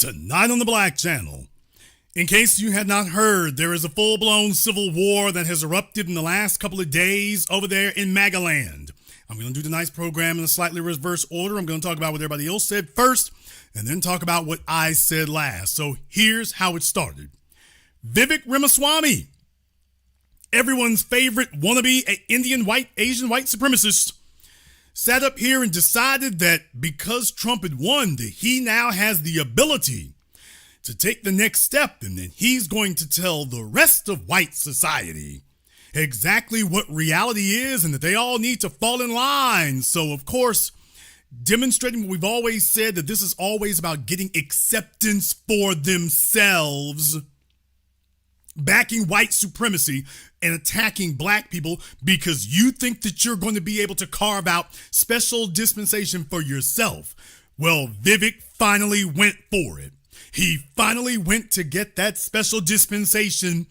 Tonight on the Black Channel. In case you had not heard, there is a full-blown civil war that has erupted in the last couple of days over there in MAGA land. I'm going to do tonight's program in a slightly reverse order. I'm going to talk about what everybody else said first, and then talk about what I said last. So here's how it started. Vivek Ramaswamy, everyone's favorite wannabe Asian white supremacist, sat up here and decided that because Trump had won, that he now has the ability to take the next step, and that he's going to tell the rest of white society exactly what reality is and that they all need to fall in line. So, of course, demonstrating what we've always said, that this is always about getting acceptance for themselves, backing white supremacy and attacking black people because you think that you're going to be able to carve out special dispensation for yourself. Well, Vivek finally went for it. He finally went to get that special dispensation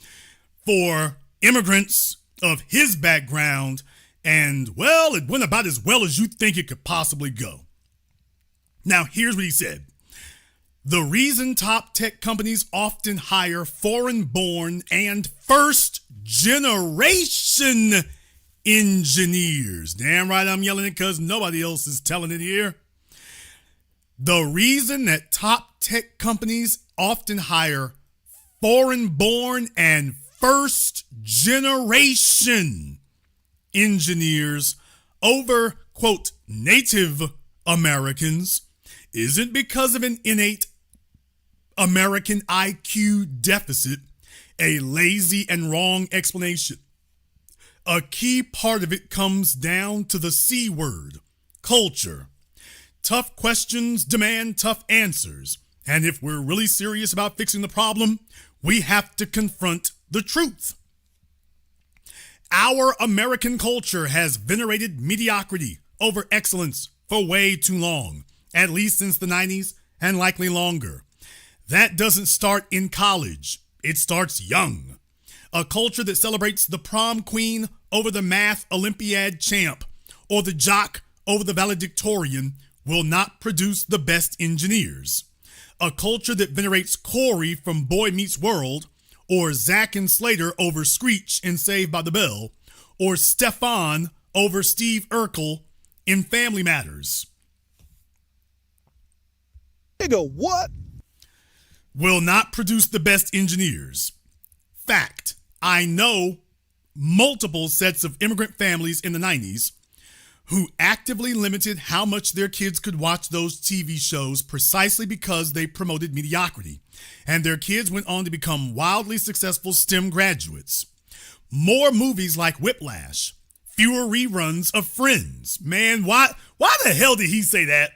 for immigrants of his background, and, well, it went about as well as you think it could possibly go. Now, here's what he said. The reason top tech companies often hire foreign-born and first-generation engineers. Damn right I'm yelling it because nobody else is telling it here. The reason that top tech companies often hire foreign-born and first-generation engineers over, quote, Native Americans isn't because of an innate American IQ deficit, a lazy and wrong explanation. A key part of it comes down to the C word, culture. Tough questions demand tough answers. And if we're really serious about fixing the problem, we have to confront the truth. Our American culture has venerated mediocrity over excellence for way too long, at least since the 90s and likely longer. That doesn't start in college. It starts young. A culture that celebrates the prom queen over the math Olympiad champ or the jock over the valedictorian will not produce the best engineers. A culture that venerates Corey from Boy Meets World or Zach and Slater over Screech in Saved by the Bell or Stefan over Steve Urkel in Family Matters. Nigga, what? Will not produce the best engineers. Fact, I know multiple sets of immigrant families in the 90s who actively limited how much their kids could watch those TV shows precisely because they promoted mediocrity, and their kids went on to become wildly successful STEM graduates. More movies like Whiplash, fewer reruns of Friends. Man, why the hell did he say that?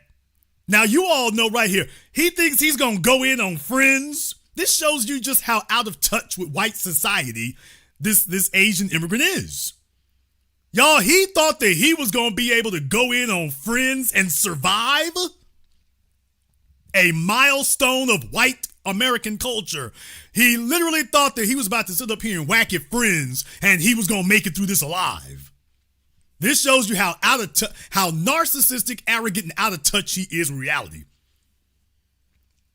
Now, you all know right here, he thinks he's going to go in on Friends. This shows you just how out of touch with white society this Asian immigrant is. Y'all, he thought that he was going to be able to go in on Friends and survive? A milestone of white American culture. He literally thought that he was about to sit up here and whack at Friends and he was going to make it through this alive. This shows you how how narcissistic, arrogant, and out of touch he is with reality.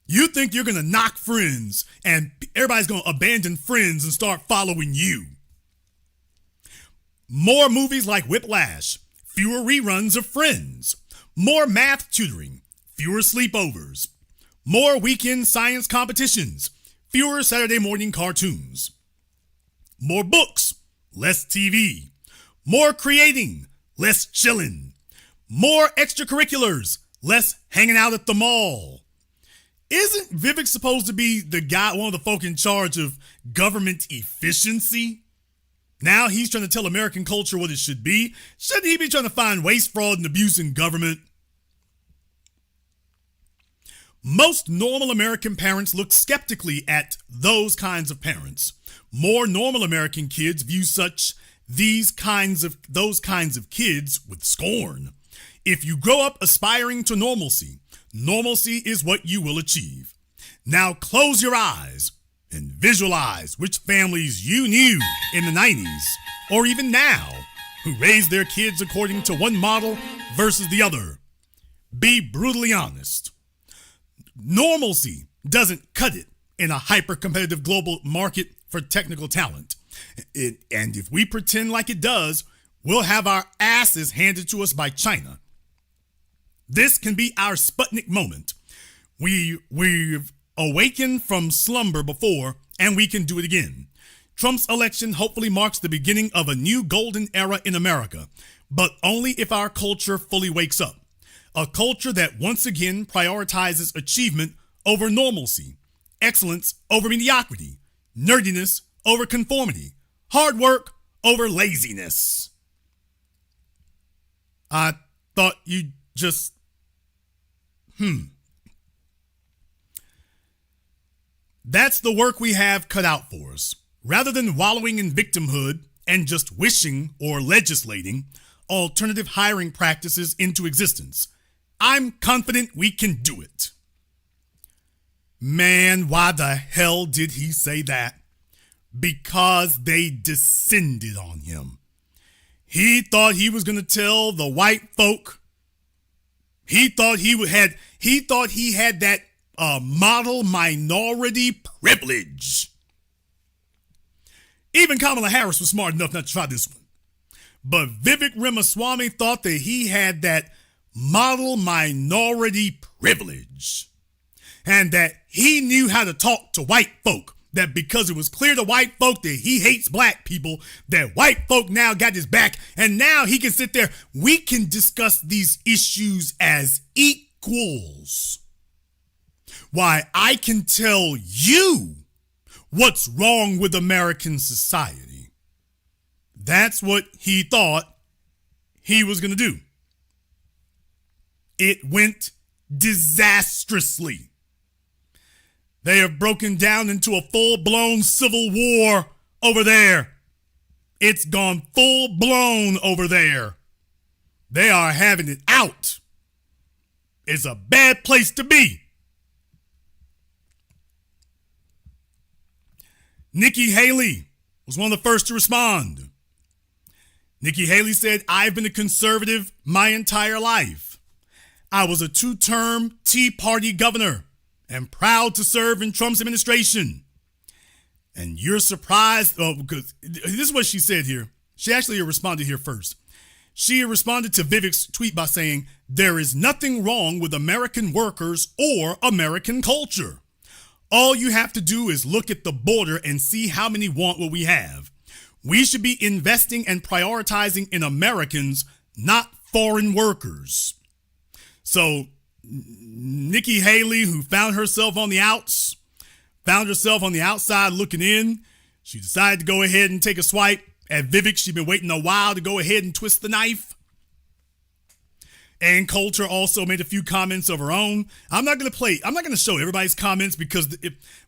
You think you're going to knock Friends and everybody's going to abandon Friends and start following you. More movies like Whiplash, fewer reruns of Friends, more math tutoring, fewer sleepovers, more weekend science competitions, fewer Saturday morning cartoons, more books, less TV, more creating, less chilling, more extracurriculars, less hanging out at the mall. Isn't Vivek supposed to be the guy, one of the folk in charge of government efficiency? Now he's trying to tell American culture what it should be. Shouldn't he be trying to find waste, fraud, and abuse in government? Most normal American parents look skeptically at those kinds of parents. More normal American kids view those kinds of kids with scorn. If you grow up aspiring to normalcy, normalcy is what you will achieve. Now close your eyes and visualize which families you knew in the 90s, or even now, who raise their kids according to one model versus the other. Be brutally honest. Normalcy doesn't cut it in a hyper-competitive global market for technical talent. And if we pretend like it does, we'll have our asses handed to us by China. This can be our Sputnik moment. We've awakened from slumber before, and we can do it again. Trump's election hopefully marks the beginning of a new golden era in America, but only if our culture fully wakes up. A culture that once again prioritizes achievement over normalcy, excellence over mediocrity, nerdiness over conformity, hard work over laziness. I thought you just, That's the work we have cut out for us. Rather than wallowing in victimhood and just wishing or legislating alternative hiring practices into existence, I'm confident we can do it. Man, why the hell did he say that? Because they descended on him. He thought he was going to tell the white folk. He thought he had that model minority privilege. Even Kamala Harris was smart enough not to try this one. But Vivek Ramaswamy thought that he had that model minority privilege. And that he knew how to talk to white folk. That because it was clear to white folk that he hates black people, that white folk now got his back. And now he can sit there. We can discuss these issues as equals. Why, I can tell you what's wrong with American society. That's what he thought he was going to do. It went disastrously. They have broken down into a full-blown civil war over there. It's gone full-blown over there. They are having it out. It's a bad place to be. Nikki Haley was one of the first to respond. Nikki Haley said, I've been a conservative my entire life. I was a 2-term Tea Party governor and proud to serve in Trump's administration. And you're surprised, because this is what she said here. She actually responded here first. She responded to Vivek's tweet by saying, there is nothing wrong with American workers or American culture. All you have to do is look at the border and see how many want what we have. We should be investing and prioritizing in Americans, not foreign workers. So Nikki Haley, who found herself on the outside looking in, she decided to go ahead and take a swipe at Vivek. She'd been waiting a while to go ahead and twist the knife. And Coulter also made a few comments of her own. I'm not going to show everybody's comments because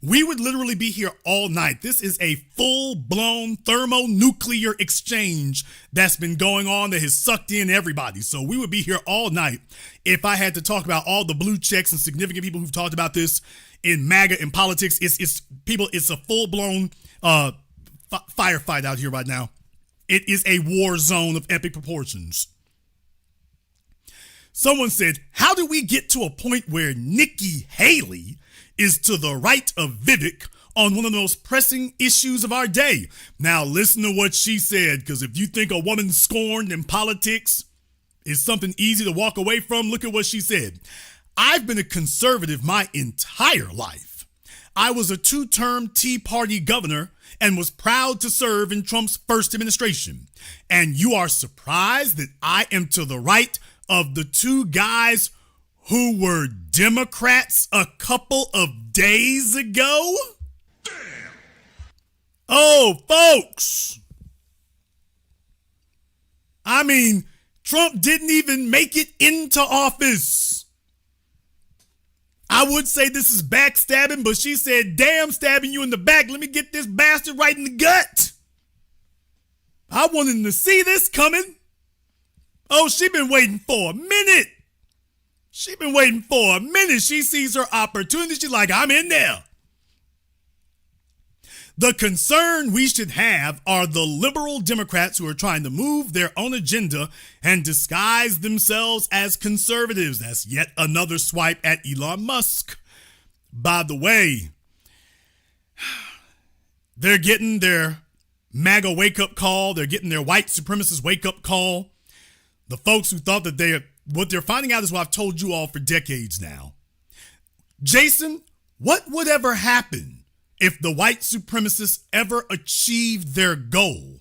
we would literally be here all night. This is a full-blown thermonuclear exchange that's been going on that has sucked in everybody. So we would be here all night if I had to talk about all the blue checks and significant people who've talked about this in MAGA and politics. It's a full-blown firefight out here right now. It is a war zone of epic proportions. Someone said, how do we get to a point where Nikki Haley is to the right of Vivek on one of the most pressing issues of our day? Now listen to what she said, because if you think a woman scorned in politics is something easy to walk away from, look at what she said. I've been a conservative my entire life. I was a 2-term Tea Party governor and was proud to serve in Trump's first administration. And you are surprised that I am to the right of the 2 guys who were Democrats a couple of days ago? Damn. Oh, folks. I mean, Trump didn't even make it into office. I would say this is backstabbing, but she said, damn, stabbing you in the back. Let me get this bastard right in the gut. I wanted to see this coming. Oh, she been waiting for a minute. She sees her opportunity. She's like, I'm in there. The concern we should have are the liberal Democrats who are trying to move their own agenda and disguise themselves as conservatives. That's yet another swipe at Elon Musk. By the way, they're getting their MAGA wake-up call. They're getting their white supremacist wake-up call. The folks who thought that what they're finding out is what I've told you all for decades now. Jason, what would ever happen if the white supremacists ever achieved their goal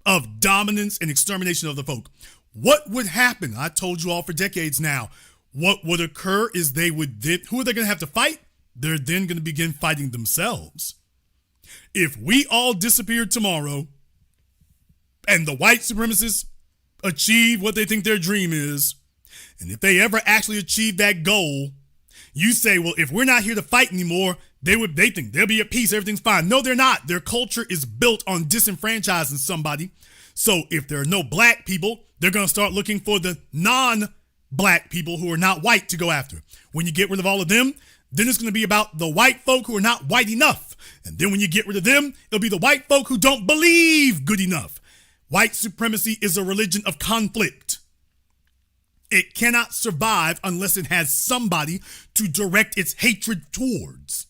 of dominance and extermination of the folk? What would happen? I told you all for decades now. What would occur is who are they going to have to fight? They're then going to begin fighting themselves. If we all disappeared tomorrow and the white supremacists achieve what they think their dream is, and if they ever actually achieve that goal, you say, well, if we're not here to fight anymore, they think they'll be at peace, everything's fine. No, they're not. Their culture is built on disenfranchising somebody. So if there are no black people, they're going to start looking for the non-black people who are not white to go after. When you get rid of all of them, then it's going to be about the white folk who are not white enough. And then when you get rid of them, it'll be the white folk who don't believe good enough. White supremacy is a religion of conflict. It cannot survive unless it has somebody to direct its hatred towards.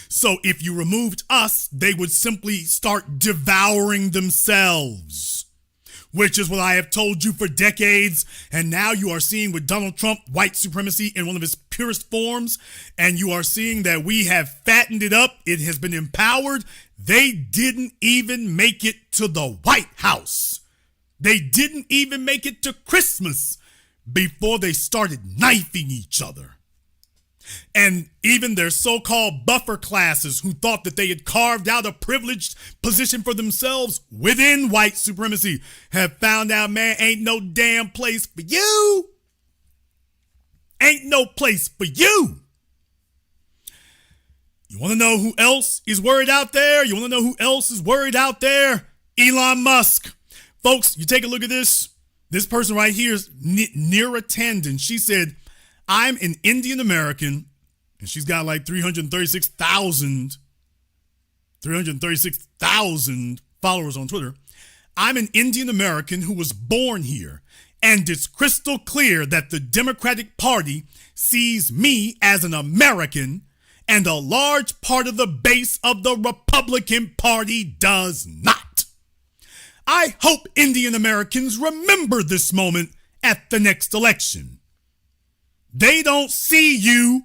So if you removed us, they would simply start devouring themselves, which is what I have told you for decades. And now you are seeing with Donald Trump, white supremacy in one of its purest forms. And you are seeing that we have fattened it up. It has been empowered. They didn't even make it to the White House. They didn't even make it to Christmas before they started knifing each other. And even their so-called buffer classes who thought that they had carved out a privileged position for themselves within white supremacy have found out, man, ain't no damn place for you. Ain't no place for you. You want to know who else is worried out there? You want to know who else is worried out there? Elon Musk. Folks, you take a look at this. This person right here is Neera Tanden. She said, I'm an Indian American, and she's got like 336,000 followers on Twitter. I'm an Indian American who was born here, and it's crystal clear that the Democratic Party sees me as an American, and a large part of the base of the Republican Party does not. I hope Indian Americans remember this moment at the next election. They don't see you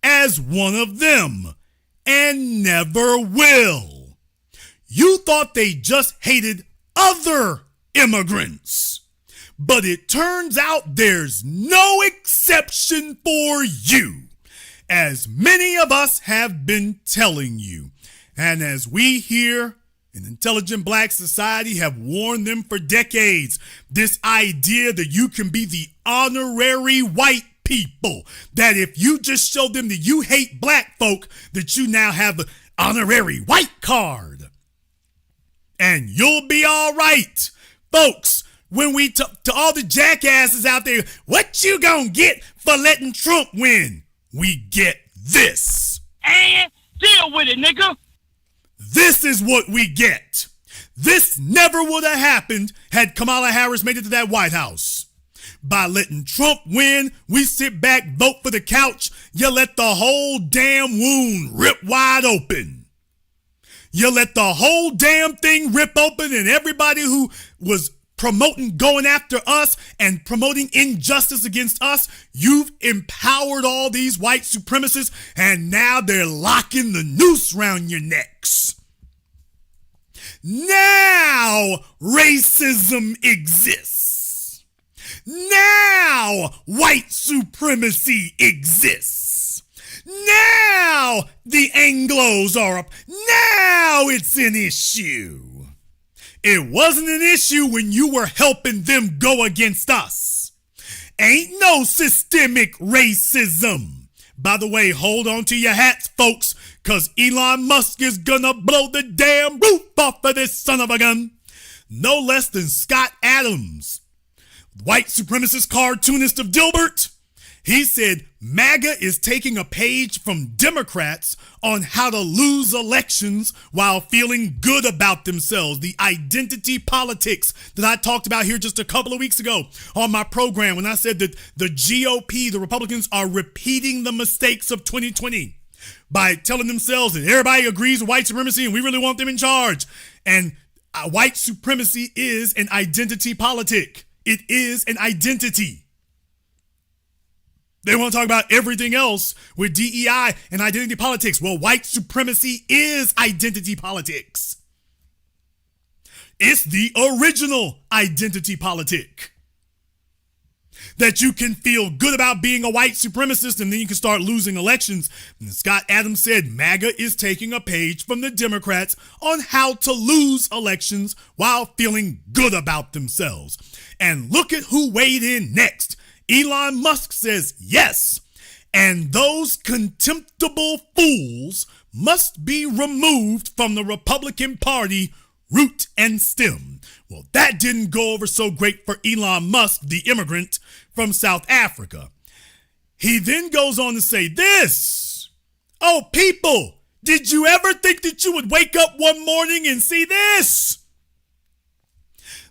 as one of them and never will. You thought they just hated other immigrants, but it turns out there's no exception for you, as many of us have been telling you, and as we here in Intelligent Black Society have warned them for decades. This idea that you can be the honorary white people, that if you just show them that you hate black folk, that you now have an honorary white card and you'll be all right. Folks, when we talk to all the jackasses out there, what you gonna get for letting Trump win? We get this. And deal with it, nigga. This is what we get. This never would have happened had Kamala Harris made it to that White House. By letting Trump win, we sit back, vote for the couch. You let the whole damn wound rip wide open. You let the whole damn thing rip open, and everybody who was promoting going after us and promoting injustice against us, you've empowered all these white supremacists, and now they're locking the noose around your necks. Now racism exists. Now white supremacy exists. Now the Anglos are up. Now it's an issue. It wasn't an issue when you were helping them go against us. Ain't no systemic racism. By the way, hold on to your hats, folks, because Elon Musk is gonna blow the damn roof off of this son of a gun. No less than Scott Adams, white supremacist cartoonist of Dilbert. He said MAGA is taking a page from Democrats on how to lose elections while feeling good about themselves. The identity politics that I talked about here just a couple of weeks ago on my program when I said that the GOP, the Republicans, are repeating the mistakes of 2020. by telling themselves that everybody agrees with white supremacy and we really want them in charge. And white supremacy is an identity politic. It is an identity. They want to talk about everything else with DEI and identity politics. Well, white supremacy is identity politics. It's the original identity politic. That you can feel good about being a white supremacist and then you can start losing elections. And Scott Adams said MAGA is taking a page from the Democrats on how to lose elections while feeling good about themselves. And look at who weighed in next. Elon Musk says yes, and those contemptible fools must be removed from the Republican Party root and stem. Well, that didn't go over so great for Elon Musk, the immigrant from South Africa. He then goes on to say this. Oh, people, did you ever think that you would wake up one morning and see this?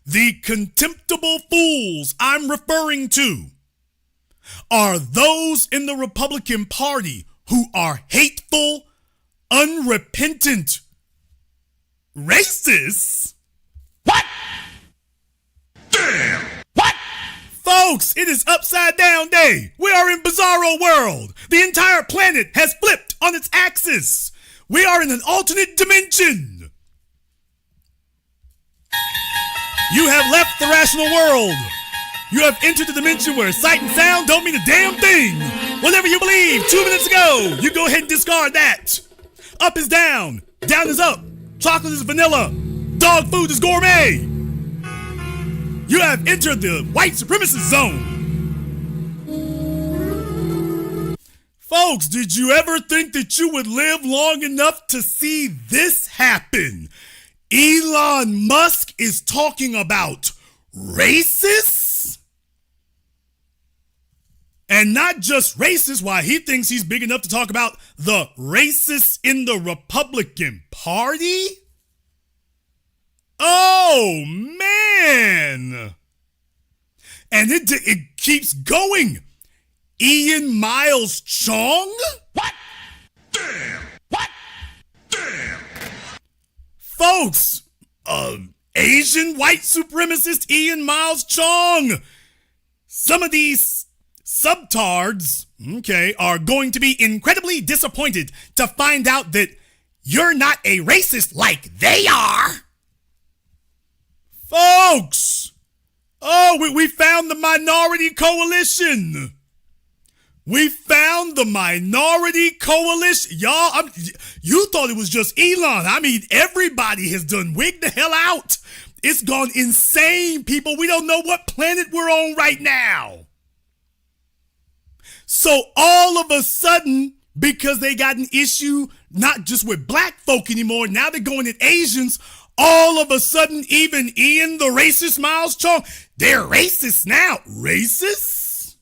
The contemptible fools I'm referring to are those in the Republican Party who are hateful, unrepentant, racists. What? Damn! What? Folks, it is upside down day. We are in bizarro world. The entire planet has flipped on its axis. We are in an alternate dimension. You have left the rational world. You have entered the dimension where sight and sound don't mean a damn thing. Whatever you believe 2 minutes ago, you go ahead and discard that. Up is down. Down is up. Chocolate is vanilla. Dog food is gourmet. You have entered the white supremacist zone. Folks, did you ever think that you would live long enough to see this happen? Elon Musk is talking about racists? And not just racist, why he thinks he's big enough to talk about the racists in the Republican Party? Oh, man. And it keeps going. Ian Miles Chong? What? Damn. What? Damn. Folks, Asian white supremacist Ian Miles Chong. Some of these subtards, are going to be incredibly disappointed to find out that you're not a racist like they are. Folks, we found the minority coalition. We found the minority coalition. Y'all, you thought it was just Elon. I mean, everybody has done wig the hell out. It's gone insane, people. We don't know what planet we're on right now. So all of a sudden, because they got an issue not just with black folk anymore, now they're going at Asians, all of a sudden, even Ian, the racist Miles Chong, they're racist now. Racist?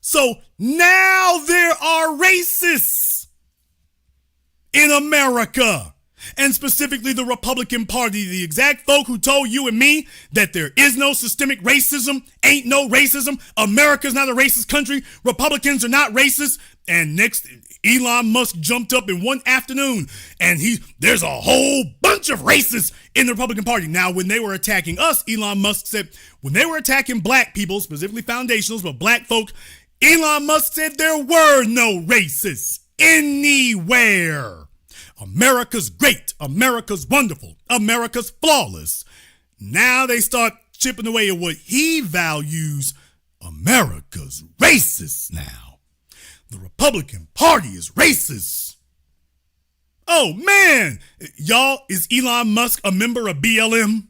So now there are racists in America. And specifically the Republican Party, the exact folk who told you and me that there is no systemic racism, ain't no racism, America's not a racist country, Republicans are not racist, and next, Elon Musk jumped up in one afternoon, and there's a whole bunch of racists in the Republican Party. Now, when they were attacking us, Elon Musk said, when they were attacking black people, specifically foundationals, but black folk, Elon Musk said there were no racists anywhere. America's great. America's wonderful. America's flawless. Now they start chipping away at what he values. America's racist now. The Republican Party is racist. Oh, man. Y'all, is Elon Musk a member of BLM?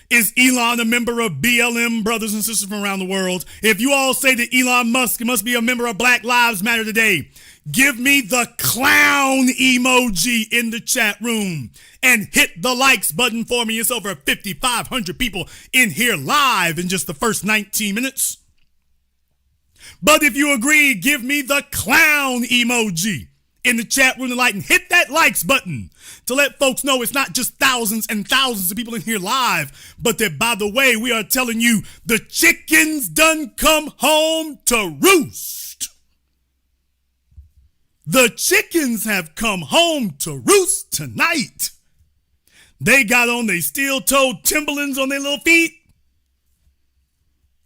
Is Elon a member of BLM, brothers and sisters from around the world? If you all say that Elon Musk must be a member of Black Lives Matter today, give me the clown emoji in the chat room and hit the likes button for me. It's over 5,500 people in here live in just the first 19 minutes. But if you agree, give me the clown emoji in the chat room tonight and hit that likes button to let folks know it's not just thousands and thousands of people in here live, but that, by the way, we are telling you the chickens done come home to roost. The chickens have come home to roost tonight. They got on their steel-toed Timberlands on their little feet.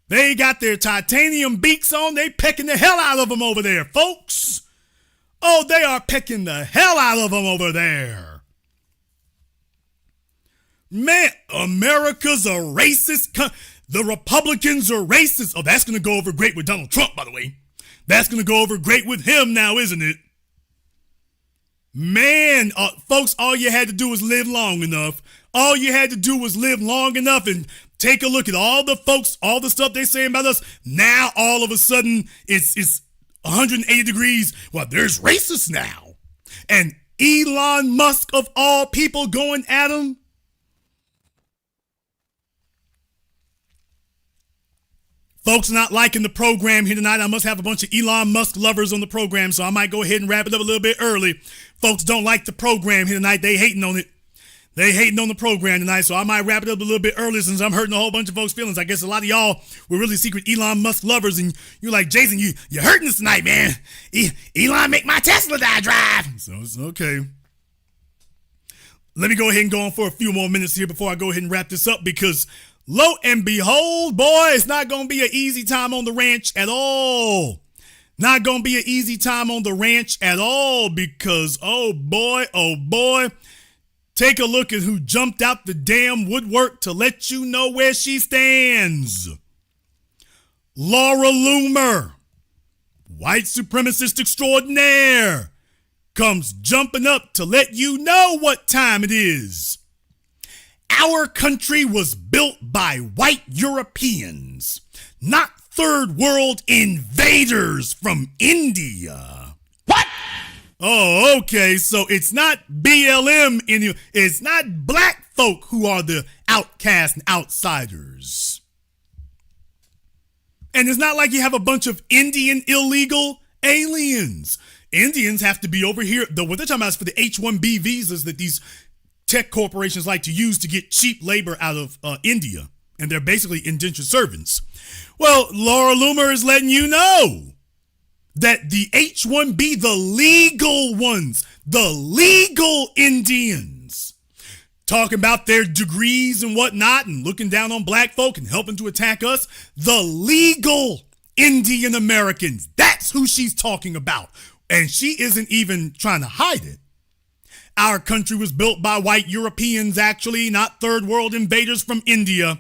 They got their titanium beaks on. They pecking the hell out of them over there, folks. Oh, they are pecking the hell out of them over there. Man, America's a racist. The Republicans are racist. Oh, that's going to go over great with Donald Trump, by the way. That's going to go over great with him now, isn't it? Man, folks, all you had to do was live long enough. All you had to do was live long enough and take a look at all the folks, all the stuff they say about us. Now, all of a sudden, it's 180 degrees. Well, there's racists now. And Elon Musk, of all people, going at him. Folks not liking the program here tonight. I must have a bunch of Elon Musk lovers on the program, so I might go ahead and wrap it up a little bit early. Folks don't like the program here tonight. They hating on it. They hating on the program tonight, so I might wrap it up a little bit early since I'm hurting a whole bunch of folks' feelings. I guess a lot of y'all were really secret Elon Musk lovers, and you're like, Jason, you're hurting us tonight, man. Elon, make my Tesla die drive. So it's okay. Let me go ahead and go on for a few more minutes here before I go ahead and wrap this up, because lo and behold, boy, it's not going to be an easy time on the ranch at all. Not going to be an easy time on the ranch at all, because, oh boy, take a look at who jumped out the damn woodwork to let you know where she stands. Laura Loomer, white supremacist extraordinaire, comes jumping up to let you know what time it is. Our country was built by white Europeans, not third world invaders from India. What? Oh, okay, so it's not BLM it's not black folk who are the outcasts and outsiders. And it's not like you have a bunch of Indian illegal aliens. Indians have to be over here. What they're talking about is for the H-1B visas that these tech corporations like to use to get cheap labor out of India. And they're basically indentured servants. Well, Laura Loomer is letting you know that the H-1B, the legal ones, the legal Indians, talking about their degrees and whatnot and looking down on black folk and helping to attack us, the legal Indian Americans, that's who she's talking about. And she isn't even trying to hide it. Our country was built by white Europeans, actually, not third world invaders from India.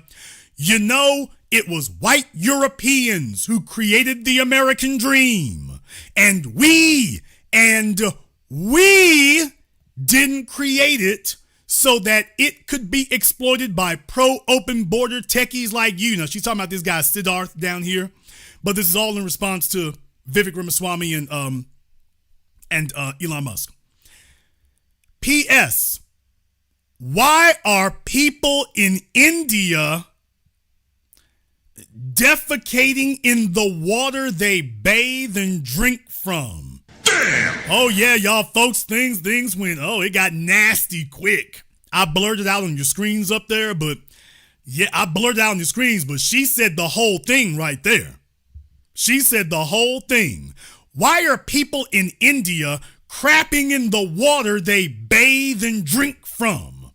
You know, it was white Europeans who created the American dream. And we didn't create it so that it could be exploited by pro-open border techies like you. Now, she's talking about this guy, Siddharth, down here. But this is all in response to Vivek Ramaswamy and Elon Musk. P.S. Why are people in India defecating in the water they bathe and drink from? Damn! Oh yeah, y'all folks, things went, it got nasty quick. I blurted out on your screens up there, but yeah, I blurted out on your screens, but she said the whole thing right there. She said the whole thing. Why are people in India crapping in the water they bathe and drink from?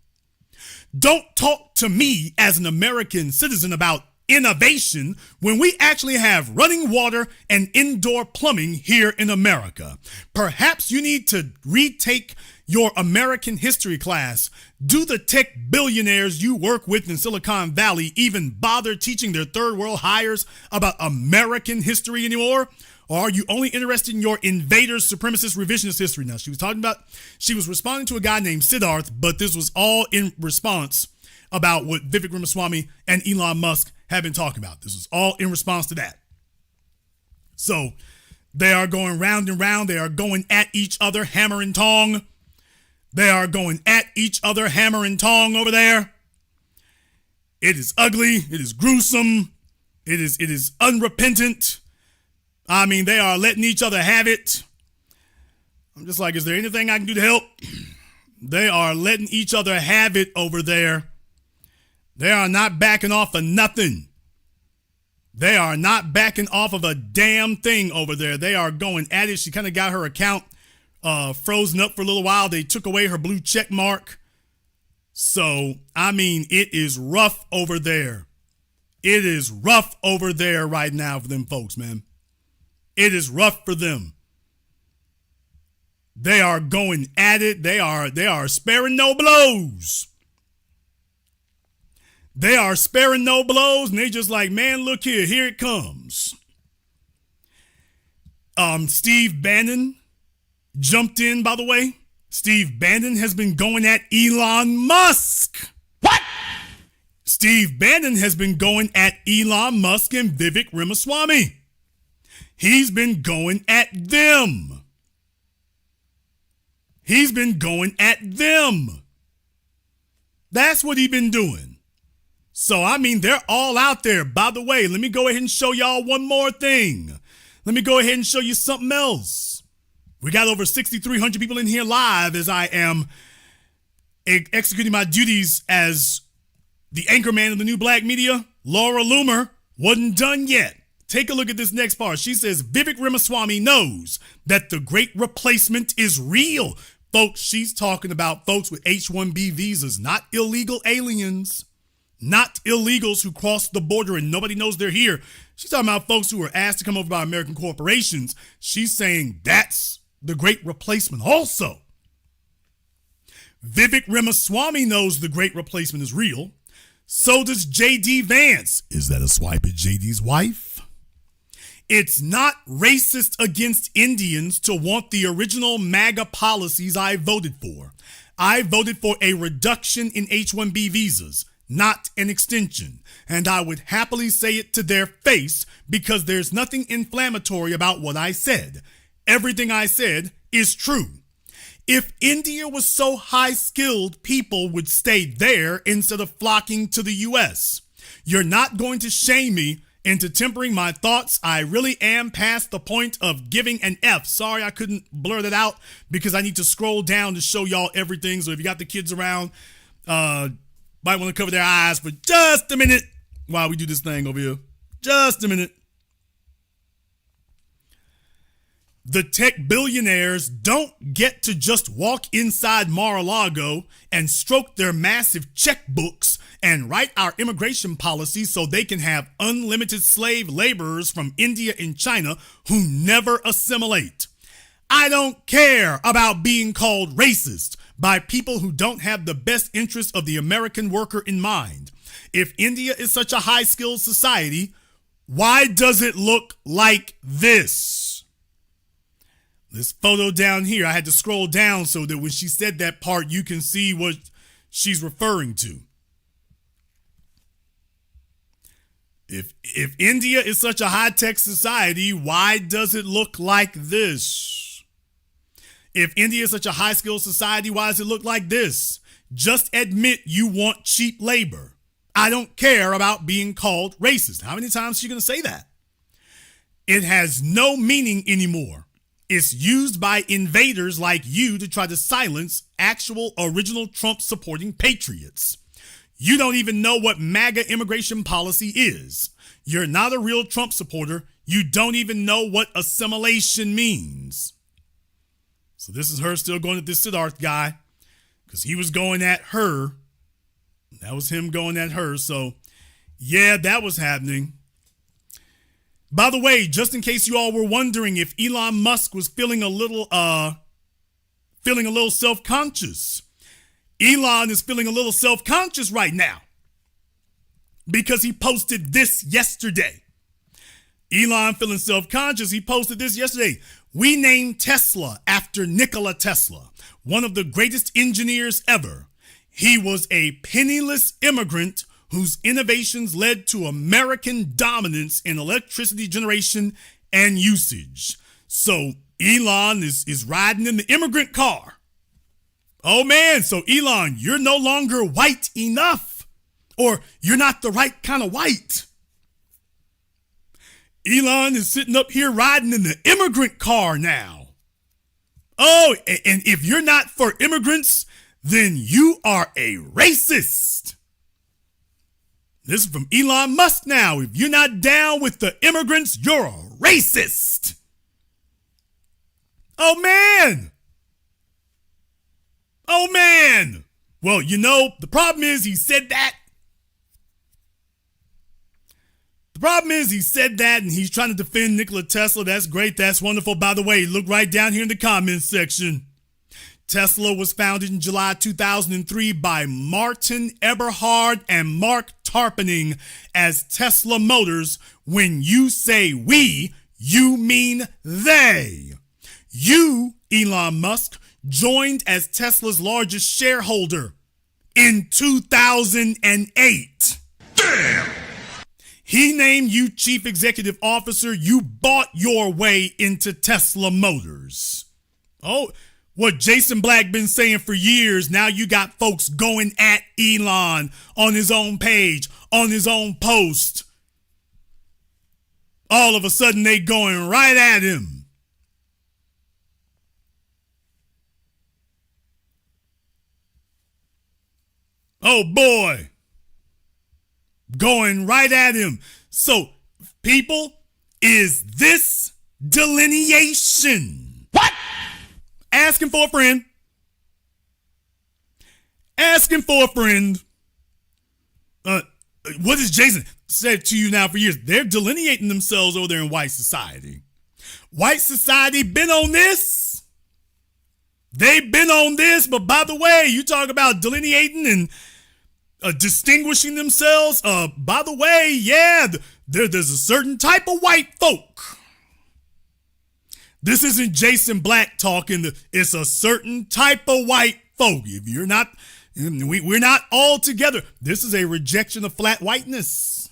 Don't talk to me as an American citizen about innovation when we actually have running water and indoor plumbing here in America. Perhaps you need to retake your American history class. Do the tech billionaires you work with in Silicon Valley even bother teaching their third world hires about American history anymore? Or are you only interested in your invaders, supremacist, revisionist history? Now, she was responding to a guy named Siddharth, but this was all in response about what Vivek Ramaswamy and Elon Musk have been talking about. This was all in response to that. So they are going round and round. They are going at each other, hammer and tong. They are going at each other, hammer and tong over there. It is ugly. It is gruesome. It is unrepentant. I mean, they are letting each other have it. I'm just like, is there anything I can do to help? They are letting each other have it over there. They are not backing off of nothing. They are not backing off of a damn thing over there. They are going at it. She kind of got her account frozen up for a little while. They took away her blue check mark. So, I mean, it is rough over there. It is rough over there right now for them folks, man. It is rough for them. They are going at it. They are sparing no blows. They are sparing no blows, and they just like, man, look here it comes. Steve Bannon jumped in, by the way. Steve Bannon has been going at Elon Musk. What? Steve Bannon has been going at Elon Musk and Vivek Ramaswamy. He's been going at them. He's been going at them. That's what he's been doing. So, I mean, they're all out there. By the way, let me go ahead and show y'all one more thing. Let me go ahead and show you something else. We got over 6,300 people in here live as I am executing my duties as the anchorman of the new black media. Laura Loomer wasn't done yet. Take a look at this next part. She says, Vivek Ramaswamy knows that the great replacement is real. Folks, she's talking about folks with H-1B visas, not illegal aliens, not illegals who cross the border and nobody knows they're here. She's talking about folks who were asked to come over by American corporations. She's saying that's the great replacement also. Vivek Ramaswamy knows the great replacement is real. So does J.D. Vance. Is that a swipe at J.D.'s wife? It's not racist against Indians to want the original MAGA policies I voted for. I voted for a reduction in H-1B visas, not an extension. And I would happily say it to their face because there's nothing inflammatory about what I said. Everything I said is true. If India was so high-skilled, people would stay there instead of flocking to the U.S. You're not going to shame me into tempering my thoughts. I really am past the point of giving an F. Sorry, I couldn't blur that out because I need to scroll down to show y'all everything. So if you got the kids around, might want to cover their eyes for just a minute while we do this thing over here. Just a minute. The tech billionaires don't get to just walk inside Mar-a-Lago and stroke their massive checkbooks and write our immigration policy so they can have unlimited slave laborers from India and China who never assimilate. I don't care about being called racist by people who don't have the best interests of the American worker in mind. If India is such a high-skilled society, why does it look like this? This photo down here, I had to scroll down so that when she said that part, you can see what she's referring to. If India is such a high-tech society, why does it look like this? If India is such a high-skilled society, why does it look like this? Just admit you want cheap labor. I don't care about being called racist. How many times is she going to say that? It has no meaning anymore. It's used by invaders like you to try to silence actual original Trump-supporting patriots. You don't even know what MAGA immigration policy is. You're not a real Trump supporter. You don't even know what assimilation means. So this is her still going at this Siddharth guy because he was going at her. That was him going at her. So, yeah, that was happening. By the way, just in case you all were wondering if Elon Musk was feeling a little self-conscious, Elon is feeling a little self-conscious right now because he posted this yesterday. Elon feeling self-conscious. He posted this yesterday. We named Tesla after Nikola Tesla, one of the greatest engineers ever. He was a penniless immigrant whose innovations led to American dominance in electricity generation and usage. So Elon is riding in the immigrant car. Oh man, so Elon, you're no longer white enough, or you're not the right kind of white. Elon is sitting up here riding in the immigrant car now. Oh, and if you're not for immigrants, then you are a racist. This is from Elon Musk now. If you're not down with the immigrants, you're a racist. Oh, man. Well, the problem is he said that. The problem is he said that and he's trying to defend Nikola Tesla. That's great. That's wonderful. By the way, look right down here in the comments section. Tesla was founded in July 2003 by Martin Eberhard and Mark Tarpenning as Tesla Motors. When you say we, you mean they. You, Elon Musk, joined as Tesla's largest shareholder in 2008. Damn! He named you chief executive officer. You bought your way into Tesla Motors. Oh, what Jason Black been saying for years, now you got folks going at Elon on his own page, on his own post. All of a sudden they going right at him. Oh boy. Going right at him. So, people, is this delineation? What? Asking for a friend. Asking for a friend. What has Jason said to you now for years? They're delineating themselves over there in white society. White society been on this. They've been on this, but by the way, you talk about delineating and distinguishing themselves. By the way, yeah, there's a certain type of white folk. This isn't Jason Black talking. It's a certain type of white folk. If you're not, we're not all together. This is a rejection of flat whiteness.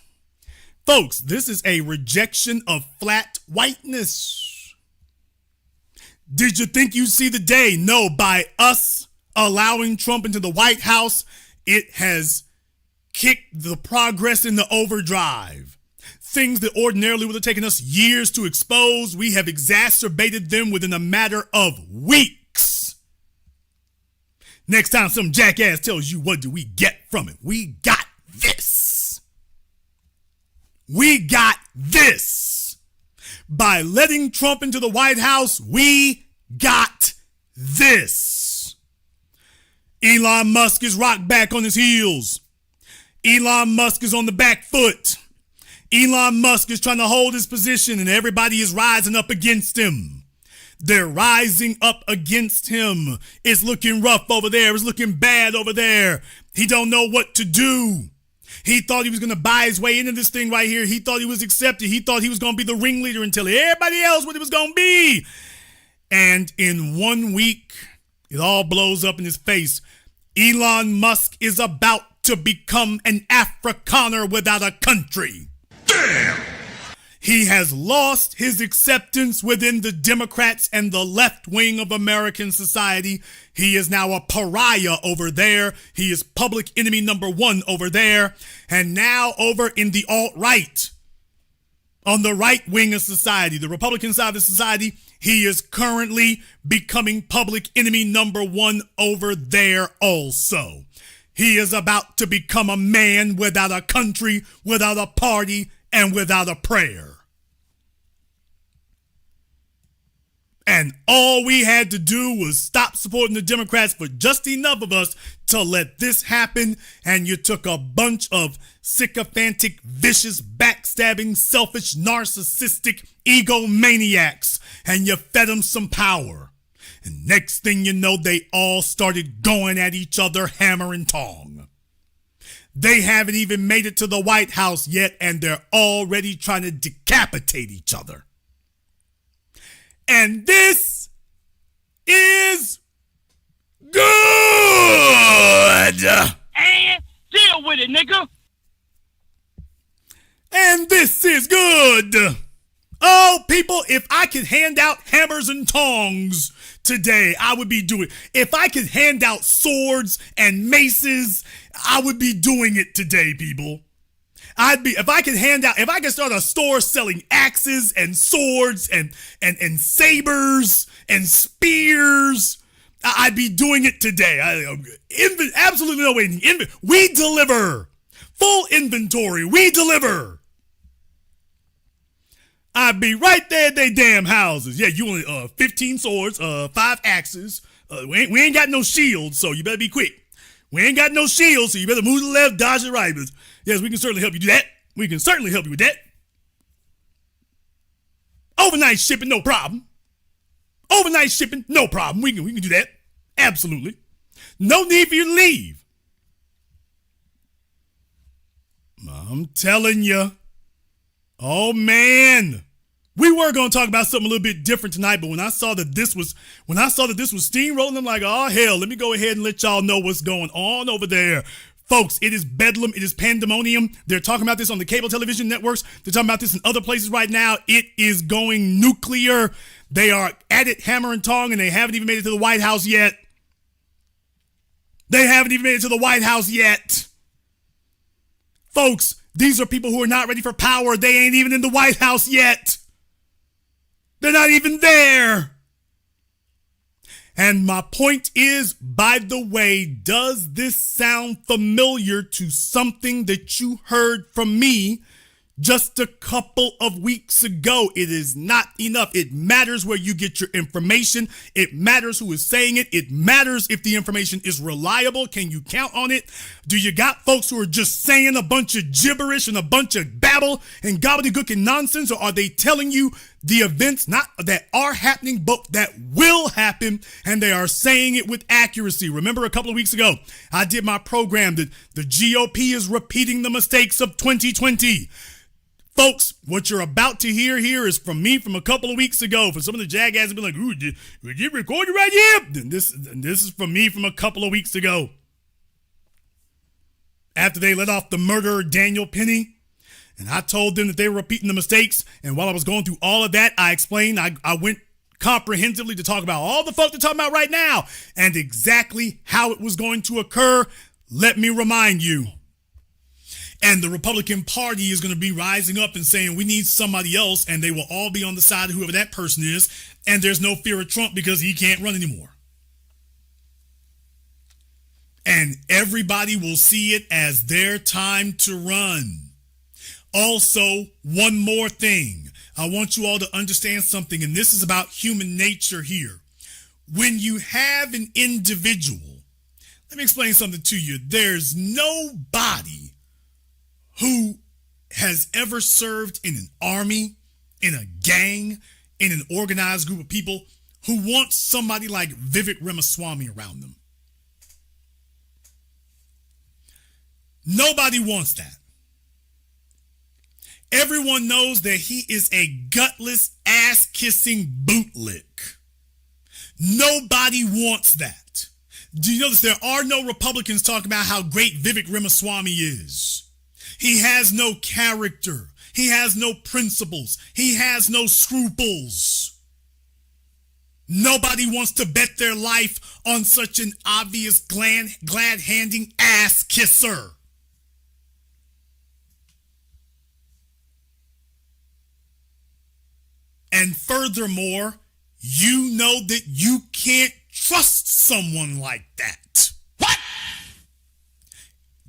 Folks, this is a rejection of flat whiteness. Did you think you'd see the day? No, by us allowing Trump into the White House, it has kicked the progress into overdrive. Things that ordinarily would have taken us years to expose, we have exacerbated them within a matter of weeks. Next time some jackass tells you what do we get from it, we got this. We got this. By letting Trump into the White House, we got this. Elon Musk is rocked back on his heels. Elon Musk is on the back foot. Elon Musk is trying to hold his position and everybody is rising up against him. They're rising up against him. It's looking rough over there. It's looking bad over there. He don't know what to do. He thought he was going to buy his way into this thing right here. He thought he was accepted. He thought he was going to be the ringleader and tell everybody else what it was going to be. And in 1 week, it all blows up in his face. Elon Musk is about to become an Afrikaner without a country. Damn! He has lost his acceptance within the Democrats and the left wing of American society. He is now a pariah over there. He is public enemy number one over there. And now over in the alt-right, on the right wing of society, the Republican side of society, he is currently becoming public enemy number one over there also. He is about to become a man without a country, without a party, and without a prayer. And all we had to do was stop supporting the Democrats for just enough of us to let this happen. And you took a bunch of sycophantic, vicious, backstabbing, selfish, narcissistic egomaniacs and you fed them some power. And next thing you know, they all started going at each other hammer and tong. They haven't even made it to the White House yet, and they're already trying to decapitate each other. And this is good. And deal with it, nigga. And this is good. Oh, people, if I could hand out hammers and tongs today, I would be doing it. If I could hand out swords and maces, I would be doing it today, people. If I could start a store selling axes and swords and sabers and spears, I'd be doing it today. Absolutely no waiting. We deliver. Full inventory. We deliver. I'd be right there at they damn houses. Yeah, you only 15 swords, 5 axes. We ain't got no shields, so you better be quick. We ain't got no shield, so you better move to the left, dodge to the right. But yes, we can certainly help you do that. We can certainly help you with that. Overnight shipping, no problem. Overnight shipping, no problem. We can do that. Absolutely. No need for you to leave. I'm telling you. Oh, man. We were going to talk about something a little bit different tonight, but when I saw that this was steamrolling, I'm like, oh, hell, let me go ahead and let y'all know what's going on over there. Folks, it is bedlam. It is pandemonium. They're talking about this on the cable television networks. They're talking about this in other places right now. It is going nuclear. They are at it hammer and tong, and they haven't even made it to the White House yet. They haven't even made it to the White House yet. Folks, these are people who are not ready for power. They ain't even in the White House yet. They're not even there. And my point is, by the way, does this sound familiar to something that you heard from me just a couple of weeks ago? It is not enough. It matters where you get your information. It matters who is saying it. It matters if the information is reliable. Can you count on it? Do you got folks who are just saying a bunch of gibberish and a bunch of babble and gobbledygook and nonsense? Or are they telling you the events not that are happening, but that will happen, and they are saying it with accuracy? Remember a couple of weeks ago, I did my program that the GOP is repeating the mistakes of 2020. Folks, what you're about to hear here is from me from a couple of weeks ago. For some of the jackasses have been like, ooh, did you record it right here? And this is from me from a couple of weeks ago. After they let off the murderer Daniel Penny, and I told them that they were repeating the mistakes. And while I was going through all of that, I explained, I went comprehensively to talk about all the folk they're talking about right now and exactly how it was going to occur. Let me remind you. And the Republican Party is going to be rising up and saying we need somebody else, and they will all be on the side of whoever that person is. And there's no fear of Trump because he can't run anymore. And everybody will see it as their time to run. Also, one more thing. I want you all to understand something, and this is about human nature here. When you have an individual, let me explain something to you. There's nobody who has ever served in an army, in a gang, in an organized group of people who wants somebody like Vivek Ramaswamy around them. Nobody wants that. Everyone knows that he is a gutless, ass-kissing bootlick. Nobody wants that. Do you notice there are no Republicans talking about how great Vivek Ramaswamy is? He has no character. He has no principles. He has no scruples. Nobody wants to bet their life on such an obvious glad-handing ass-kisser. And furthermore, you know that you can't trust someone like that. What?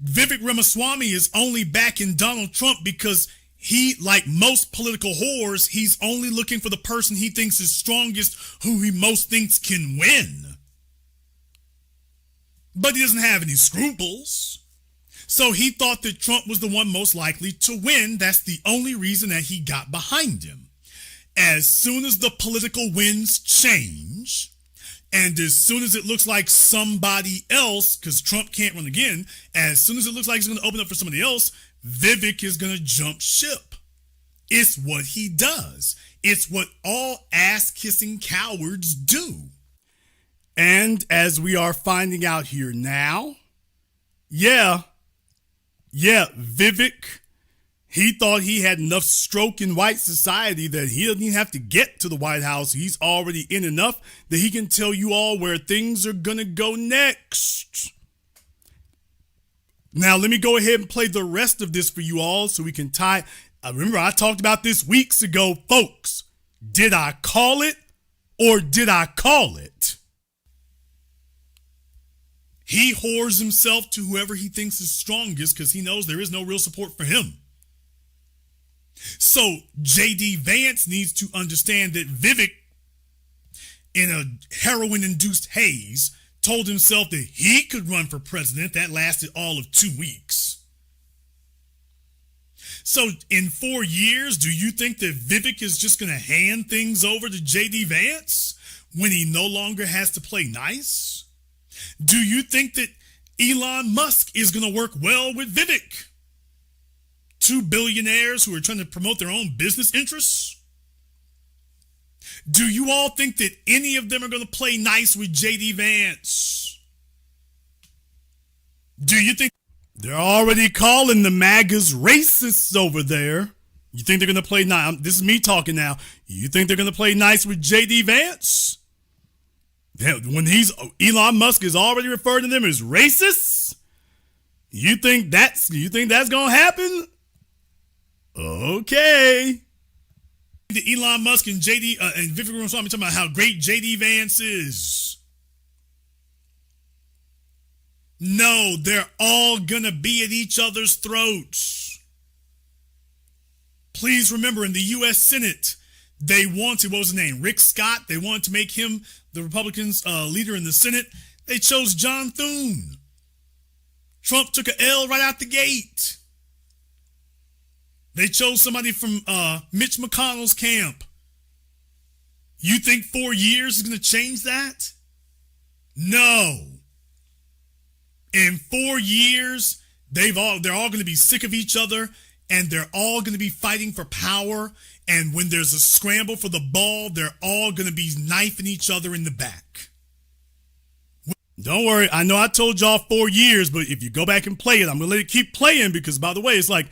Vivek Ramaswamy is only backing Donald Trump because he, like most political whores, he's only looking for the person he thinks is strongest, who he most thinks can win. But he doesn't have any scruples. So he thought that Trump was the one most likely to win. That's the only reason that he got behind him. As soon as the political winds change, and as soon as it looks like somebody else, because Trump can't run again, as soon as it looks like he's going to open up for somebody else, Vivek is going to jump ship. It's what he does. It's what all ass-kissing cowards do. And as we are finding out here now, Vivek, he thought he had enough stroke in white society that he doesn't even have to get to the White House. He's already in enough that he can tell you all where things are going to go next. Now, let me go ahead and play the rest of this for you all so we can tie. Remember, I talked about this weeks ago, folks. Did I call it or did I call it? He whores himself to whoever he thinks is strongest because he knows there is no real support for him. So J.D. Vance needs to understand that Vivek, in a heroin-induced haze, told himself that he could run for president. That lasted all of 2 weeks. So in 4 years, do you think that Vivek is just going to hand things over to J.D. Vance when he no longer has to play nice? Do you think that Elon Musk is going to work well with Vivek? 2 billionaires who are trying to promote their own business interests? Do you all think that any of them are going to play nice with J.D. Vance? Do you think they're already calling the MAGAs racists over there? You think they're going to play nice? This is me talking now. You think they're going to play nice with J.D. Vance? When Elon Musk is already referring to them as racists? You think that's going to happen? Okay. Elon Musk and J.D. and Vivek Ramaswamy talking about how great J.D. Vance is. No, they're all gonna be at each other's throats. Please remember, in the U.S. Senate, they wanted, what was his name? Rick Scott. They wanted to make him the Republicans' leader in the Senate. They chose John Thune. Trump took an L right out the gate. They chose somebody from Mitch McConnell's camp. You think 4 years is going to change that? No. In 4 years, they're all going to be sick of each other, and they're all going to be fighting for power. And when there's a scramble for the ball, they're all going to be knifing each other in the back. Don't worry. I know I told y'all 4 years, but if you go back and play it, I'm going to let it keep playing because, by the way, it's like,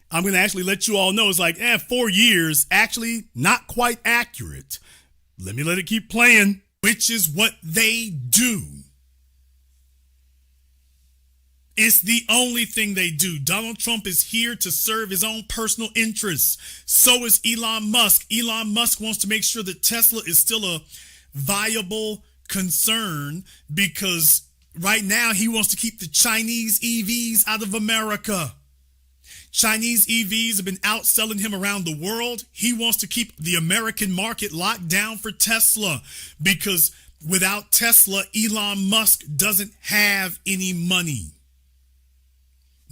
I'm going to actually let you all know it's like, 4 years, actually not quite accurate. Let me let it keep playing, which is what they do. It's the only thing they do. Donald Trump is here to serve his own personal interests. So is Elon Musk. Elon Musk wants to make sure that Tesla is still a viable concern because right now he wants to keep the Chinese EVs out of America. Chinese EVs have been outselling him around the world. He wants to keep the American market locked down for Tesla because without Tesla, Elon Musk doesn't have any money.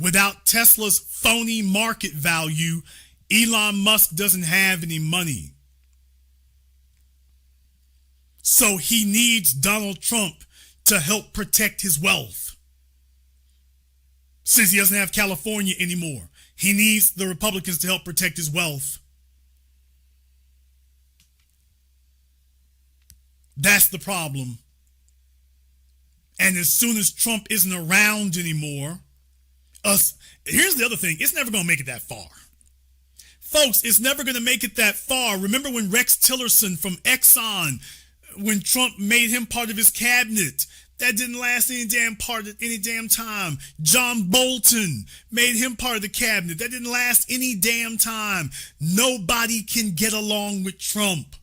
Without Tesla's phony market value, Elon Musk doesn't have any money. So he needs Donald Trump to help protect his wealth. Since he doesn't have California anymore, he needs the Republicans to help protect his wealth. That's the problem. And as soon as Trump isn't around anymore, here's the other thing. It's never going to make it that far. Folks, it's never going to make it that far. Remember when Rex Tillerson from Exxon, when Trump made him part of his cabinet, that didn't last any damn time. John Bolton made him part of the cabinet. That didn't last any damn time. Nobody can get along with Trump.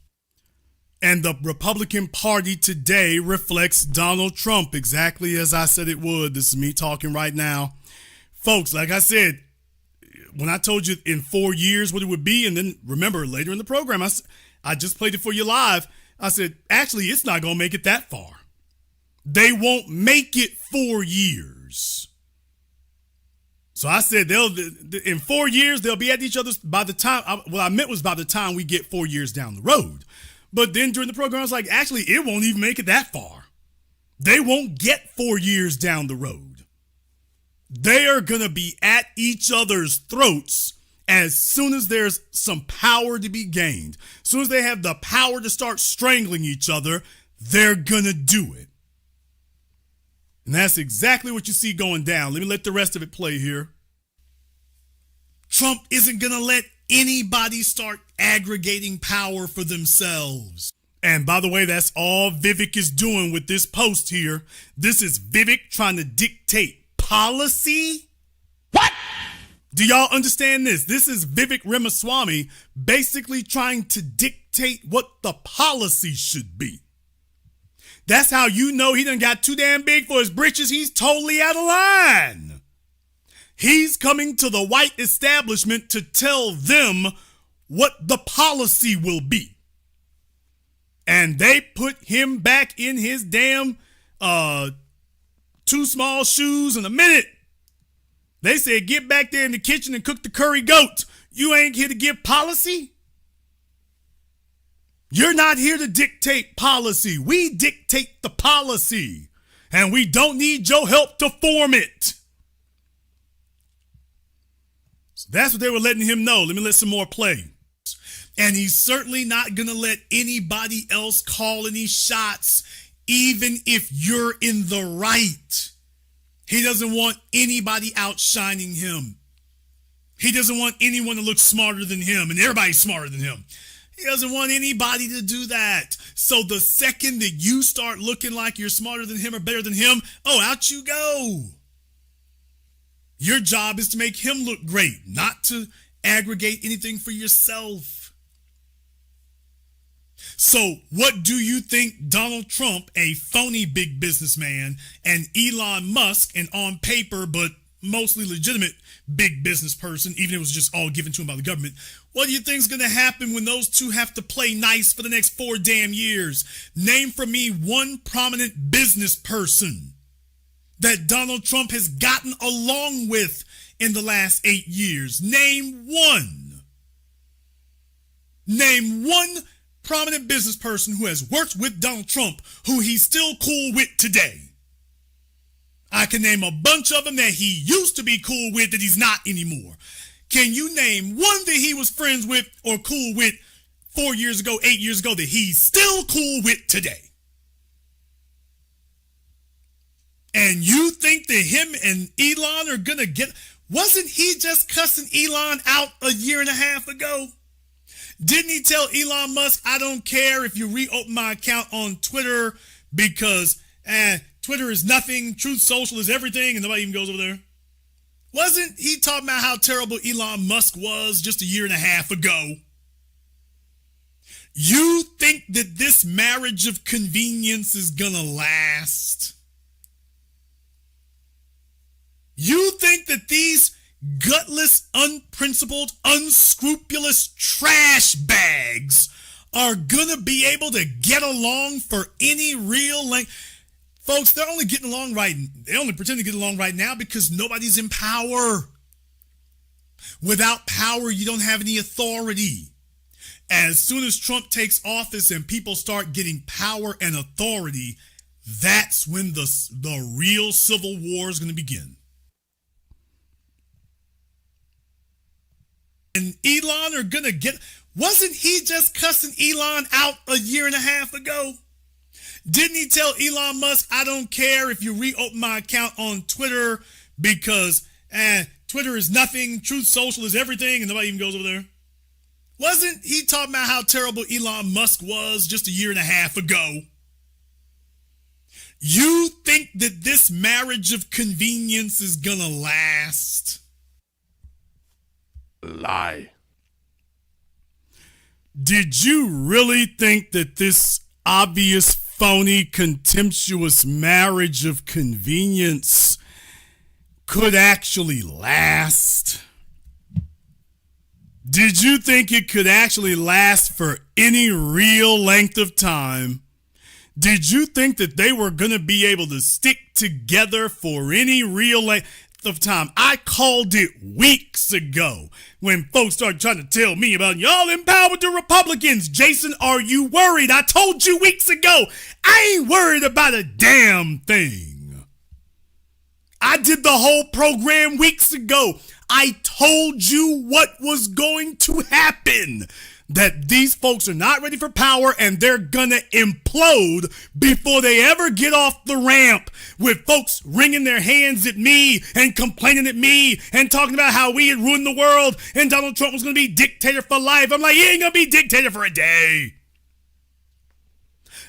And the Republican Party today reflects Donald Trump exactly as I said it would. This is me talking right now. Folks, like I said, when I told you in 4 years what it would be, and then remember later in the program, I just played it for you live. I said, actually, it's not going to make it that far. They won't make it 4 years. So I said in 4 years, they'll be at each other's by the time, what I meant was by the time we get 4 years down the road. But then during the program, I was like, actually, it won't even make it that far. They won't get 4 years down the road. They are going to be at each other's throats as soon as there's some power to be gained. As soon as they have the power to start strangling each other, they're going to do it. And that's exactly what you see going down. Let me let the rest of it play here. Trump isn't going to let anybody start aggregating power for themselves. And by the way, that's all Vivek is doing with this post here. This is Vivek trying to dictate policy? What? Do y'all understand this? This is Vivek Ramaswamy basically trying to dictate what the policy should be. That's how you know he done got too damn big for his britches. He's totally out of line. He's coming to the white establishment to tell them what the policy will be. And they put him back in his damn two small shoes in a minute. They said, get back there in the kitchen and cook the curry goat. You ain't here to give policy. You're not here to dictate policy. We dictate the policy. And we don't need your help to form it. So that's what they were letting him know. Let me let some more play. And he's certainly not going to let anybody else call any shots, even if you're in the right. He doesn't want anybody outshining him. He doesn't want anyone to look smarter than him, and everybody's smarter than him. He doesn't want anybody to do that. So the second that you start looking like you're smarter than him or better than him, out you go. Your job is to make him look great, not to aggregate anything for yourself. So what do you think Donald Trump, a phony big businessman, and Elon Musk, an on paper but mostly legitimate big business person, even if it was just all given to him by the government, what do you think is going to happen when those two have to play nice for the next 4 damn years? Name for me one prominent business person that Donald Trump has gotten along with in the last 8 years. Name one. Name one prominent business person who has worked with Donald Trump who he's still cool with today. I can name a bunch of them that he used to be cool with that he's not anymore. Can you name one that he was friends with or cool with 4 years ago, 8 years ago that he's still cool with today? And you think that him and Elon are going to get... Wasn't he just cussing Elon out a year and a half ago? Didn't he tell Elon Musk, I don't care if you reopen my account on Twitter because Twitter is nothing, Truth Social is everything, and nobody even goes over there? Wasn't he talking about how terrible Elon Musk was just a year and a half ago? You think that this marriage of convenience is gonna last? You think that these gutless, unprincipled, unscrupulous trash bags are gonna be able to get along for any real length? Folks, they're only getting along right. They only pretend to get along right now because nobody's in power. Without power, you don't have any authority. As soon as Trump takes office and people start getting power and authority, that's when the real civil war is going to begin. And Elon are going to get... Wasn't he just cussing Elon out a year and a half ago? Didn't he tell Elon Musk, I don't care if you reopen my account on Twitter because Twitter is nothing, Truth Social is everything, and nobody even goes over there? Wasn't he talking about how terrible Elon Musk was just a year and a half ago? You think that this marriage of convenience is gonna last? Lie. Did you really think that this obvious, phony, contemptuous marriage of convenience could actually last? Did you think it could actually last for any real length of time? Did you think that they were going to be able to stick together for any real length of time? I called it weeks ago when folks started trying to tell me about y'all empowered the Republicans. Jason, are you worried? I told you weeks ago, I ain't worried about a damn thing. I did the whole program weeks ago. I told you what was going to happen. That these folks are not ready for power and they're gonna implode before they ever get off the ramp, with folks wringing their hands at me and complaining at me and talking about how we had ruined the world and Donald Trump was gonna be dictator for life. I'm like, he ain't gonna be dictator for a day.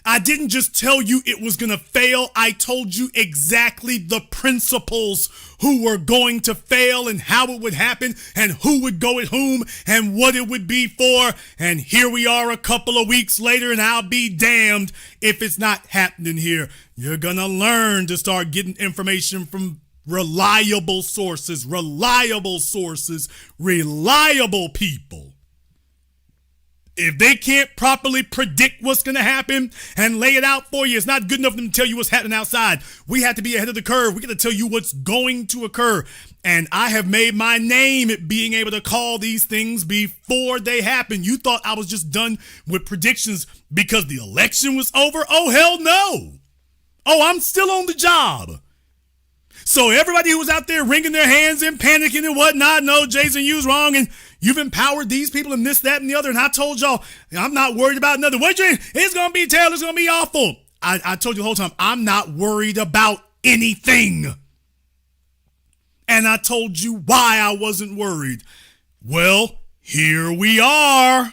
I didn't just tell you it was going to fail. I told you exactly the principles who were going to fail and how it would happen and who would go at whom and what it would be for. And here we are a couple of weeks later, and I'll be damned if it's not happening here. You're going to learn to start getting information from reliable sources, reliable people. If they can't properly predict what's going to happen and lay it out for you, it's not good enough for them to tell you what's happening outside. We have to be ahead of the curve. We got to tell you what's going to occur. And I have made my name at being able to call these things before they happen. You thought I was just done with predictions because the election was over? Oh, hell no. Oh, I'm still on the job. So everybody who was out there wringing their hands and panicking and whatnot, no, Jason, you was wrong, and you've empowered these people and this, that, and the other, and I told y'all, I'm not worried about nothing. What you? It's going to be terrible. It's going to be awful. I told you the whole time, I'm not worried about anything. And I told you why I wasn't worried. Well, here we are.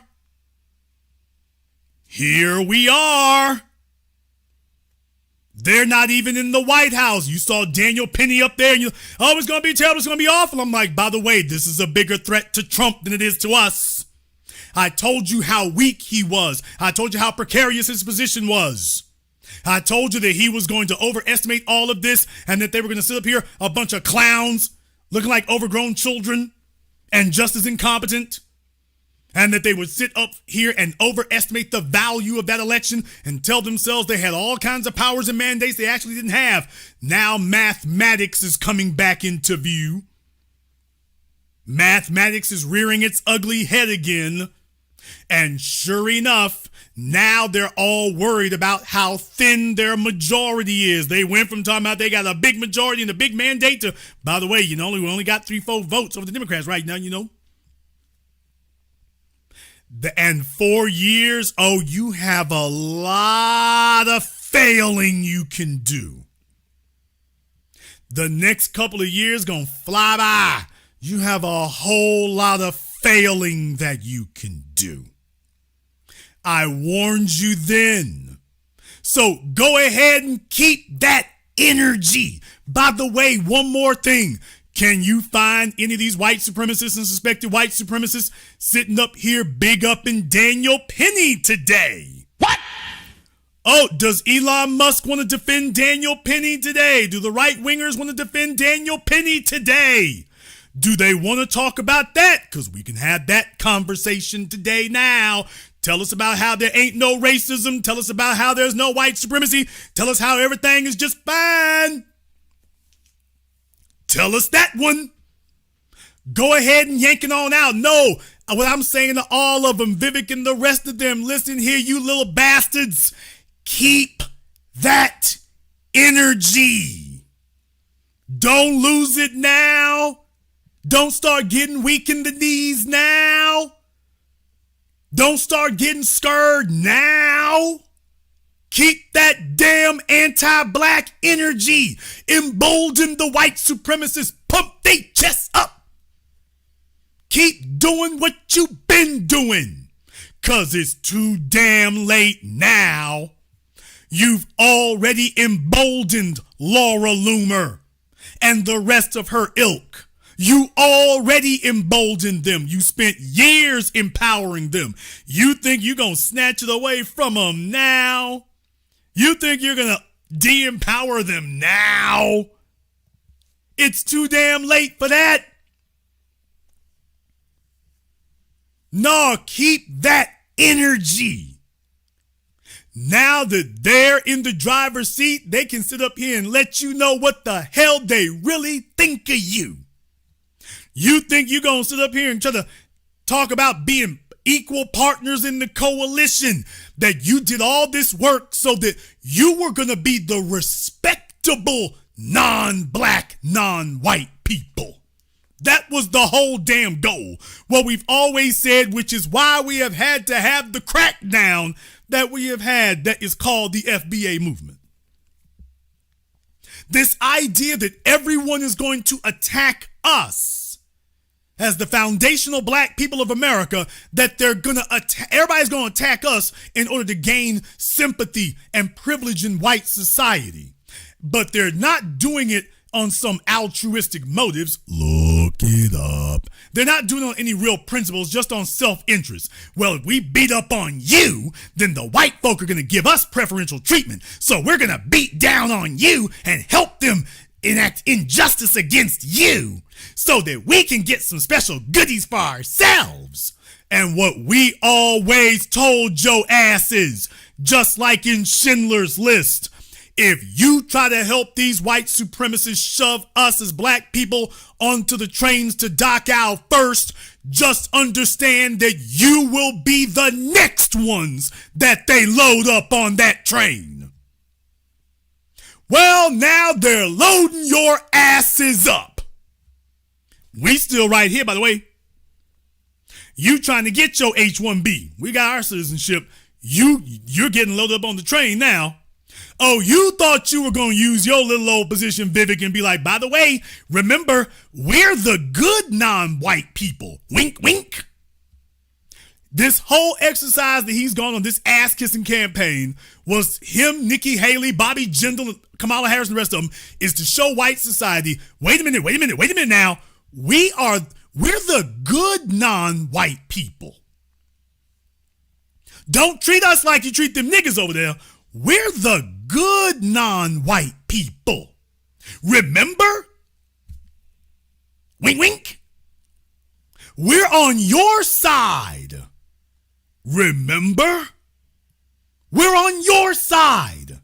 Here we are. They're not even in the White House. You saw Daniel Penny up there and oh, it's going to be terrible. It's going to be awful. I'm like, by the way, this is a bigger threat to Trump than it is to us. I told you how weak he was. I told you how precarious his position was. I told you that he was going to overestimate all of this and that they were going to sit up here, a bunch of clowns looking like overgrown children and just as incompetent. And that they would sit up here and overestimate the value of that election and tell themselves they had all kinds of powers and mandates they actually didn't have. Now mathematics is coming back into view. Mathematics is rearing its ugly head again. And sure enough, now they're all worried about how thin their majority is. They went from talking about they got a big majority and a big mandate to, by the way, we only got 3-4 votes over the Democrats right now, And 4 years, oh, you have a lot of failing you can do. The next couple of years gonna fly by. You have a whole lot of failing that you can do. I warned you then. So go ahead and keep that energy. By the way, one more thing. Can you find any of these white supremacists and suspected white supremacists sitting up here big up in Daniel Penny today? What? Oh, does Elon Musk want to defend Daniel Penny today? Do the right-wingers want to defend Daniel Penny today? Do they want to talk about that? Because we can have that conversation today now. Tell us about how there ain't no racism. Tell us about how there's no white supremacy. Tell us how everything is just fine. Tell us that one. Go ahead and yank it on out. No, what I'm saying to all of them, Vivek and the rest of them, listen here, you little bastards. Keep that energy. Don't lose it now. Don't start getting weak in the knees now. Don't start getting scared now. Keep that damn anti-black energy. Embolden the white supremacists. Pump their chests up. Keep doing what you've been doing. Cause it's too damn late now. You've already emboldened Laura Loomer and the rest of her ilk. You already emboldened them. You spent years empowering them. You think you're going to snatch it away from them now? You think you're going to de-empower them now? It's too damn late for that. No, keep that energy. Now that they're in the driver's seat, they can sit up here and let you know what the hell they really think of you. You think you're going to sit up here and try to talk about being equal partners in the coalition, that you did all this work so that you were going to be the respectable non-black, non-white people. That was the whole damn goal. What we've always said, which is why we have had to have the crackdown that we have had that is called the FBA movement. This idea that everyone is going to attack us as the foundational black people of America, that they're gonna everybody's gonna attack us in order to gain sympathy and privilege in white society. But they're not doing it on some altruistic motives. Look it up. They're not doing it on any real principles, just on self-interest. Well, if we beat up on you, then the white folk are gonna give us preferential treatment. So we're gonna beat down on you and help them enact injustice against you so that we can get some special goodies for ourselves. And what we always told your asses, just like in Schindler's List, if you try to help these white supremacists shove us as black people onto the trains to Dachau first, just understand that you will be the next ones that they load up on that train. Well, now they're loading your asses up. We still right here, by the way. You trying to get your H-1B. We got our citizenship. You're getting loaded up on the train now. Oh, you thought you were going to use your little old position, Vivek, and be like, by the way, remember, we're the good non-white people. Wink, wink. This whole exercise that he's gone on, this ass-kissing campaign, was him, Nikki Haley, Bobby Jindal, Kamala Harris, and the rest of them, is to show white society, wait a minute now, we're the good non-white people. Don't treat us like you treat them niggas over there. We're the good non-white people. Remember? Wink, wink. We're on your side. Remember? We're on your side.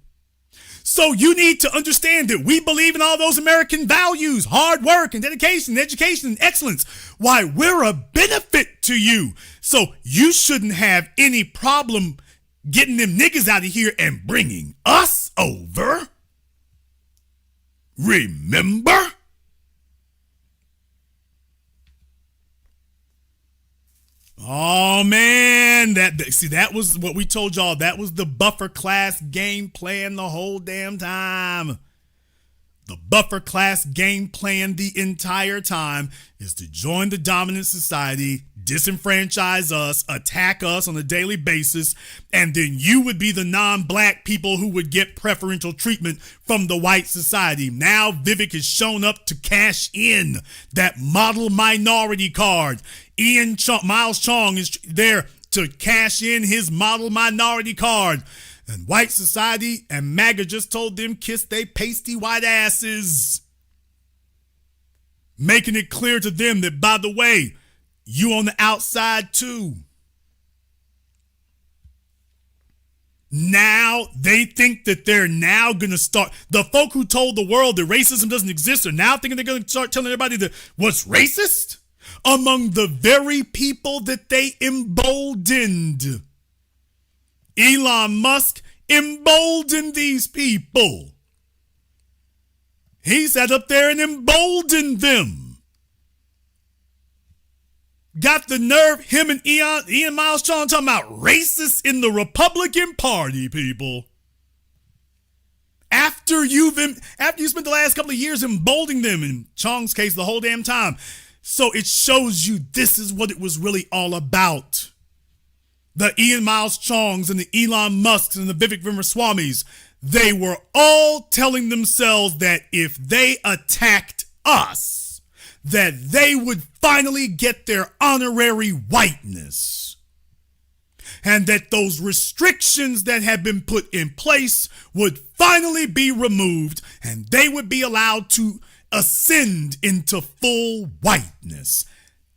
So you need to understand that we believe in all those American values, hard work and dedication, education and excellence. Why, we're a benefit to you. So you shouldn't have any problem getting them niggas out of here and bringing us over. Remember? Oh man, that was what we told y'all. That was the buffer class game plan the whole damn time. The buffer class game plan the entire time is to join the dominant society, disenfranchise us, attack us on a daily basis, and then you would be the non-black people who would get preferential treatment from the white society. Now Vivek has shown up to cash in that model minority card. Miles Chong is there to cash in his model minority card. And white society and MAGA just told them kiss they pasty white asses. Making it clear to them that, by the way, you on the outside too. Now they think that they're now going to start. The folk who told the world that racism doesn't exist are now thinking they're going to start telling everybody that what's racist among the very people that they emboldened. Elon Musk emboldened these people. He sat up there and emboldened them. Got the nerve, him and Ian Miles Chong talking about racists in the Republican Party, people. After you spent the last couple of years emboldening them, in Chong's case, the whole damn time. So it shows you this is what it was really all about. The Ian Miles Chongs and the Elon Musks and the Vivek Ramaswamys, they were all telling themselves that if they attacked us, that they would finally get their honorary whiteness. And that those restrictions that had been put in place would finally be removed and they would be allowed to ascend into full whiteness.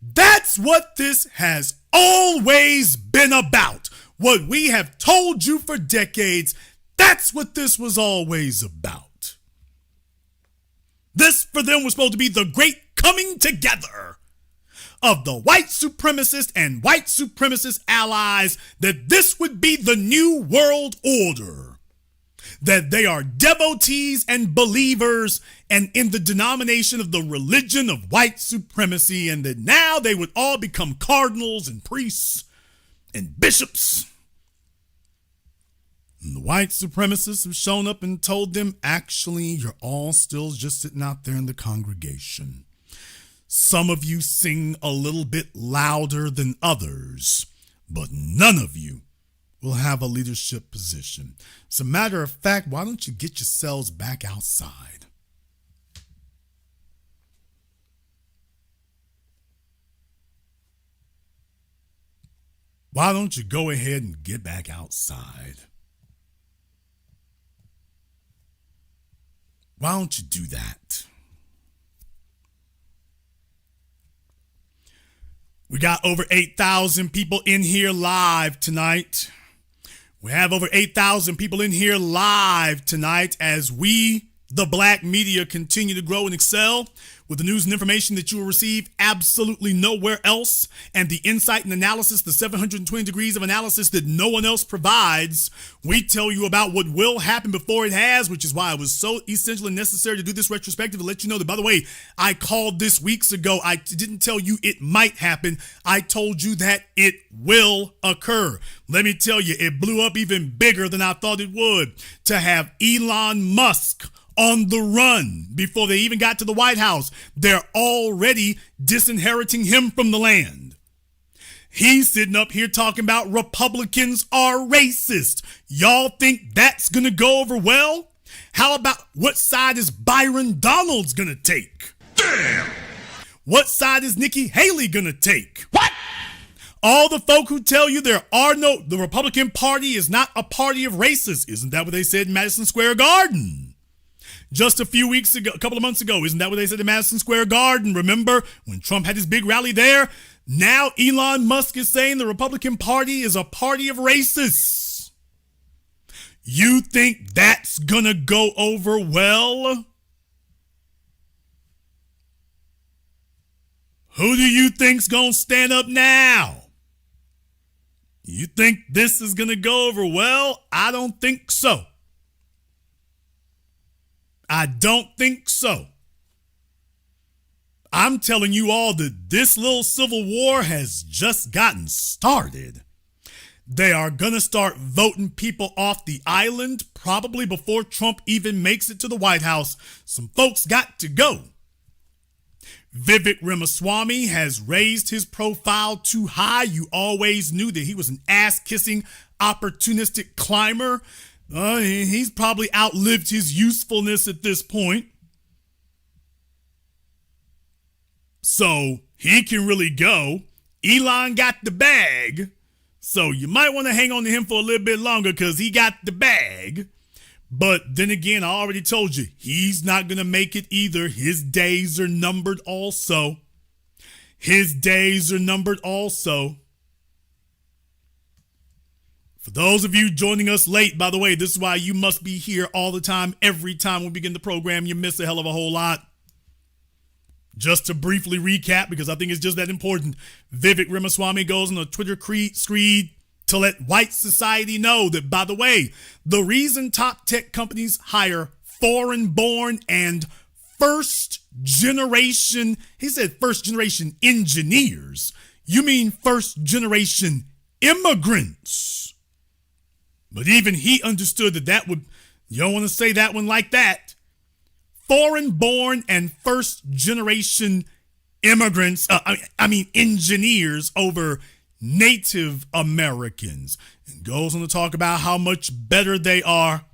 That's what this has always been about. What we have told you for decades, that's what this was always about. This for them was supposed to be the great coming together of the white supremacist and white supremacist allies, that this would be the new world order. That they are devotees and believers and in the denomination of the religion of white supremacy, and that now they would all become cardinals and priests and bishops. And the white supremacists have shown up and told them, actually, you're all still just sitting out there in the congregation. Some of you sing a little bit louder than others, but none of you will have a leadership position. As a matter of fact, why don't you get yourselves back outside? Why don't you go ahead and get back outside? Why don't you do that? We got over 8,000 people in here live tonight. We have over 8,000 people in here live tonight as we, the black media, continue to grow and excel with the news and information that you will receive absolutely nowhere else, and the insight and analysis, the 720 degrees of analysis that no one else provides. We tell you about what will happen before it has, which is why it was so essential and necessary to do this retrospective to let you know that, by the way, I called this weeks ago. I didn't tell you it might happen. I told you that it will occur. Let me tell you, it blew up even bigger than I thought it would to have Elon Musk on the run before they even got to the White House. They're already disinheriting him from the land. He's sitting up here talking about Republicans are racist. Y'all think that's going to go over well? How about what side is Byron Donalds going to take? Damn! What side is Nikki Haley going to take? What? All the folk who tell you the Republican Party is not a party of racists. Isn't that what they said in Madison Square Garden? Just a few weeks ago, a couple of months ago, isn't that what they said in Madison Square Garden? Remember when Trump had his big rally there? Now Elon Musk is saying the Republican Party is a party of racists. You think that's gonna go over well? Who do you think's gonna stand up now? You think this is gonna go over well? I don't think so. I don't think so. I'm telling you all that this little civil war has just gotten started. They are going to start voting people off the island probably before Trump even makes it to the White House. Some folks got to go. Vivek Ramaswamy has raised his profile too high. You always knew that he was an ass-kissing, opportunistic climber. He's probably outlived his usefulness at this point. So he can really go. Elon got the bag. So you might want to hang on to him for a little bit longer because he got the bag. But then again, I already told you, he's not going to make it either. His days are numbered also. His days are numbered also. For those of you joining us late, by the way, this is why you must be here all the time. Every time we begin the program, you miss a hell of a whole lot. Just to briefly recap, because I think it's just that important, Vivek Ramaswamy goes on a Twitter screed to let white society know that, by the way, the reason top tech companies hire foreign-born and first-generation, he said first-generation engineers. You mean first-generation immigrants. But even he understood that would, you don't want to say that one like that. Foreign-born and first-generation immigrants, engineers over Native Americans. And goes on to talk about how much better they are.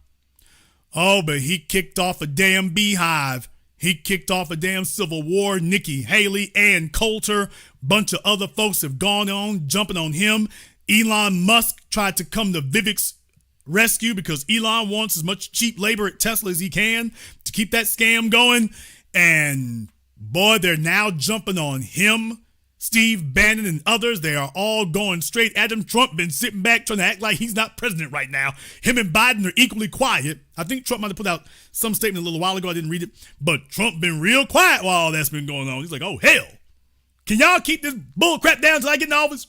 Oh, but he kicked off a damn beehive. He kicked off a damn civil war. Nikki Haley and Coulter, bunch of other folks have gone on, jumping on him. Elon Musk tried to come to Vivek's rescue because Elon wants as much cheap labor at Tesla as he can to keep that scam going. And boy, they're now jumping on him, Steve Bannon and others. They are all going straight at him. Trump been sitting back trying to act like he's not president right now. Him and Biden are equally quiet. I think Trump might have put out some statement a little while ago. I didn't read it, but Trump been real quiet while all that's been going on. He's like, oh hell, can y'all keep this bull crap down till I get in office?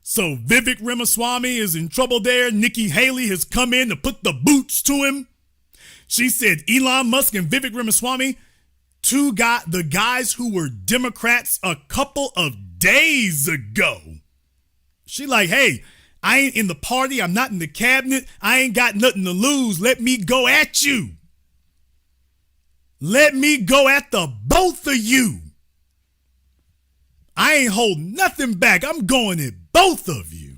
So Vivek Ramaswamy is in trouble there. Nikki Haley has come in to put the boots to him. She said Elon Musk and Vivek Ramaswamy, the guys who were Democrats a couple of days ago. She like, hey, I ain't in the party. I'm not in the cabinet. I ain't got nothing to lose. Let me go at you. Let me go at the both of you. I ain't holding nothing back. I'm going at both of you.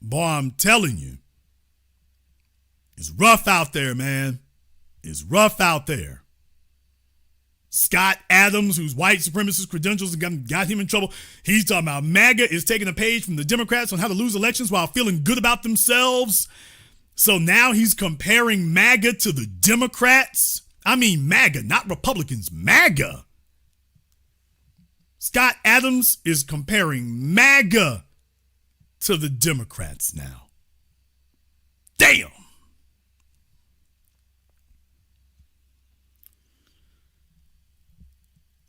Boy, I'm telling you, it's rough out there, man. It's rough out there. Scott Adams, whose white supremacist credentials got him in trouble. He's talking about MAGA is taking a page from the Democrats on how to lose elections while feeling good about themselves. So now he's comparing MAGA to the Democrats. I mean MAGA, not Republicans, MAGA. Scott Adams is comparing MAGA to the Democrats now. Damn.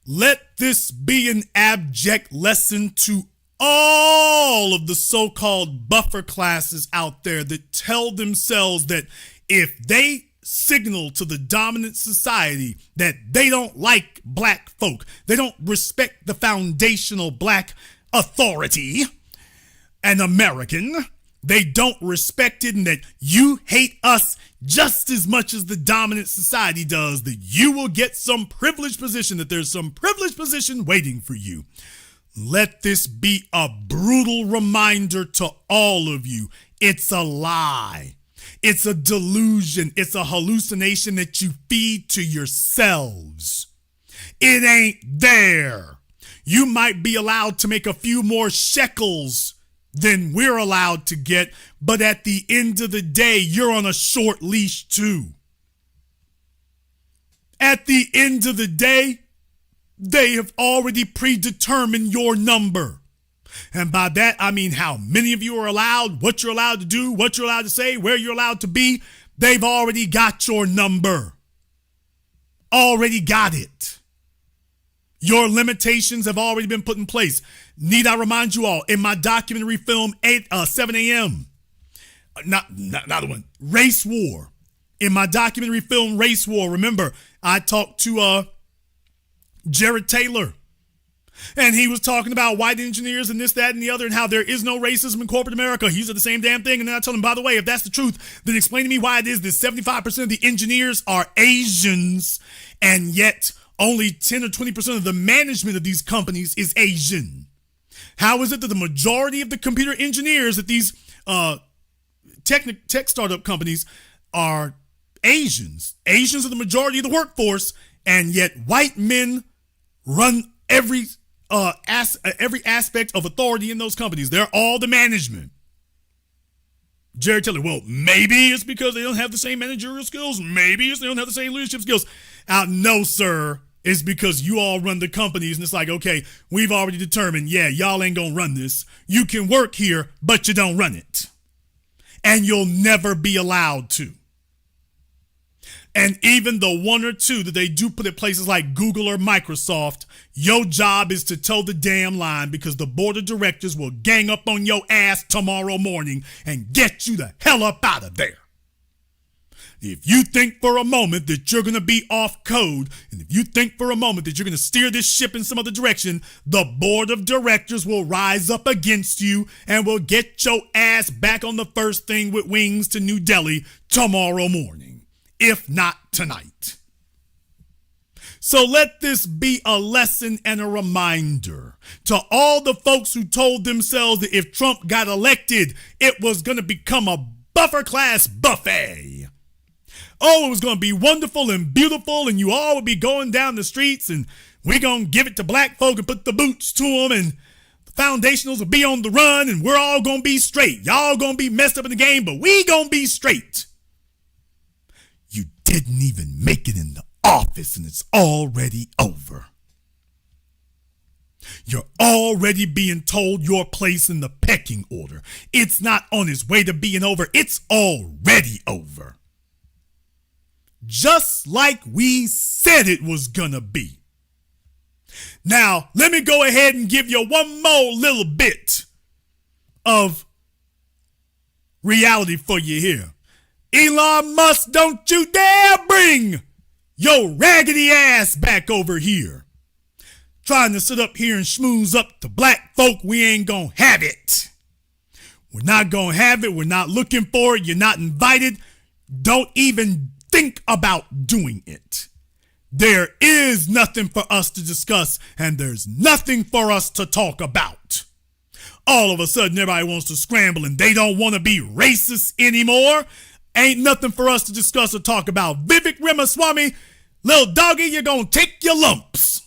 Let this be an abject lesson to all of the so-called buffer classes out there that tell themselves that if they signal to the dominant society that they don't like black folk, they don't respect the foundational black authority, an American, they don't respect it, and that you hate us just as much as the dominant society does, that you will get some privileged position, that there's some privileged position waiting for you. Let this be a brutal reminder to all of you. It's a lie. It's a delusion. It's a hallucination that you feed to yourselves. It ain't there. You might be allowed to make a few more shekels than we're allowed to get, but at the end of the day, you're on a short leash too. At the end of the day, they have already predetermined your number. And by that, I mean how many of you are allowed, what you're allowed to do, what you're allowed to say, where you're allowed to be. They've already got your number. Already got it. Your limitations have already been put in place. Need I remind you all, in my documentary film, 7 a.m., not the one, Race War. In my documentary film, Race War, remember, I talked to Jared Taylor, and he was talking about white engineers and this, that, and the other, and how there is no racism in corporate America. He's the same damn thing. And then I told him, by the way, if that's the truth, then explain to me why it is that 75% of the engineers are Asians, and yet only 10 or 20% of the management of these companies is Asian. How is it that the majority of the computer engineers at these tech startup companies are Asians? Asians are the majority of the workforce, and yet white men run every aspect of authority in those companies. They're all the management. Jared Taylor, well, maybe it's because they don't have the same managerial skills. Maybe it's they don't have the same leadership skills. No, sir. It's because you all run the companies, and it's like, okay, we've already determined, yeah, y'all ain't gonna run this. You can work here, but you don't run it. And you'll never be allowed to. And even the one or two that they do put at places like Google or Microsoft, your job is to toe the damn line, because the board of directors will gang up on your ass tomorrow morning and get you the hell up out of there. If you think for a moment that you're going to be off code, and if you think for a moment that you're going to steer this ship in some other direction, the board of directors will rise up against you and will get your ass back on the first thing with wings to New Delhi tomorrow morning, if not tonight. So let this be a lesson and a reminder to all the folks who told themselves that if Trump got elected, it was going to become a buffer class buffet. Oh, it was going to be wonderful and beautiful, and you all would be going down the streets, and we're going to give it to black folk and put the boots to them, and the foundationals will be on the run, and we're all going to be straight. Y'all going to be messed up in the game, but we going to be straight. You didn't even make it in the office, and it's already over. You're already being told your place in the pecking order. It's not on its way to being over. It's already over. Just like we said it was gonna be. Now, let me go ahead and give you one more little bit of reality for you here. Elon Musk, don't you dare bring your raggedy ass back over here. Trying to sit up here and schmooze up to black folk, we ain't gonna have it. We're not gonna have it. We're not looking for it. You're not invited. Don't even think about doing it. There is nothing for us to discuss, and there's nothing for us to talk about. All of a sudden, everybody wants to scramble, and they don't want to be racist anymore. Ain't nothing for us to discuss or talk about. Vivek Ramaswamy, little doggy, you're gonna take your lumps.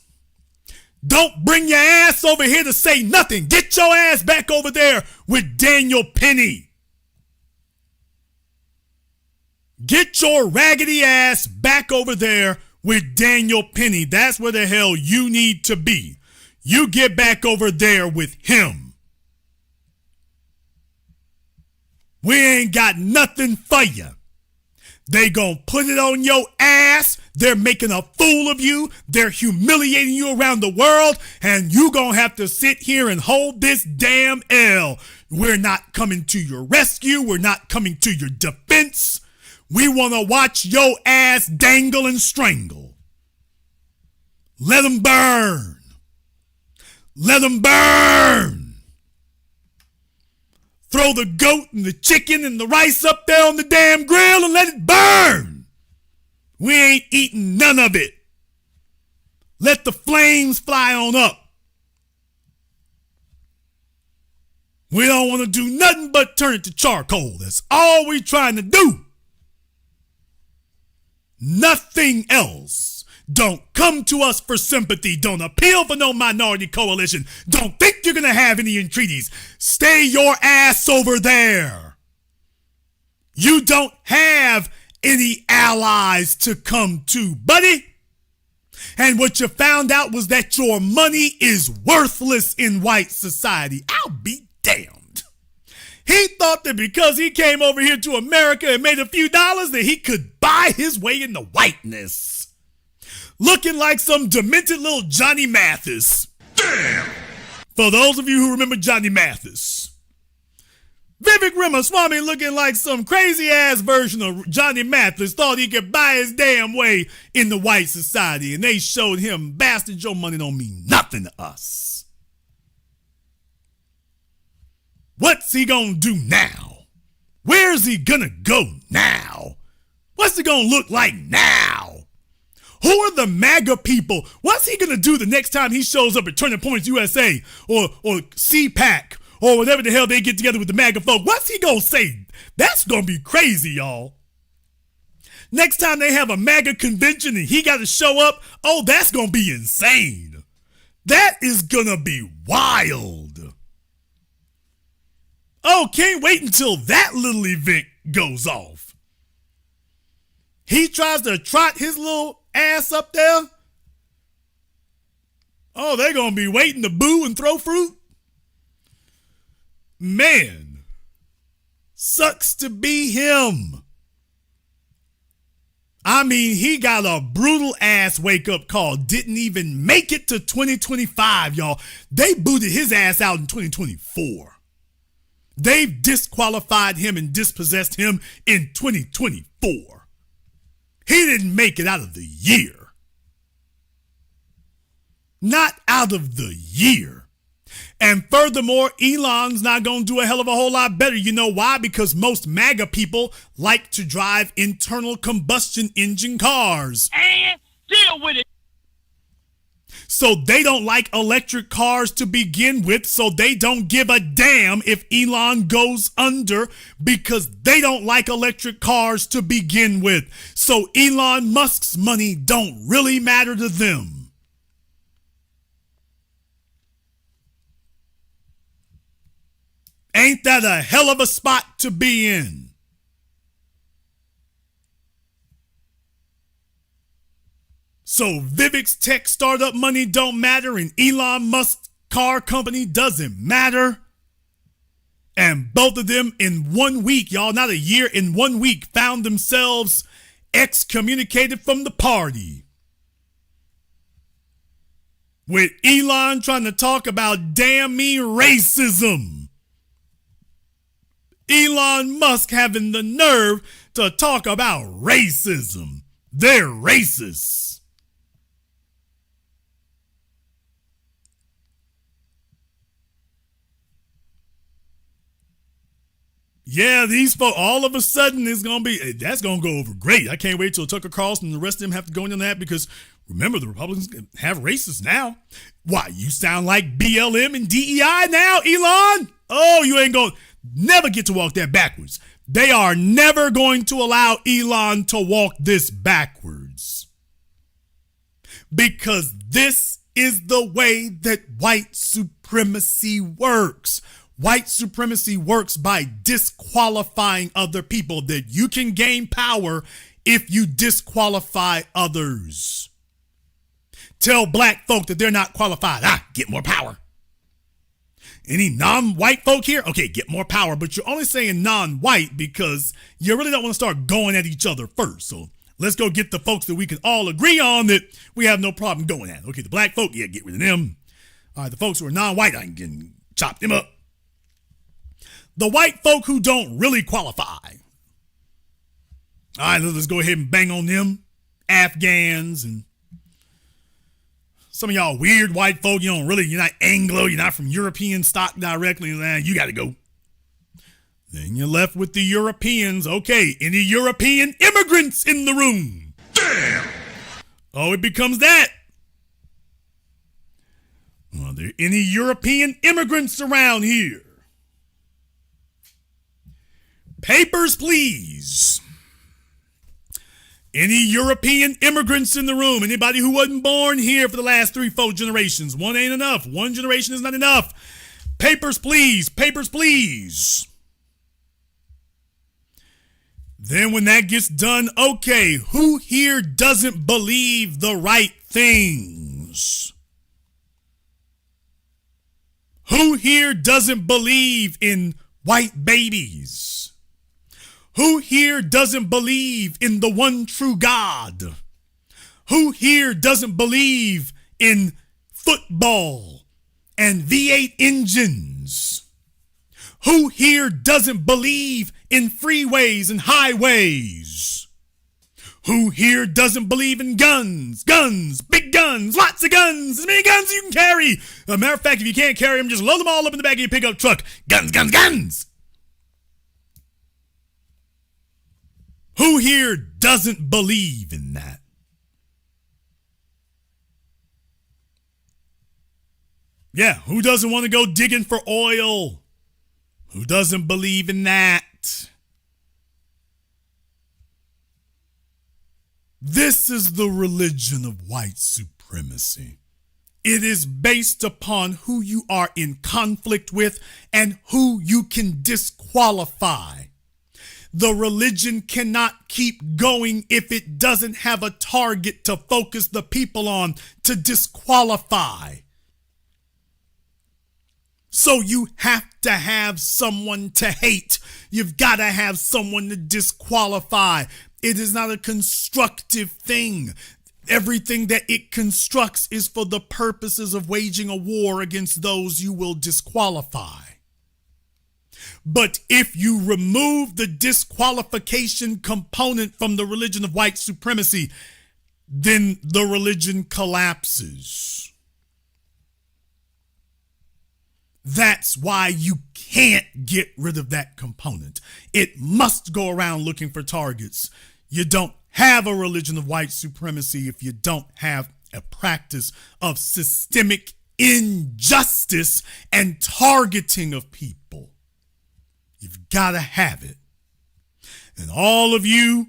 Don't bring your ass over here to say nothing. Get your ass back over there with Daniel Penny. Get your raggedy ass back over there with Daniel Penny. That's where the hell you need to be. You get back over there with him. We ain't got nothing for you. They gonna put it on your ass. They're making a fool of you. They're humiliating you around the world. And you gonna have to sit here and hold this damn L. We're not coming to your rescue. We're not coming to your defense. We want to watch your ass dangle and strangle. Let them burn. Let them burn. Throw the goat and the chicken and the rice up there on the damn grill and let it burn. We ain't eating none of it. Let the flames fly on up. We don't want to do nothing but turn it to charcoal. That's all we trying to do. Nothing else. Don't come to us for sympathy. Don't appeal for no minority coalition. Don't think you're going to have any entreaties. Stay your ass over there. You don't have any allies to come to, buddy. And what you found out was that your money is worthless in white society. I'll be damned. He thought that because he came over here to America and made a few dollars that he could buy his way into whiteness. Looking like some demented little Johnny Mathis. Damn! For those of you who remember Johnny Mathis. Vivek Ramaswamy, looking like some crazy ass version of Johnny Mathis, thought he could buy his damn way in the white society. And they showed him, bastard, your money don't mean nothing to us. What's he gonna do now? Where's he gonna go now? What's he gonna look like now? Who are the MAGA people? What's he gonna do the next time he shows up at Turning Points USA or CPAC or whatever the hell they get together with the MAGA folk? What's he gonna say? That's gonna be crazy, y'all. Next time they have a MAGA convention and he gotta show up, oh, that's gonna be insane. That is gonna be wild. Oh, can't wait until that little event goes off. He tries to trot his little ass up there. Oh, they're going to be waiting to boo and throw fruit. Man, sucks to be him. I mean, he got a brutal ass wake up call. Didn't even make it to 2025, y'all. They booted his ass out in 2024. They've disqualified him and dispossessed him in 2024. He didn't make it out of the year. Not out of the year. And furthermore, Elon's not going to do a hell of a whole lot better. You know why? Because most MAGA people like to drive internal combustion engine cars. And deal with it. So they don't like electric cars to begin with, so they don't give a damn if Elon goes under because they don't like electric cars to begin with. So Elon Musk's money don't really matter to them. Ain't that a hell of a spot to be in? So Vivek's tech startup money don't matter and Elon Musk's car company doesn't matter. And both of them in 1 week, y'all, not a year, in 1 week found themselves excommunicated from the party. With Elon trying to talk about damn me racism. Elon Musk having the nerve to talk about racism. They're racist. Yeah, these folks, all of a sudden, that's going to go over great. I can't wait till Tucker Carlson and the rest of them have to go into that because remember, the Republicans have racists now. Why, you sound like BLM and DEI now, Elon? Oh, you ain't going to never get to walk that backwards. They are never going to allow Elon to walk this backwards. Because this is the way that white supremacy works. White supremacy works by disqualifying other people, that you can gain power if you disqualify others. Tell black folk that they're not qualified. Get more power. Any non-white folk here? Okay, get more power. But you're only saying non-white because you really don't want to start going at each other first. So let's go get the folks that we can all agree on that we have no problem going at. Okay, the black folk, yeah, get rid of them. All right, the folks who are non-white, I can chop them up. The white folk who don't really qualify. All right, let's go ahead and bang on them. Afghans and some of y'all weird white folk, you're not Anglo, you're not from European stock directly, you got to go. Then you're left with the Europeans. Okay, any European immigrants in the room? Damn! Oh, it becomes that. Are there any European immigrants around here? Papers, please. Any European immigrants in the room? Anybody who wasn't born here for the last 3-4 generations? One ain't enough. One generation is not enough. Papers, please. Papers, please. Then when that gets done, okay, who here doesn't believe the right things? Who here doesn't believe in white babies? Who here doesn't believe in the one true God? Who here doesn't believe in football and V8 engines? Who here doesn't believe in freeways and highways? Who here doesn't believe in guns? Guns, big guns, lots of guns, as many guns as you can carry. As a matter of fact, if you can't carry them, just load them all up in the back of your pickup truck. Guns, guns, guns. Who here doesn't believe in that? Yeah, who doesn't want to go digging for oil? Who doesn't believe in that? This is the religion of white supremacy. It is based upon who you are in conflict with and who you can disqualify. The religion cannot keep going if it doesn't have a target to focus the people on to disqualify. So you have to have someone to hate. You've got to have someone to disqualify. It is not a constructive thing. Everything that it constructs is for the purposes of waging a war against those you will disqualify. But if you remove the disqualification component from the religion of white supremacy, then the religion collapses. That's why you can't get rid of that component. It must go around looking for targets. You don't have a religion of white supremacy if you don't have a practice of systemic injustice and targeting of people. You've got to have it. And all of you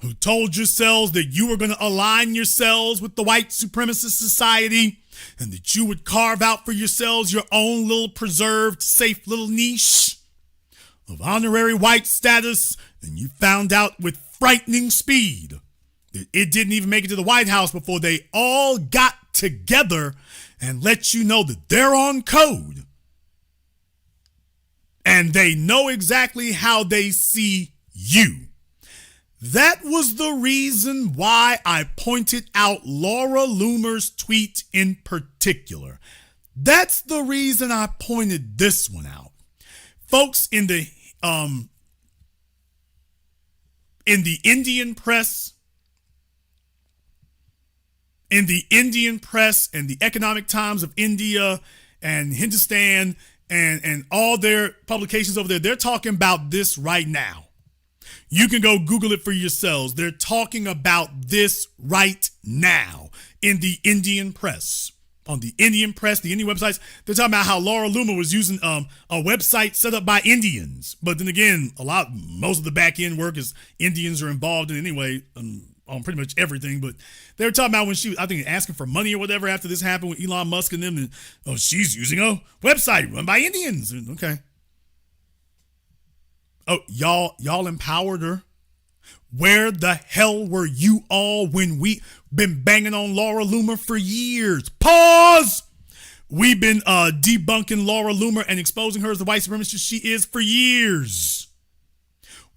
who told yourselves that you were going to align yourselves with the white supremacist society and that you would carve out for yourselves your own little preserved, safe little niche of honorary white status, and you found out with frightening speed that it didn't even make it to the White House before they all got together and let you know that they're on code. And they know exactly how they see you. That was the reason why I pointed out Laura Loomer's tweet in particular. That's the reason I pointed this one out. Folks in the Indian press, and the Economic Times of India and Hindustan and all their publications over there, they're talking about this right now. You can go Google it for yourselves. They're talking about this right now in the Indian press. On the Indian press, the Indian websites, they're talking about how Laura Loomer was using a website set up by Indians. But then again, most of the back end work is Indians are involved in anyway on pretty much everything. But they were talking about when she was, I think, asking for money or whatever after this happened with Elon Musk and them. And, she's using a website run by Indians. Okay. Oh, y'all empowered her. Where the hell were you all when we been banging on Laura Loomer for years? Pause! We've been debunking Laura Loomer and exposing her as the white supremacist she is for years.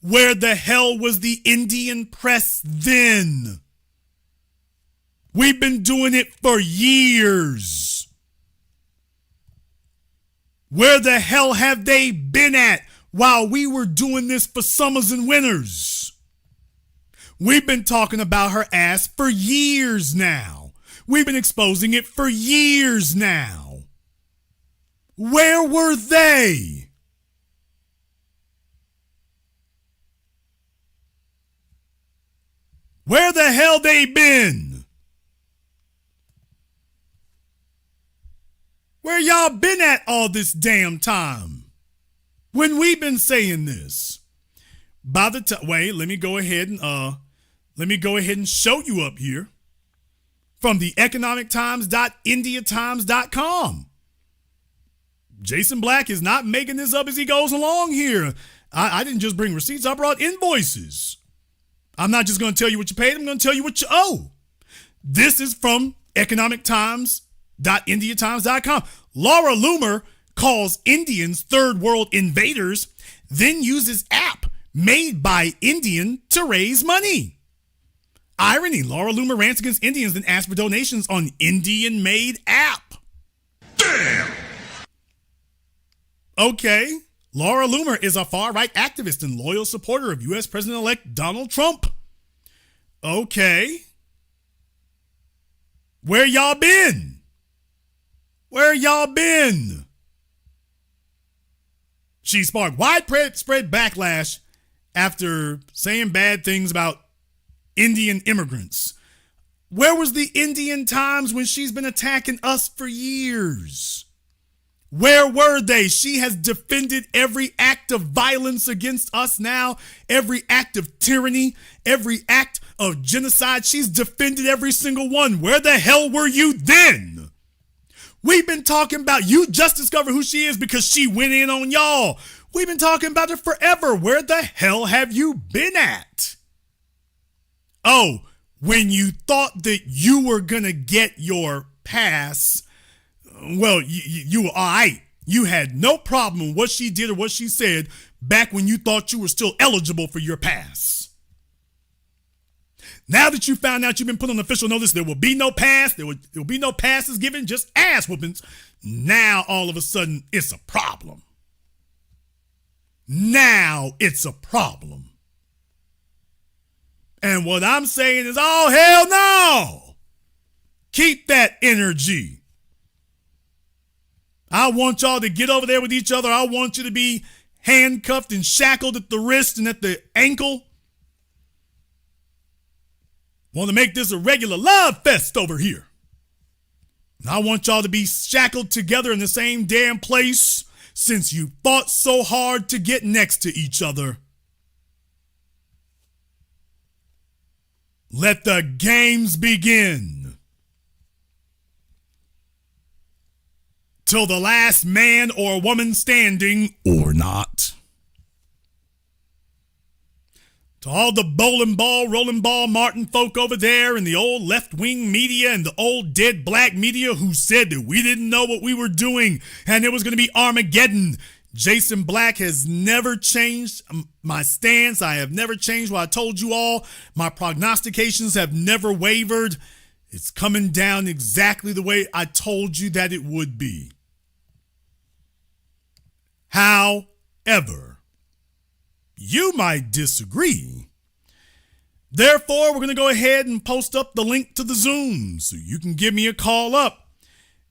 Where the hell was the Indian press then? We've been doing it for years. Where the hell have they been at while we were doing this for summers and winters? We've been talking about her ass for years now. We've been exposing it for years now. Where were they? Where the hell they been? Where y'all been at all this damn time? When we've been saying this? By the time, wait, let me go ahead and show you up here from the economictimes.indiatimes.com. Jason Black is not making this up as he goes along here. I didn't just bring receipts, I brought invoices. I'm not just going to tell you what you paid, I'm going to tell you what you owe. This is from economictimes.indiatimes.com. Laura Loomer calls Indians third world invaders, then uses app made by Indian to raise money. Irony, Laura Loomer rants against Indians and asks for donations on Indian-made app. Damn! Okay, Laura Loomer is a far-right activist and loyal supporter of U.S. President-elect Donald Trump. Okay. Where y'all been? Where y'all been? She sparked widespread backlash after saying bad things about Indian immigrants. Where was the Indian Times when she's been attacking us for years? Where were they? She has defended every act of violence against us now, every act of tyranny, every act of genocide. She's defended every single one. Where the hell were you then? We've been talking about, you just discovered who she is because she went in on y'all. We've been talking about her forever. Where the hell have you been at? Oh, when you thought that you were going to get your pass, well, you were all right. You had no problem with what she did or what she said back when you thought you were still eligible for your pass. Now that you found out you've been put on official notice, there will be no pass. There will be no passes given, just ass whoopings. Now, all of a sudden, it's a problem. Now it's a problem. And what I'm saying is, oh, hell no. Keep that energy. I want y'all to get over there with each other. I want you to be handcuffed and shackled at the wrist and at the ankle. Want to make this a regular love fest over here. And I want y'all to be shackled together in the same damn place since you fought so hard to get next to each other. Let the games begin. Till the last man or woman standing or not. To all the bowling ball, rolling ball, Martin folk over there and the old left-wing media and the old dead black media who said that we didn't know what we were doing and it was going to be Armageddon. Jason Black has never changed my stance. I have never changed what I told you all. My prognostications have never wavered. It's coming down exactly the way I told you that it would be. However, you might disagree. Therefore, we're going to go ahead and post up the link to the Zoom so you can give me a call up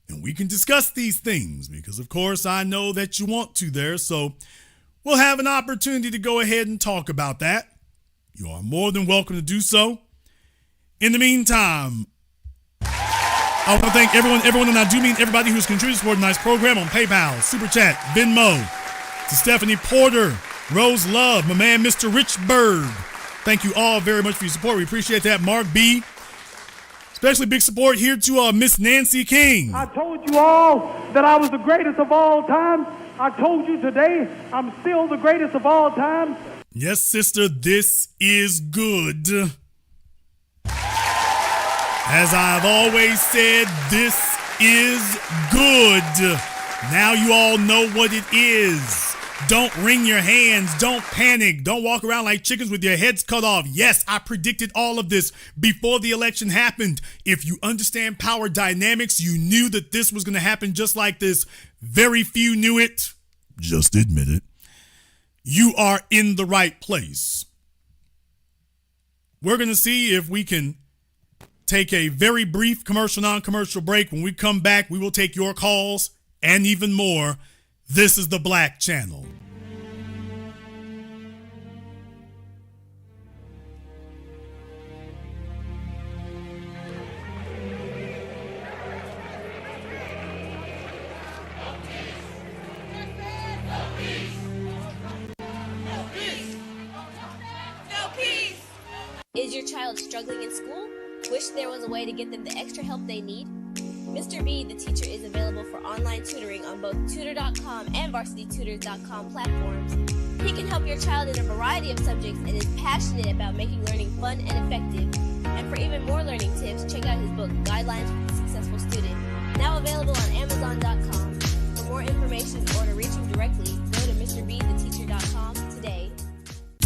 and we can discuss these things because, of course, I know that you want to there. So we'll have an opportunity to go ahead and talk about that. You are more than welcome to do so. In the meantime, I want to thank everyone, and I do mean everybody who's contributed to a nice program on PayPal, Super Chat, Venmo, to Stephanie Porter, Rose Love, my man, Mr. Rich Bird. Thank you all very much for your support. We appreciate that. Mark B. Especially big support here to Miss Nancy King. I told you all that I was the greatest of all time. I told you today I'm still the greatest of all time. Yes, sister, this is good. As I've always said, this is good. Now you all know what it is. Don't wring your hands. Don't panic. Don't walk around like chickens with your heads cut off. Yes, I predicted all of this before the election happened. If you understand power dynamics, you knew that this was going to happen just like this. Very few knew it. Just admit it. You are in the right place. We're going to see if we can take a very brief commercial, non-commercial break. When we come back, we will take your calls and even more. This is the Black Channel. Is your child struggling in school? Wish there was a way to get them the extra help they need? Mr. B, the teacher, is available for online tutoring on both tutor.com and varsitytutors.com platforms. He can help your child in a variety of subjects and is passionate about making learning fun and effective. And for even more learning tips, check out his book, Guidelines for the Successful Student, now available on Amazon.com. For more information or to reach him directly, go to MrBTheTeacher.com today.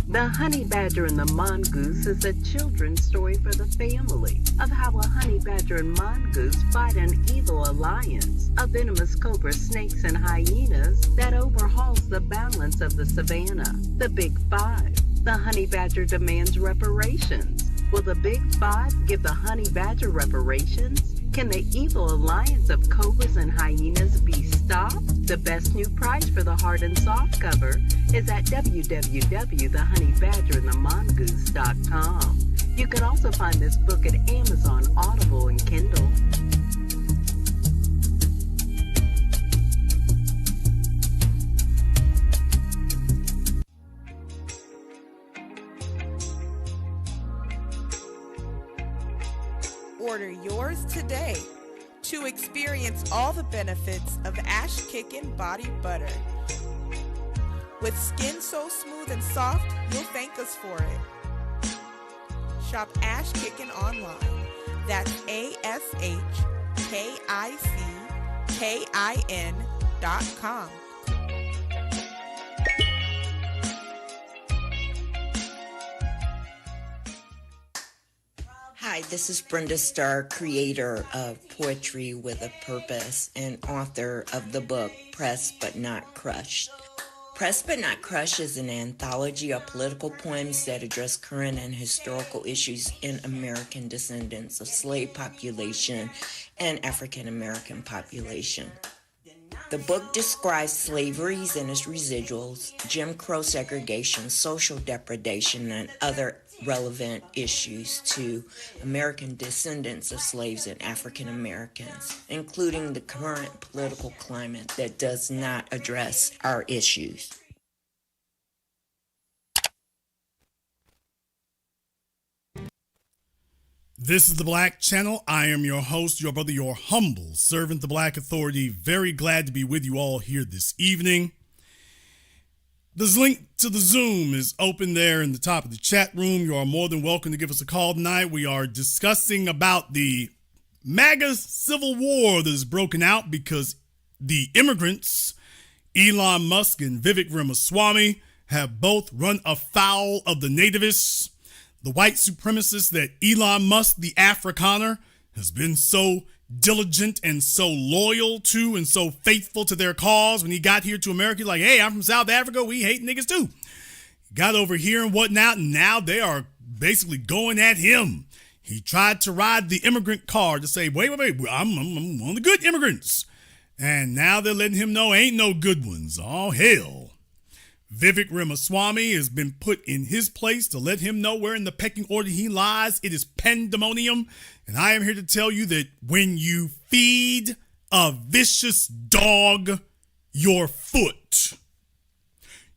The Honey Badger and the Mongoose is a children's story for the family of how a honey badger and mongoose fight an evil alliance of venomous cobra snakes and hyenas that overhauls the balance of the savannah. The Big Five. The honey badger demands reparations. Will the Big Five give the honey badger reparations? Can the evil alliance of cobras and hyenas be stopped? The best new price for the hard and soft cover is at www.thehoneyBadgerandthemongoose.com. You can also find this book at Amazon, Audible, and Kindle. Order yours today to experience all the benefits of Ash Kickin' Body Butter. With skin so smooth and soft, you'll thank us for it. Shop Ash Kickin' online. That's ASHKICKIN.com. Hi, this is Brenda Starr, creator of Poetry with a Purpose and author of the book Pressed But Not Crushed. Pressed But Not Crushed is an anthology of political poems that address current and historical issues in American descendants of slave population and African American population. The book describes slaveries and its residuals, Jim Crow segregation, social depredation, and other relevant issues to American descendants of slaves and African Americans, including the current political climate that does not address our issues. This is the Black Channel. I am your host, your brother, your humble servant, the Black Authority. Very glad to be with you all here this evening. This link to the Zoom is open there in the top of the chat room. You are more than welcome to give us a call tonight. We are discussing about the MAGA civil war that has broken out because the immigrants, Elon Musk and Vivek Ramaswamy, have both run afoul of the nativists, the white supremacists that Elon Musk, the Afrikaner, has been so diligent and so loyal to and so faithful to their cause. When he got here to America, like, hey, I'm from South Africa. We hate niggas too. Got over here and whatnot, and now they are basically going at him. He tried to ride the immigrant card to say, wait, I'm one of the good immigrants. And now they're letting him know ain't no good ones. Oh, hell. Vivek Ramaswamy has been put in his place to let him know where in the pecking order he lies. It is pandemonium. And I am here to tell you that when you feed a vicious dog your foot,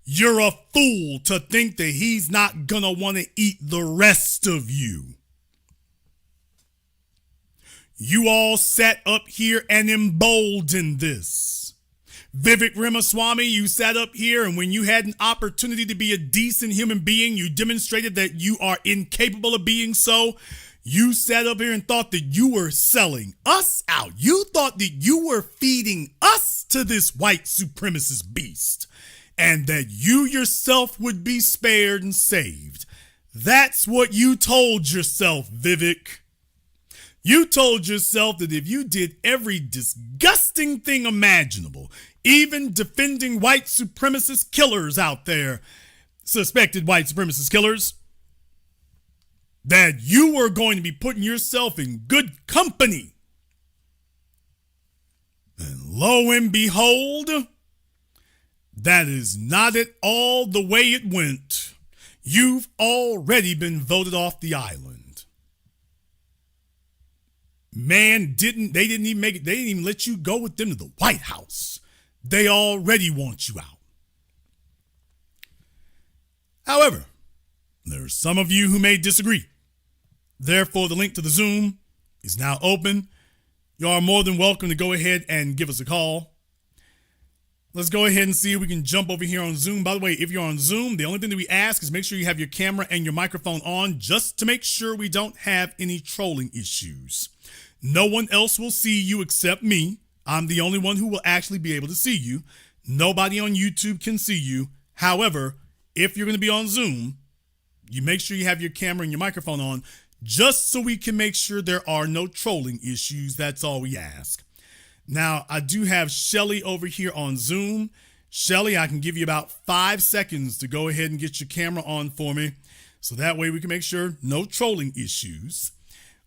you're a fool to think that he's not gonna want to eat the rest of you. You all sat up here and emboldened this. Vivek Ramaswamy, you sat up here, and when you had an opportunity to be a decent human being, you demonstrated that you are incapable of being so. You sat up here and thought that you were selling us out. You thought that you were feeding us to this white supremacist beast, and that you yourself would be spared and saved. That's what you told yourself, Vivek. You told yourself that if you did every disgusting thing imaginable, even defending white supremacist killers out there, suspected white supremacist killers, that you were going to be putting yourself in good company. And lo and behold, that is not at all the way it went. You've already been voted off the island. Man, they didn't even make it. They didn't even let you go with them to the White House. They already want you out. However, there are some of you who may disagree. Therefore, the link to the Zoom is now open. You are more than welcome to go ahead and give us a call. Let's go ahead and see if we can jump over here on Zoom. By the way, if you're on Zoom, the only thing that we ask is make sure you have your camera and your microphone on, just to make sure we don't have any trolling issues. No one else will see you except me. I'm the only one who will actually be able to see you. Nobody on YouTube can see you. However, if you're going to be on Zoom, you make sure you have your camera and your microphone on, just so we can make sure there are no trolling issues. That's all we ask. Now, I do have Shelly over here on Zoom. Shelly, I can give you about 5 seconds to go ahead and get your camera on for me, so that way we can make sure no trolling issues.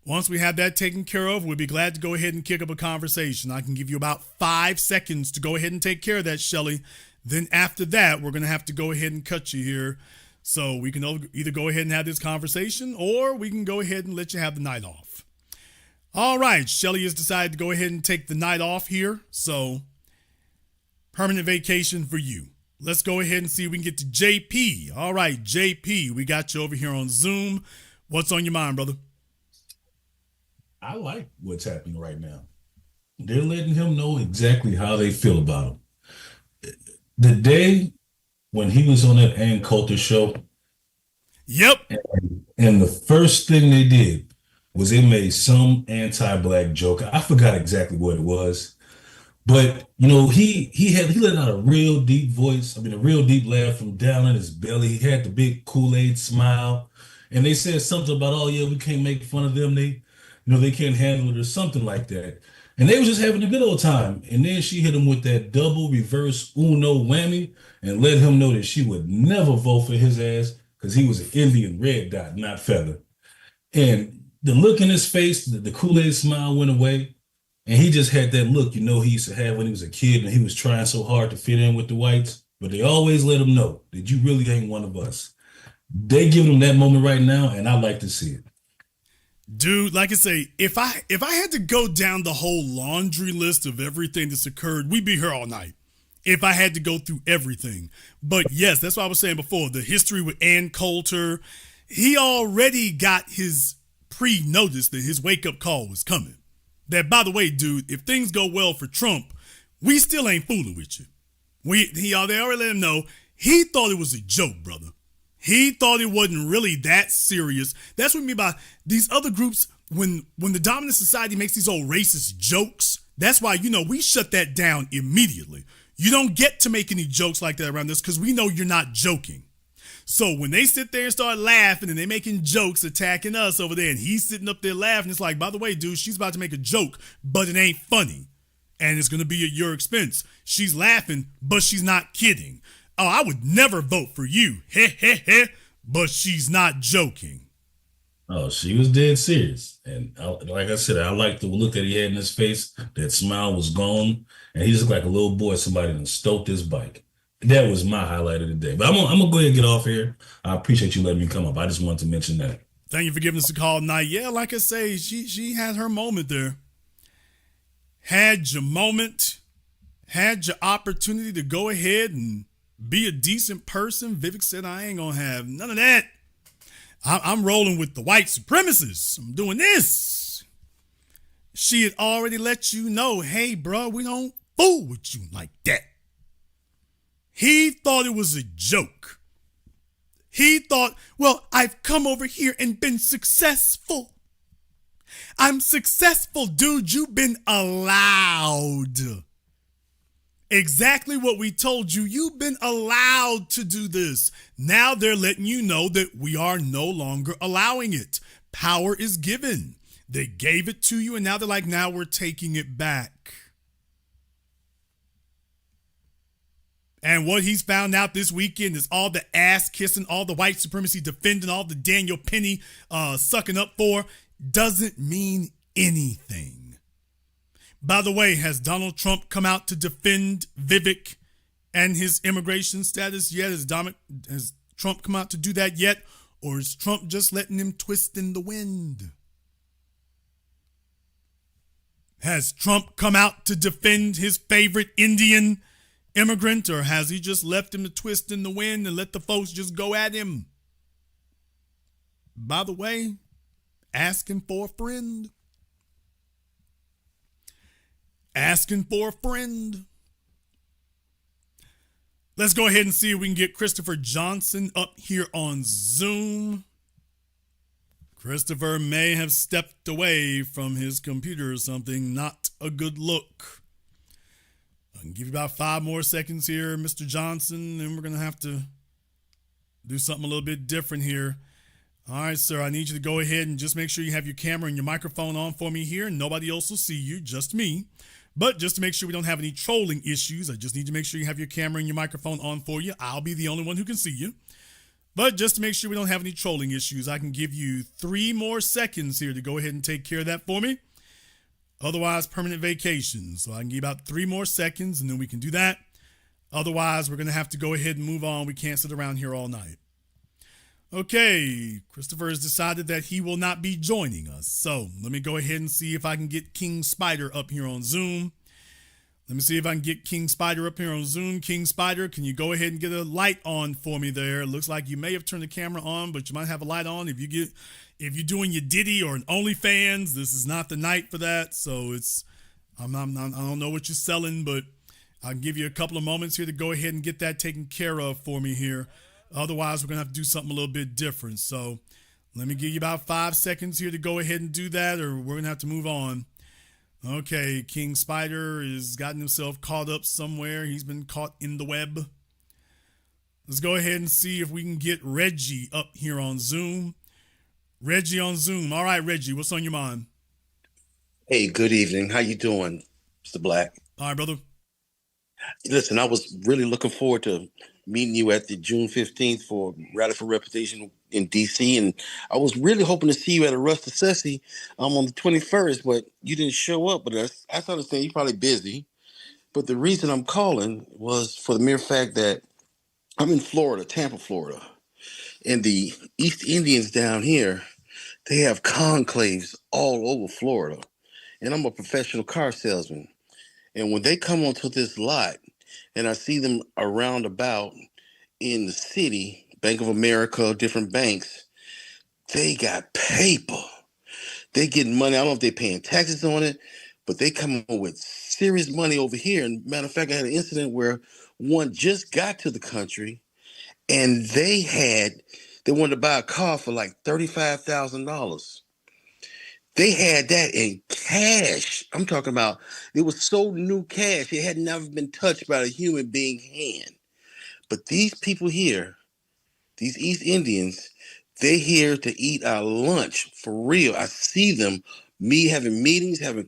Once we have that taken care of, we'll be glad to go ahead and kick up a conversation. I can give you about 5 seconds to go ahead and take care of that, Shelly. Then after that, we're going to have to go ahead and cut you here. So we can either go ahead and have this conversation, or we can go ahead and let you have the night off. All right, Shelly has decided to go ahead and take the night off here. So permanent vacation for you. Let's go ahead and see if we can get to JP. All right, JP, we got you over here on Zoom. What's on your mind, brother? I like what's happening right now. They're letting him know exactly how they feel about him. The day when he was on that Ann Coulter show. Yep. And the first thing they did was they made some anti-black joke. I forgot exactly what it was. But, you know, he let out a real deep voice. I mean, a real deep laugh from down in his belly. He had the big Kool-Aid smile. And they said something about, oh, yeah, we can't make fun of them. They can't handle it or something like that. And they was just having a good old time. And then she hit him with that double reverse Uno whammy and let him know that she would never vote for his ass because he was an Indian red dot, not feather. And the look in his face, the Kool-Aid smile went away. And he just had that look, he used to have when he was a kid and he was trying so hard to fit in with the whites. But they always let him know that you really ain't one of us. They giving him that moment right now, and I like to see it. Dude, like I say, if I had to go down the whole laundry list of everything that's occurred, we'd be here all night. If I had to go through everything. But yes, that's what I was saying before. The history with Ann Coulter, he already got his pre-notice that his wake-up call was coming. That, by the way, dude, if things go well for Trump, we still ain't fooling with you. They already let him know. He thought it was a joke, brother. He thought it wasn't really that serious. That's what I mean by these other groups, when the dominant society makes these old racist jokes, that's why, we shut that down immediately. You don't get to make any jokes like that around this because we know you're not joking. So when they sit there and start laughing and they're making jokes attacking us over there and he's sitting up there laughing, it's like, by the way, dude, she's about to make a joke, but it ain't funny. And it's going to be at your expense. She's laughing, but she's not kidding. Oh, I would never vote for you. Heh, heh, heh. But she's not joking. Oh, she was dead serious. And like I said, I liked the look that he had in his face. That smile was gone. And he just looked like a little boy, somebody done stoked his bike. That was my highlight of the day. But I'm gonna go ahead and get off here. I appreciate you letting me come up. I just wanted to mention that. Thank you for giving us a call tonight. Yeah, like I say, she had her moment there. Had your moment. Had your opportunity to go ahead and be a decent person. Vivek said, I ain't gonna have none of that. I'm rolling with the white supremacists. I'm doing this. She had already let you know, hey, bro, we don't fool with you like that. He thought it was a joke. He thought, well, I've come over here and been successful. I'm successful, dude. You've been allowed. Exactly what we told you. You've been allowed to do this. Now they're letting you know that we are no longer allowing it. Power is given. They gave it to you, and now they're like, now we're taking it back. And what he's found out this weekend is all the ass kissing, all the white supremacy defending, all the Daniel Penny sucking up for doesn't mean anything. By the way, has Donald Trump come out to defend Vivek and his immigration status yet? Has Trump come out to do that yet? Or is Trump just letting him twist in the wind? Has Trump come out to defend his favorite Indian immigrant, or has he just left him to twist in the wind and let the folks just go at him? By the way, asking for a friend. Asking for a friend. Let's go ahead and see if we can get Christopher Johnson up here on Zoom. Christopher may have stepped away from his computer or something. Not a good look. I can give you about 5 more seconds here, Mr. Johnson, and we're going to have to do something a little bit different here. All right, sir, I need you to go ahead and just make sure you have your camera and your microphone on for me here. Nobody else will see you, just me. But just to make sure we don't have any trolling issues, I just need to make sure you have your camera and your microphone on for you. I'll be the only one who can see you. But just to make sure we don't have any trolling issues, I can give you 3 more seconds here to go ahead and take care of that for me. Otherwise, permanent vacation. So I can give about 3 more seconds, and then we can do that. Otherwise, we're going to have to go ahead and move on. We can't sit around here all night. Okay, Christopher has decided that he will not be joining us. So let me go ahead and see if I can get King Spider up here on Zoom. Let me see if I can get King Spider up here on Zoom. King Spider, can you go ahead and get a light on for me there? It looks like you may have turned the camera on, but you might have a light on. If you're doing your Diddy or an OnlyFans, this is not the night for that. So I don't know what you're selling, but I'll give you a couple of moments here to go ahead and get that taken care of for me here. Otherwise, we're going to have to do something a little bit different. So let me give you about 5 seconds here to go ahead and do that, or we're going to have to move on. Okay, King Spider has gotten himself caught up somewhere. He's been caught in the web. Let's go ahead and see if we can get Reggie up here on Zoom. Reggie on Zoom. All right, Reggie, what's on your mind? Hey, good evening. How you doing, Mr. Black? All right, brother. Listen, I was really looking forward to meeting you at the June 15th for Rally for Reputation in D.C., and I was really hoping to see you at a Rusta Sessi on the 21st, but you didn't show up. But I understand you're probably busy. But the reason I'm calling was for the mere fact that I'm in Florida, Tampa, Florida, and the East Indians down here, they have conclaves all over Florida, and I'm a professional car salesman. And when they come onto this lot and I see them around about in the city, Bank of America, different banks, they got paper. They getting money. I don't know if they're paying taxes on it, but they come up with serious money over here. And matter of fact, I had an incident where one just got to the country and they wanted to buy a car for like $35,000. They had that in cash. I'm talking about, it was so new cash. It had never been touched by a human being hand. But these people here, these East Indians, they're here to eat our lunch for real. I see them, me having meetings, having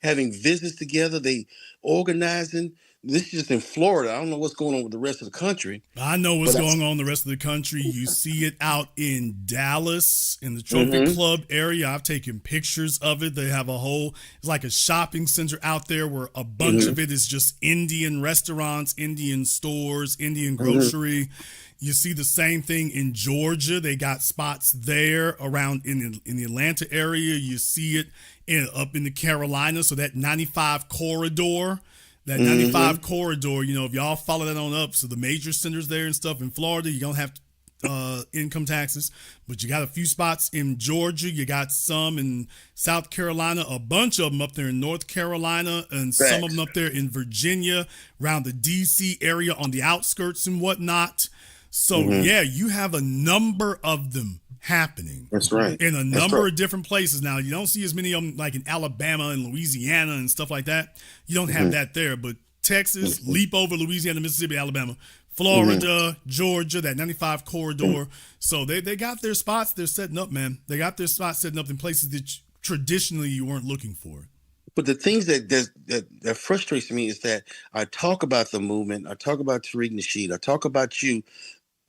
having visits together. They organizing. This is just in Florida. I don't know what's going on with the rest of the country. I know what's going on in the rest of the country. You see it out in Dallas, in the Trophy Club area. I've taken pictures of it. They have it's like a shopping center out there where a bunch of it is just Indian restaurants, Indian stores, Indian grocery. You see the same thing in Georgia. They got spots there around in the Atlanta area. You see it up in the Carolinas. So that 95 corridor. That 95 corridor, if y'all follow that on up, so the major centers there and stuff in Florida, you're going to have income taxes, but you got a few spots in Georgia. You got some in South Carolina, a bunch of them up there in North Carolina, and some of them up there in Virginia, around the D.C. area on the outskirts and whatnot. So, yeah, you have a number of them happening. That's right. In a number of different places. Now, you don't see as many of them like in Alabama and Louisiana and stuff like that. You don't have that there, but Texas, leap over Louisiana, Mississippi, Alabama, Florida, Georgia, that 95 corridor. So they got their spots they're setting up, man. They got their spots setting up in places that traditionally you weren't looking for. But the things that frustrates me is that I talk about the movement, I talk about Tariq Nasheed, I talk about you.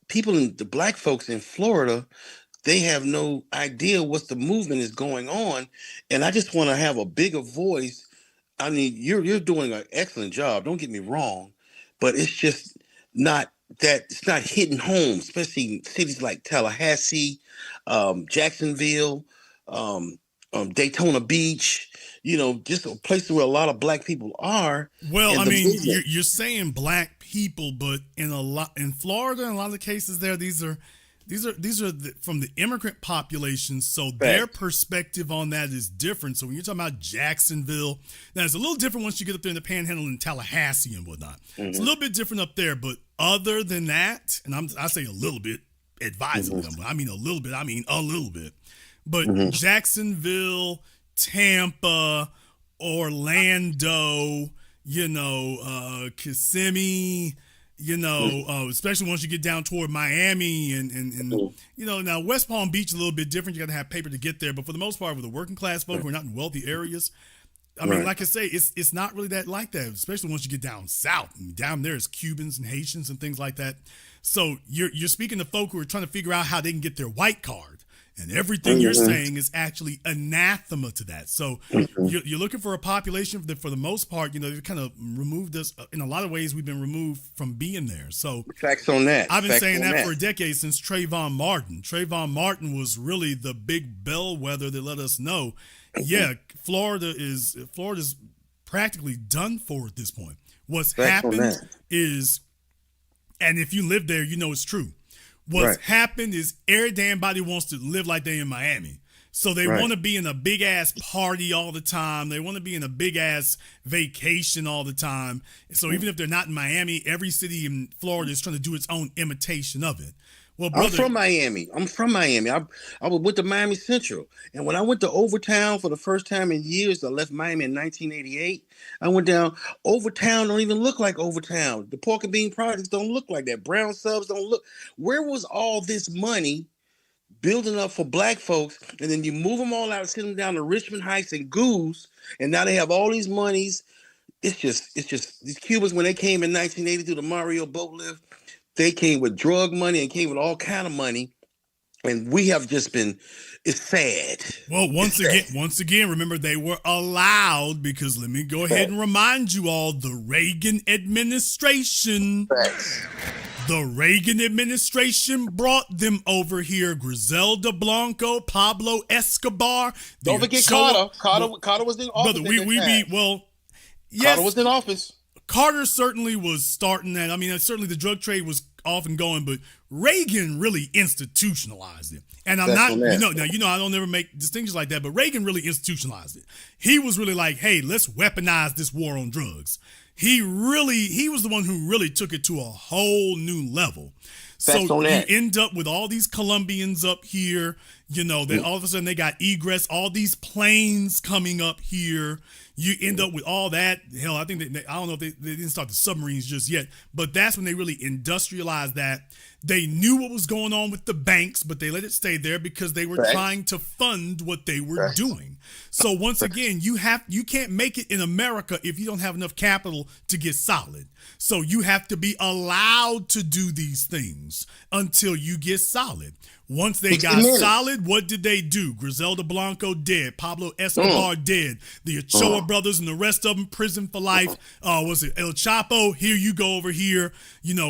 People in the black folks in Florida, they have no idea what the movement is going on. And I just want to have a bigger voice. I mean, you're doing an excellent job. Don't get me wrong, but it's just not that it's not hitting home, especially in cities like Tallahassee, Jacksonville, Daytona Beach, just a place where a lot of black people are. Well, I mean, you're saying black people, but in Florida, in a lot of the cases there, these are from the immigrant population, so their perspective on that is different. So when you're talking about Jacksonville, now it's a little different once you get up there in the Panhandle in Tallahassee and whatnot. It's a little bit different up there, but other than that, and I say a little bit advisedly, but I mean a little bit, I mean a little bit. But Jacksonville, Tampa, Orlando, Kissimmee, especially once you get down toward Miami and now West Palm Beach is a little bit different. You got to have paper to get there, but for the most part, with the working class folk who are not in wealthy areas, I mean, like I say, it's not really that like that, especially once you get down south. And down there is Cubans and Haitians and things like that. So you're speaking to folk who are trying to figure out how they can get their white card. And everything you're saying is actually anathema to that. So you're looking for a population that, for the most part, they've kind of removed us. In a lot of ways, we've been removed from being there. So facts on that. I've been saying that for a decade, since Trayvon Martin. Trayvon Martin was really the big bellwether that let us know, Florida's practically done for at this point. What's happened is, and if you live there, it's true. What's happened is every damn body wants to live like they in Miami. So they want to be in a big ass party all the time. They want to be in a big ass vacation all the time. So even if they're not in Miami, every city in Florida is trying to do its own imitation of it. Well, brother, I'm from Miami. I went to Miami Central. And when I went to Overtown for the first time in years, I left Miami in 1988. I went down. Overtown don't even look like Overtown. The pork and bean projects don't look like that. Brown subs don't look. Where was all this money building up for black folks? And then you move them all out, send them down to Richmond Heights and Goose. And now they have all these monies. It's just these Cubans, when they came in 1980 through the Mario boat lift, they came with drug money and came with all kind of money, and we have just been. It's sad. Well, once again, remember they were allowed, because let me go ahead and remind you all, the Reagan administration. The Reagan administration brought them over here. Griselda Blanco, Pablo Escobar. Don't forget Carter. Carter was in office. Brother, yes. Carter was in office. Carter certainly was starting that. I mean, certainly the drug trade was off and going, but Reagan really institutionalized it. And I'm I don't ever make distinctions like that, but Reagan really institutionalized it. He was really like, hey, let's weaponize this war on drugs. He was the one who really took it to a whole new level. So you end up with all these Colombians up here, then all of a sudden they got egress, all these planes coming up here. You end up with all that. Hell, I think I don't know if they didn't start the submarines just yet, but that's when they really industrialized that. They knew what was going on with the banks, but they let it stay there because they were trying to fund what they were doing. So once again, you can't make it in America if you don't have enough capital to get solid. So you have to be allowed to do these things until you get solid. Once they got solid, what did they do? Griselda Blanco dead. Pablo Escobar dead. The Ochoa brothers and the rest of them prison for life. Was it El Chapo? Here you go over here.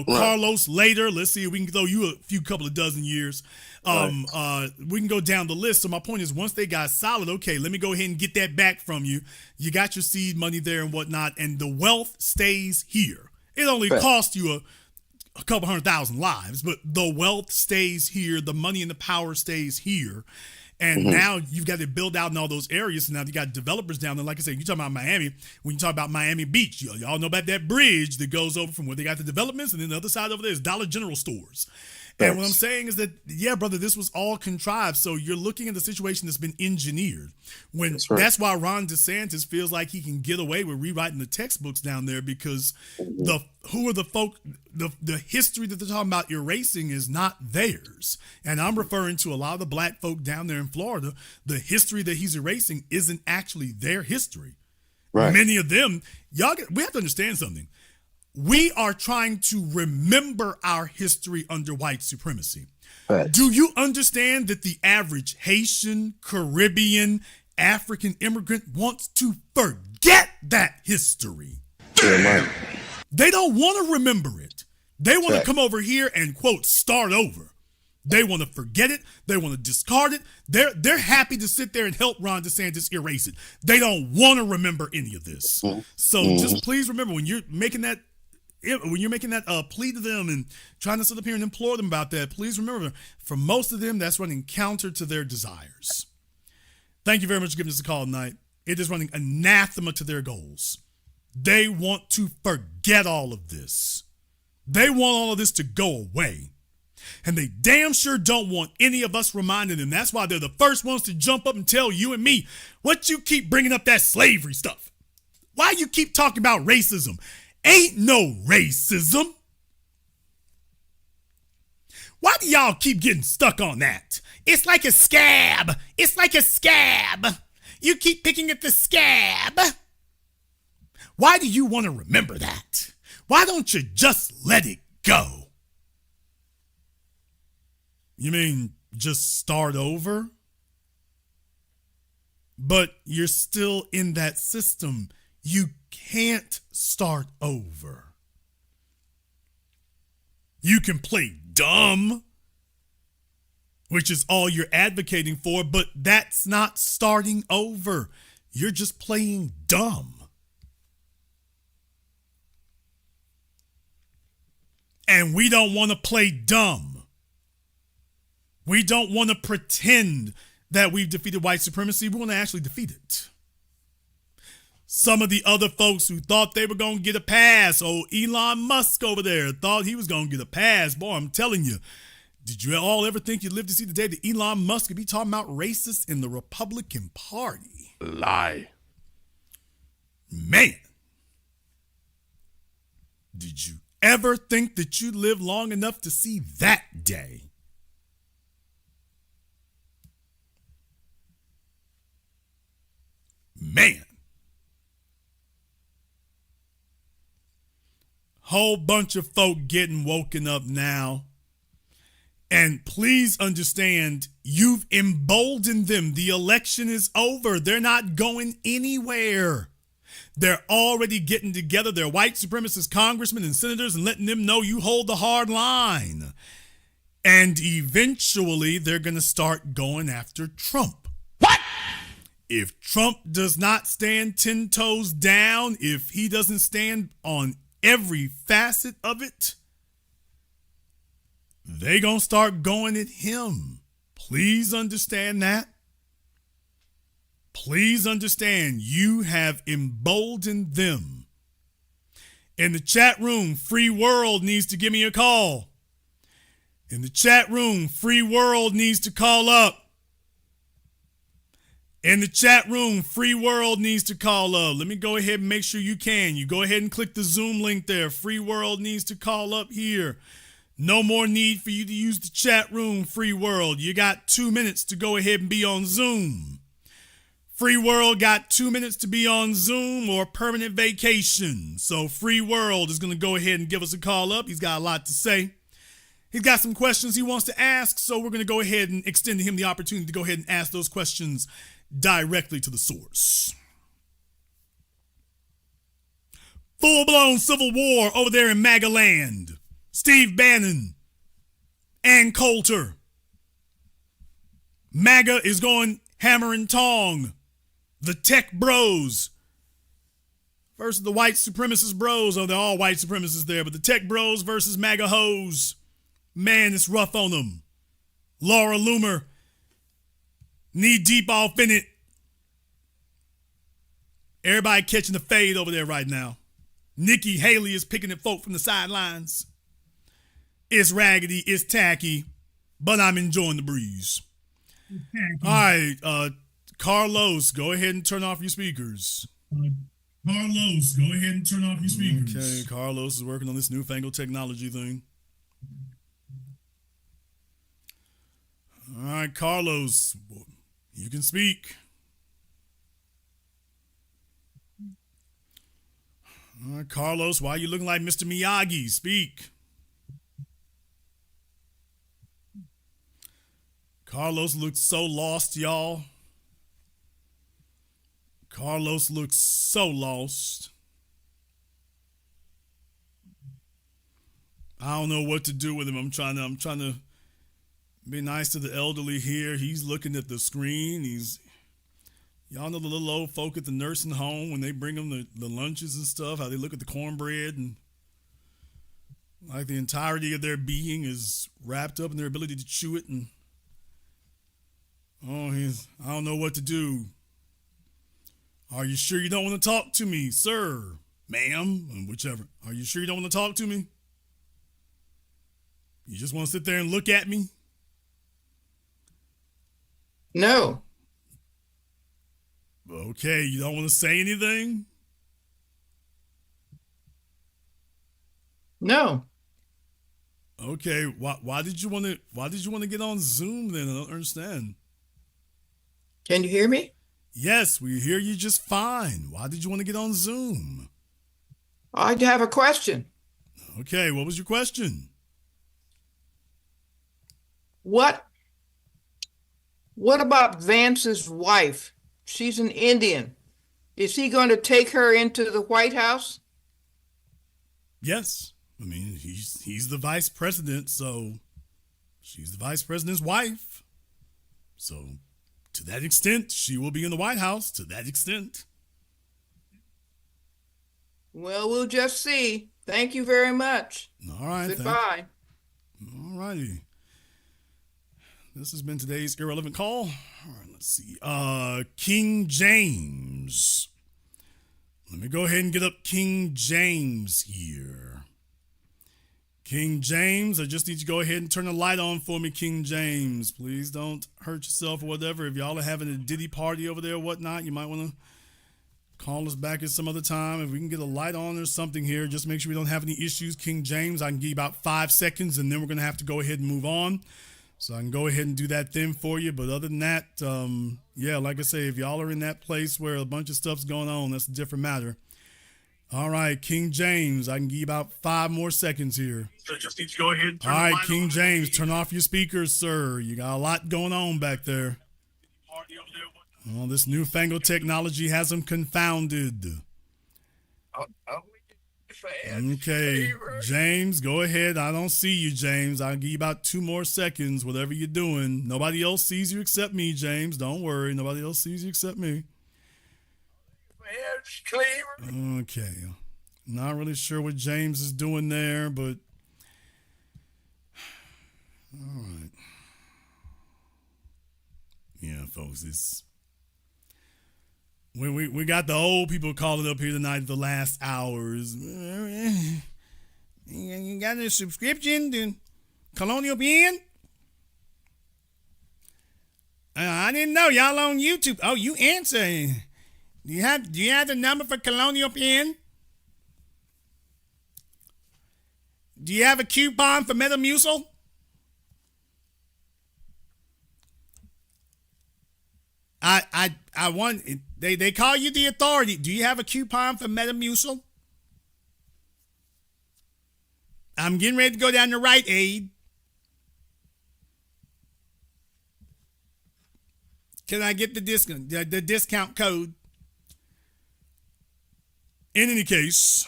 Carlos later. Let's see if we can throw you a couple of dozen years. We can go down the list. So my point is, once they got solid, okay, let me go ahead and get that back from you. You got your seed money there and whatnot, and the wealth stays here. It only cost you a couple 100,000 lives, but the wealth stays here, the money and the power stays here. And now you've got to build out in all those areas. And now you got developers down there. Like I said, you talk about Miami. When you talk about Miami Beach, y'all know about that bridge that goes over from where they got the developments, and then the other side over there is Dollar General stores. And what I'm saying is that, yeah, brother, this was all contrived. So you're looking at the situation that's been engineered. That's why Ron DeSantis feels like he can get away with rewriting the textbooks down there, because the history that they're talking about erasing is not theirs. And I'm referring to a lot of the black folk down there in Florida. The history that he's erasing isn't actually their history. Right. Many of them, we have to understand something. We are trying to remember our history under white supremacy. Right. Do you understand that the average Haitian, Caribbean, African immigrant wants to forget that history? Yeah, they don't want to remember it. They want to come over here and, quote, start over. They want to forget it. They want to discard it. They're happy to sit there and help Ron DeSantis erase it. They don't want to remember any of this. So just please remember, when you're making that plea to them and trying to sit up here and implore them about that, please remember, for most of them, that's running counter to their desires. Thank you very much for giving us a call tonight. It is running anathema to their goals. They want to forget all of this. They want all of this to go away. And they damn sure don't want any of us reminding them. That's why they're the first ones to jump up and tell you and me, what you keep bringing up that slavery stuff? Why you keep talking about racism? Ain't no racism. Why do y'all keep getting stuck on that? It's like a scab. It's like a scab. You keep picking at the scab. Why do you want to remember that? Why don't you just let it go? You mean just start over? But you're still in that system. You can't start over. You can play dumb, which is all you're advocating for, but that's not starting over. You're just playing dumb. And we don't want to play dumb. We don't want to pretend that we've defeated white supremacy. We want to actually defeat it. Some of the other folks who thought they were going to get a pass, Elon Musk over there thought he was going to get a pass. Boy, I'm telling you, did you all ever think you'd live to see the day that Elon Musk could be talking about racists in the Republican Party? Lie. Man, did you ever think that you'd live long enough to see that day? Man. Whole bunch of folk getting woken up now. And please understand, you've emboldened them. The election is over. They're not going anywhere. They're already getting together their white supremacist congressmen and senators and letting them know you hold the hard line. And eventually they're going to start going after Trump. What? If Trump does not stand 10 toes down, if he doesn't stand on every facet of it, they gonna start going at him. Please understand that. Please understand, you have emboldened them. In the chat room, Free World needs to give me a call. In the chat room, Free World needs to call up. In the chat room, Free World needs to call up. Let me go ahead and make sure you can. You go ahead and click the Zoom link there. Free World needs to call up here. No more need for you to use the chat room, Free World. You got 2 minutes to go ahead and be on Zoom. Free World got 2 minutes to be on Zoom or permanent vacation. So Free World is going to go ahead and give us a call up. He's got a lot to say. He's got some questions he wants to ask, so we're going to go ahead and extend to him the opportunity to go ahead and ask those questions directly to the source. Full-blown civil war over there in MAGA land. Steve Bannon, Ann Coulter. MAGA is going hammer and tong. The tech bros versus the white supremacist bros. Oh, they're all white supremacists there, but the tech bros versus MAGA hoes. Man, it's rough on them. Laura Loomer, knee deep off in it. Everybody catching the fade over there right now. Nikki Haley is picking at folk from the sidelines. It's raggedy, it's tacky, but I'm enjoying the breeze. All right, Carlos, go ahead and turn off your speakers. Carlos, go ahead and turn off your speakers. Okay, Carlos is working on this newfangled technology thing. All right, Carlos, you can speak. All right, Carlos, why are you looking like Mr. Miyagi? Speak. Carlos looks so lost, y'all. Carlos looks so lost. I don't know what to do with him. I'm trying to be nice to the elderly here. He's looking at the screen. Y'all know the little old folk at the nursing home when they bring them the lunches and stuff, how they look at the cornbread and like the entirety of their being is wrapped up in their ability to chew it. And I don't know what to do. Are you sure you don't want to talk to me, sir, ma'am, whichever? Are you sure you don't want to talk to me? You just want to sit there and look at me? No. Okay, you don't want to say anything? No. Okay, why did you want to get on Zoom then? I don't understand. Can you hear me? Yes, we hear you just fine. Why did you want to get on Zoom? I have a question. Okay, what was your question? What about Vance's wife? She's an Indian. Is he going to take her into the White House? Yes. I mean, he's the vice president, so she's the vice president's wife. So to that extent, she will be in the White House, to that extent. Well, we'll just see. Thank you very much. All right. Goodbye. All righty. This has been today's irrelevant call. All right, let's see. King James. Let me go ahead and get up King James here. King James, I just need you to go ahead and turn the light on for me, King James. Please don't hurt yourself or whatever. If y'all are having a Diddy party over there or whatnot, you might want to call us back at some other time. If we can get a light on or something here, just make sure we don't have any issues. King James, I can give you about 5 seconds, and then we're going to have to go ahead and move on. So I can go ahead and do that then for you. But other than that, yeah, like I say, if y'all are in that place where a bunch of stuff's going on, that's a different matter. All right, King James, I can give you about 5 more seconds here. So just need to go ahead and turn All the right, light King on. James, turn off your speakers, sir. You got a lot going on back there. Well, this newfangled technology has them confounded. Okay, James, go ahead. I don't see you, James. I'll give you about 2 more seconds, whatever you're doing. Nobody else sees you except me, James. Don't worry. Nobody else sees you except me. Okay. Not really sure what James is doing there, but all right. Yeah, folks, it's when we got the old people calling up here tonight the last hours. You got a subscription to Colonial Pen? I didn't know y'all on YouTube. Oh, you answer. Do you have the number for Colonial Pen? Do you have a coupon for Metamucil? I want they call you the authority. Do you have a coupon for Metamucil? I'm getting ready to go down to Rite Aid. Can I get the discount code? In any case,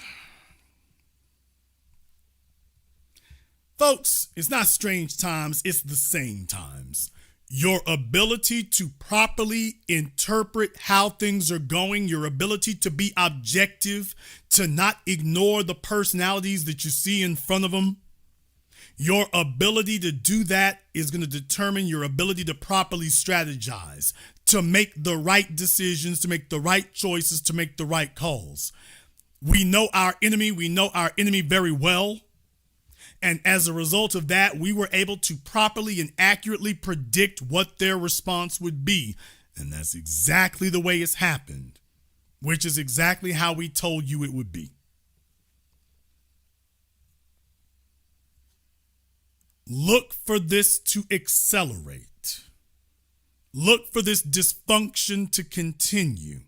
folks, it's not strange times, it's the same times. Your ability to properly interpret how things are going, your ability to be objective, to not ignore the personalities that you see in front of them, your ability to do that is going to determine your ability to properly strategize, to make the right decisions, to make the right choices, to make the right calls. We know our enemy very well. And as a result of that, we were able to properly and accurately predict what their response would be. And that's exactly the way it's happened, which is exactly how we told you it would be. Look for this to accelerate. Look for this dysfunction to continue.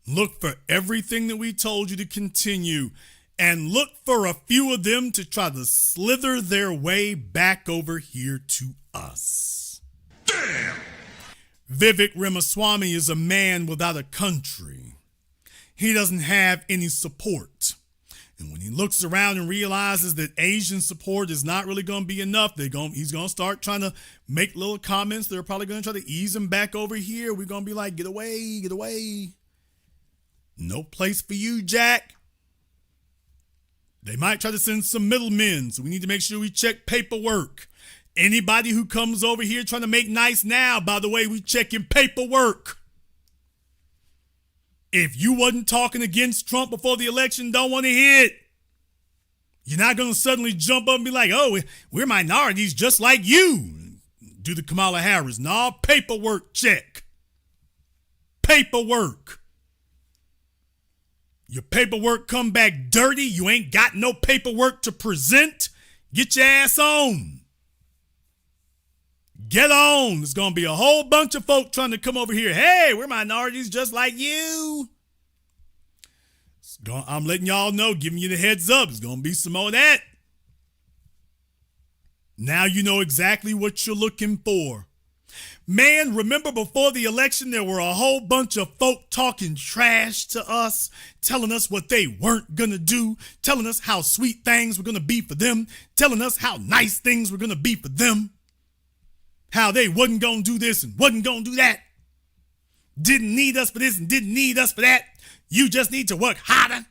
Look for everything that we told you to continue. And look for a few of them to try to slither their way back over here to us. Damn! Vivek Ramaswamy is a man without a country. He doesn't have any support. And when he looks around and realizes that Asian support is not really going to be enough, he's going to start trying to make little comments. They're probably going to try to ease him back over here. We're going to be like, get away, get away. No place for you, Jack. They might try to send some middlemen, so we need to make sure we check paperwork. Anybody who comes over here trying to make nice now, by the way, we checking paperwork. If you wasn't talking against Trump before the election, don't want to hear it. You're not going to suddenly jump up and be like, oh, we're minorities just like you. Do the Kamala Harris. No, paperwork check. Paperwork. Your paperwork come back dirty. You ain't got no paperwork to present. Get your ass on. Get on. There's going to be a whole bunch of folk trying to come over here. Hey, we're minorities just like you. I'm letting y'all know, giving you the heads up. There's going to be some more of that. Now you know exactly what you're looking for. Man, remember before the election, there were a whole bunch of folk talking trash to us, telling us what they weren't going to do, telling us how sweet things were going to be for them, telling us how nice things were going to be for them, how they wasn't going to do this and wasn't going to do that, didn't need us for this and didn't need us for that. You just need to work harder.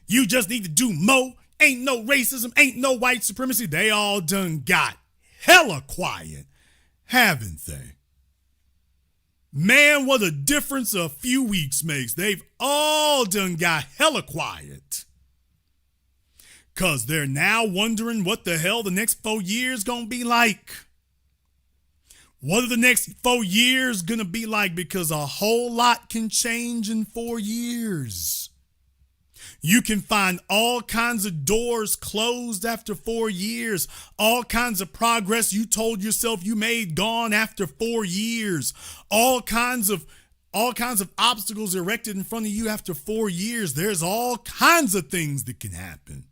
You just need to do more. Ain't no racism, ain't no white supremacy. They all done got hella quiet, haven't they? Man, what a difference a few weeks makes. They've all done got hella quiet. Because they're now wondering what the hell the next 4 years gonna be like. What are the next 4 years gonna be like? Because a whole lot can change in 4 years. You can find all kinds of doors closed after 4 years, all kinds of progress you told yourself you made gone after 4 years, all kinds of obstacles erected in front of you after 4 years. There's all kinds of things that can happen.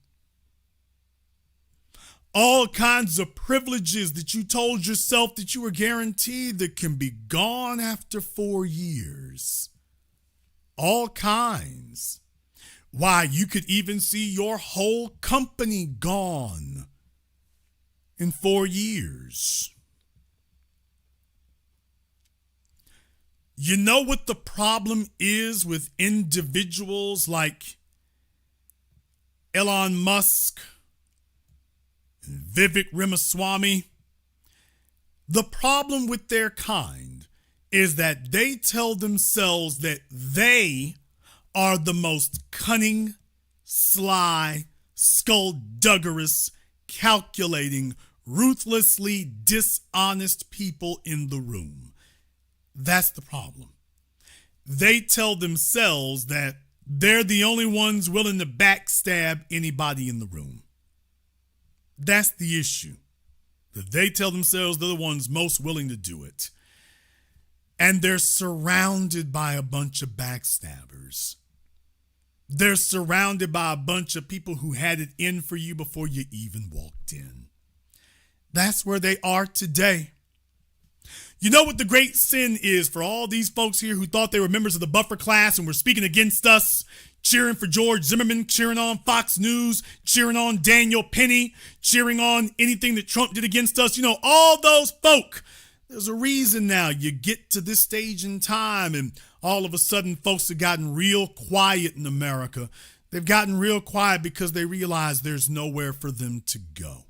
All kinds of privileges that you told yourself that you were guaranteed that can be gone after 4 years. All kinds. Why, you could even see your whole company gone in 4 years. You know what the problem is with individuals like Elon Musk and Vivek Ramaswamy? The problem with their kind is that they tell themselves that they are the most cunning, sly, skullduggerous, calculating, ruthlessly dishonest people in the room. That's the problem. They tell themselves that they're the only ones willing to backstab anybody in the room. That's the issue. That they tell themselves they're the ones most willing to do it. And they're surrounded by a bunch of backstabbers. They're surrounded by a bunch of people who had it in for you before you even walked in. That's where they are today. You know what the great sin is for all these folks here who thought they were members of the buffer class and were speaking against us, cheering for George Zimmerman, cheering on Fox News, cheering on Daniel Penny, cheering on anything that Trump did against us. You know, all those folk There's a reason now you get to this stage in time and all of a sudden folks have gotten real quiet in America. They've gotten real quiet because they realize there's nowhere for them to go.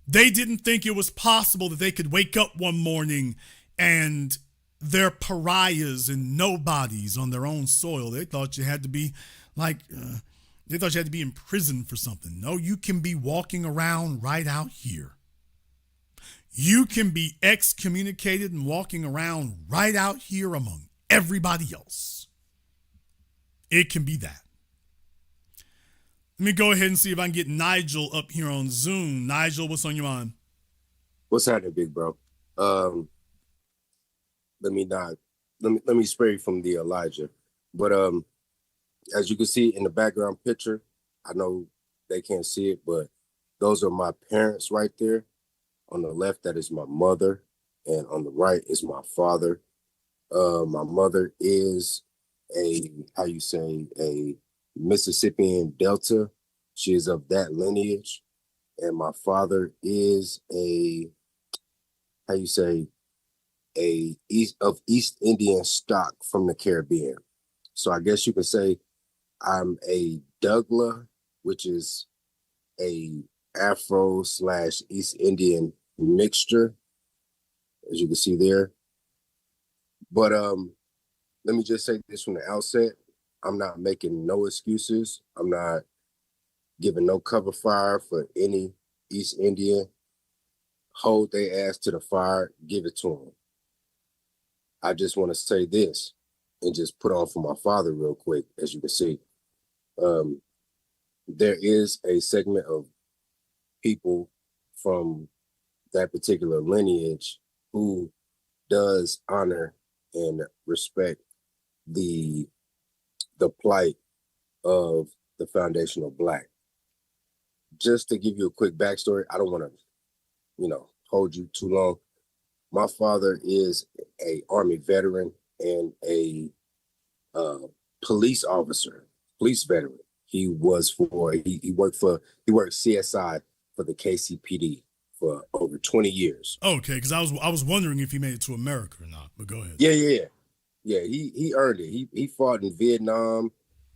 They didn't think it was possible that they could wake up one morning and they're pariahs and nobodies on their own soil. They thought you had to be they thought you had to be in prison for something. No, you can be walking around right out here. You can be excommunicated and walking around right out here among everybody else. It can be that. Let me go ahead and see if I can get Nigel up here on Zoom. Nigel, what's on your mind? What's happening, big bro? Let me spray from the Elijah. But as you can see in the background picture, I know they can't see it, but those are my parents right there. On the left, that is my mother, and on the right is my father. My mother is a Mississippian Delta. She is of that lineage. And my father is a East Indian stock from the Caribbean. So I guess you could say I'm a Douglas, which is a Afro/East Indian mixture, as you can see there. But let me just say this from the outset. I'm not making no excuses. I'm not giving no cover fire for any East Indian. Hold their ass to the fire, give it to them. I just want to say this and just put on for my father real quick, as you can see. There is a segment of people from that particular lineage who does honor and respect the plight of the foundational Black. Just to give you a quick backstory, I don't want to, hold you too long. My father is a Army veteran and a police officer, police veteran. He worked CSI for the KCPD for over 20 years. Okay, because I was wondering if he made it to America or not, but go ahead. Yeah, he earned it. He fought in Vietnam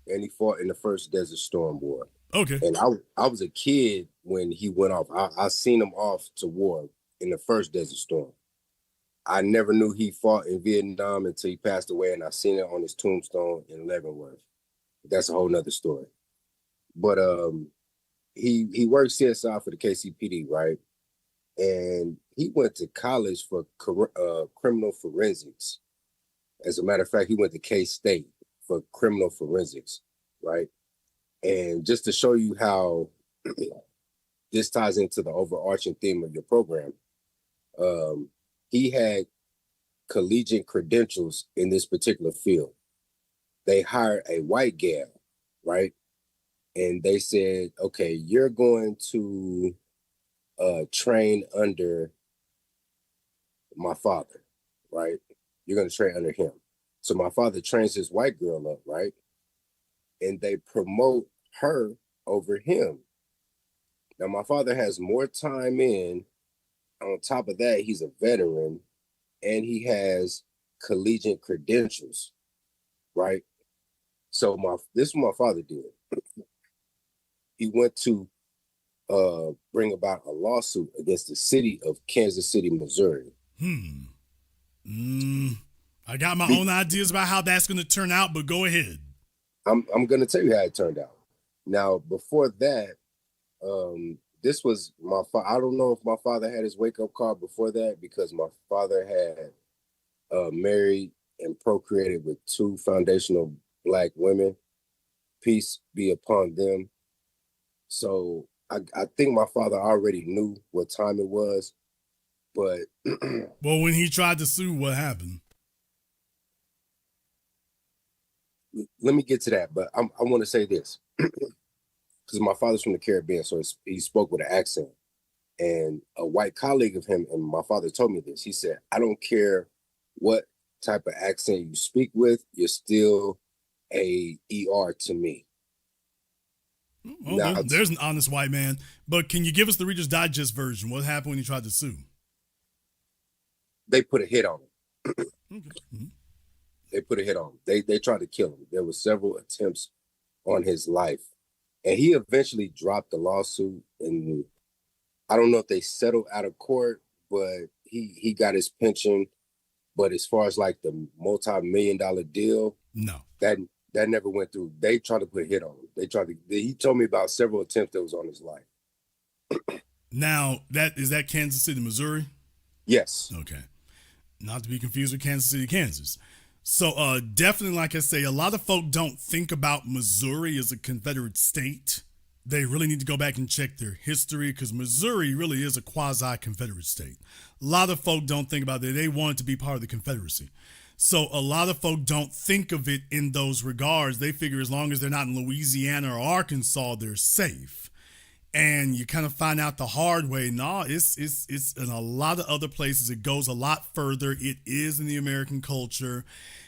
and he fought in the first Desert Storm War. Okay. And I was a kid when he went off. I seen him off to war in the first Desert Storm. I never knew he fought in Vietnam until he passed away, and I seen it on his tombstone in Leavenworth. That's a whole nother story. But he worked CSI for the KCPD, right? And he went to college for criminal forensics. As a matter of fact, he went to K-State for criminal forensics, right? And just to show you how this ties into the overarching theme of your program, he had collegiate credentials in this particular field. They hired a white gal, right? And they said, okay, you're going to train under my father, right? You're going to train under him. So my father trains this white girl up, right? And they promote her over him. Now, my father has more time in. On top of that, he's a veteran and he has collegiate credentials, right? So this is what my father did. He went to bring about a lawsuit against the city of Kansas City, Missouri. I got my own ideas about how that's going to turn out, but go ahead. I'm going to tell you how it turned out. Now, before that, this was my father. I don't know if my father had his wake-up call before that, because my father had married and procreated with two foundational Black women. Peace be upon them. So I think my father already knew what time it was, but well, when he tried to sue, what happened? Let me get to that, but I want to say this. Because my father's from the Caribbean, so he spoke with an accent. And a white colleague of him, and my father told me this, he said, I don't care what type of accent you speak with, you're still a ER to me. Well, now, there's an honest white man. But can you give us the Reader's Digest version? What happened when he tried to sue? they put a hit on him. Okay. They put a hit on him. They tried to kill him. There were several attempts on his life. And he eventually dropped the lawsuit, and I don't know if they settled out of court, but he got his pension. But as far as like the multi-million-dollar deal, no, that never went through. They tried to put a hit on him. He told me about several attempts that was on his life. Now, is that Kansas City, Missouri? Yes. Okay. Not to be confused with Kansas City, Kansas. So definitely, like I say, a lot of folk don't think about Missouri as a Confederate state. They really need to go back and check their history, because Missouri really is a quasi-Confederate state. A lot of folk don't think about that. They want it to be part of the Confederacy. So a lot of folk don't think of it in those regards. They figure as long as they're not in Louisiana or Arkansas, they're safe. And you kind of find out the hard way. No, it's in a lot of other places. It goes a lot further. It is in the American culture.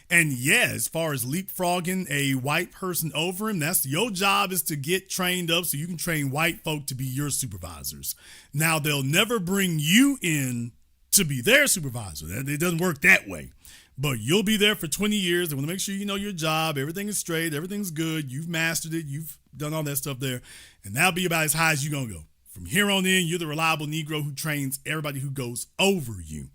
And yeah, as far as leapfrogging a white person over him, that's your job, is to get trained up so you can train white folk to be your supervisors. Now, they'll never bring you in to be their supervisor. It doesn't work that way. But you'll be there for 20 years. They want to make sure you know your job. Everything is straight. Everything's good. You've mastered it. You've done all that stuff there. And that'll be about as high as you're going to go. From here on in, you're the reliable Negro who trains everybody who goes over you.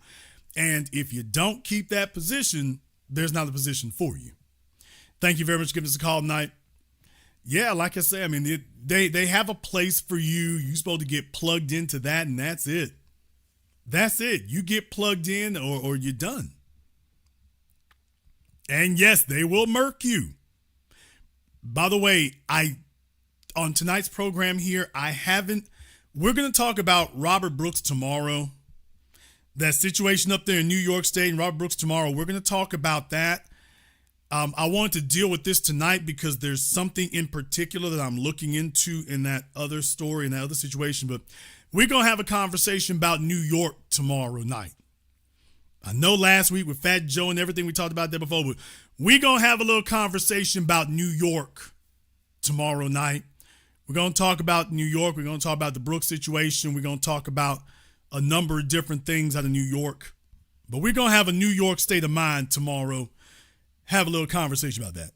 And if you don't keep that position, there's not a position for you. Thank you very much for giving us a call tonight. Yeah, like I say, I mean, they have a place for you. You're supposed to get plugged into that, and that's it. That's it. You get plugged in or you're done. And yes, they will murk you. By the way, on tonight's program here, we're going to talk about Robert Brooks tomorrow. That situation up there in New York State and Robert Brooks tomorrow. We're going to talk about that. I wanted to deal with this tonight because there's something in particular that I'm looking into in that other story, in that other situation. But we're going to have a conversation about New York tomorrow night. I know last week with Fat Joe and everything we talked about there before, but we're going to have a little conversation about New York tomorrow night. We're going to talk about New York. We're going to talk about the Brooks situation. We're going to talk about a number of different things out of New York. But we're going to have a New York state of mind tomorrow. Have a little conversation about that.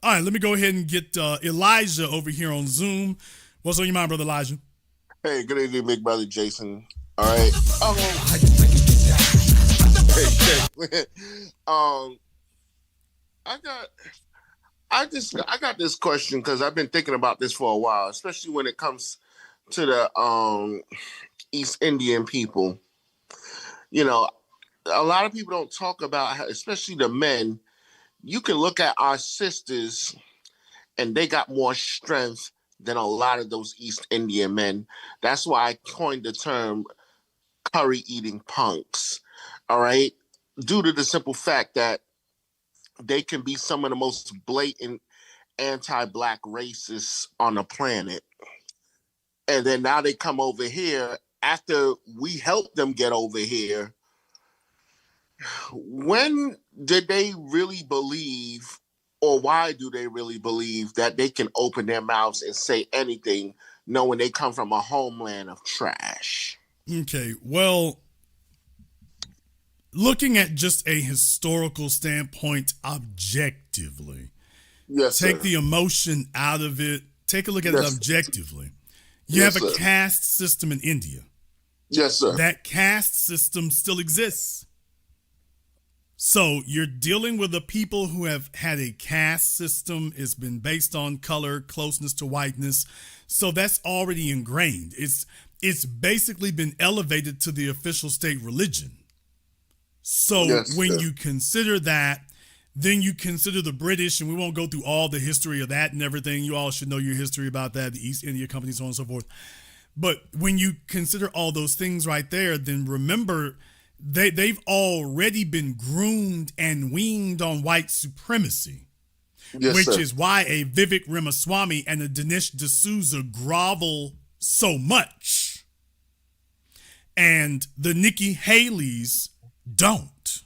All right, let me go ahead and get Elijah over here on Zoom. What's on your mind, Brother Elijah? Hey, good evening, big brother Jason. All right. I got this question because I've been thinking about this for a while, especially when it comes to the East Indian people. You know, a lot of people don't talk about how, especially the men. You can look at our sisters, and they got more strength than a lot of those East Indian men. That's why I coined the term curry eating punks. All right. Due to the simple fact that they can be some of the most blatant anti-black racists on the planet. And then now they come over here after we helped them get over here. When did they really believe, or why do they really believe that they can open their mouths and say anything knowing they come from a homeland of trash? Okay, well, looking at just a historical standpoint objectively, yes, take sir. the emotion out of it. Take a look at it objectively. You Yes, have a sir. caste system in India. Yes, sir. That caste system still exists. So you're dealing with the people who have had a caste system. It's been based on color, closeness to whiteness. So that's already ingrained. It's basically been elevated to the official state religion. So Yes, when sir. you consider that, then you consider the British, and we won't go through all the history of that and everything. You all should know your history about that, the East India Company, so on and so forth. But when you consider all those things right there, then remember they've already been groomed and weaned on white supremacy, Yes, which sir. is why a Vivek Ramaswamy and a Dinesh D'Souza grovel so much. And the Nikki Haley's don't.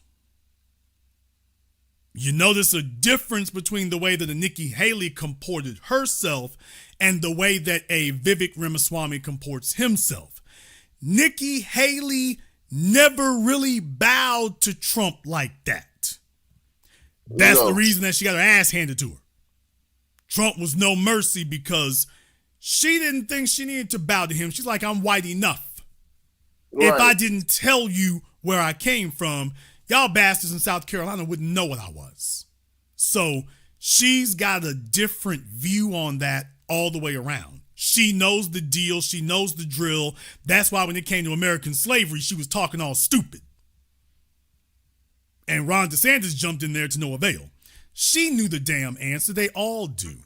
You notice a difference between the way that a Nikki Haley comported herself and the way that a Vivek Ramaswamy comports himself. Nikki Haley never really bowed to Trump like that. That's the reason that she got her ass handed to her. Trump was no mercy because she didn't think she needed to bow to him. She's like, I'm white enough. Right. If I didn't tell you where I came from, y'all bastards in South Carolina wouldn't know what I was. So she's got a different view on that all the way around. She knows the deal. She knows the drill. That's why when it came to American slavery, she was talking all stupid. And Ron DeSantis jumped in there to no avail. She knew the damn answer. They all do.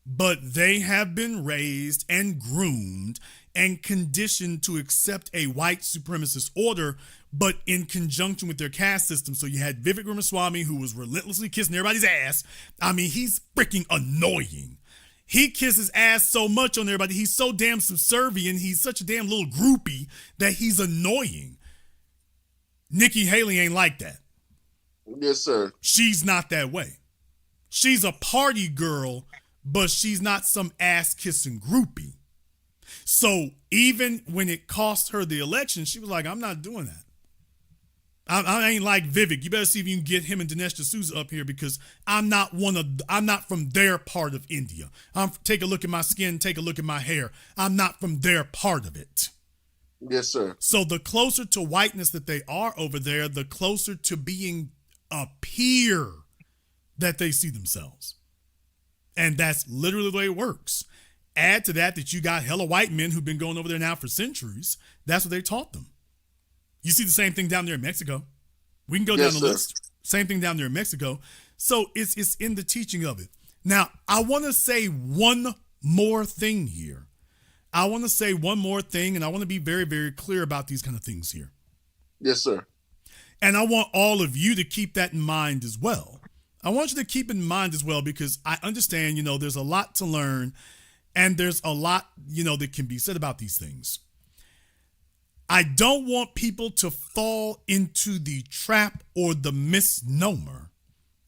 But they have been raised and groomed and conditioned to accept a white supremacist order, but in conjunction with their caste system. So you had Vivek Ramaswamy, who was relentlessly kissing everybody's ass. I mean, he's freaking annoying. He kisses ass so much on everybody. He's so damn subservient. He's such a damn little groupie that he's annoying. Nikki Haley ain't like that. Yes, sir. She's not that way. She's a party girl, but she's not some ass-kissing groupie. So even when it cost her the election, she was like, I'm not doing that. I ain't like Vivek. You better see if you can get him and Dinesh D'Souza up here because I'm not from their part of India. Take a look at my skin, take a look at my hair. I'm not from their part of it. Yes, sir. So the closer to whiteness that they are over there, the closer to being a peer that they see themselves. And that's literally the way it works. Add to that you got hella white men who've been going over there now for centuries. That's what they taught them. You see the same thing down there in Mexico. We can go down the list. Same thing down there in Mexico. So it's in the teaching of it. Now, I want to say one more thing here. I want to say one more thing, and I want to be very, very clear about these kind of things here. Yes, sir. And I want all of you to keep that in mind as well. I want you to keep it in mind as well because I understand, there's a lot to learn and there's a lot, that can be said about these things. I don't want people to fall into the trap or the misnomer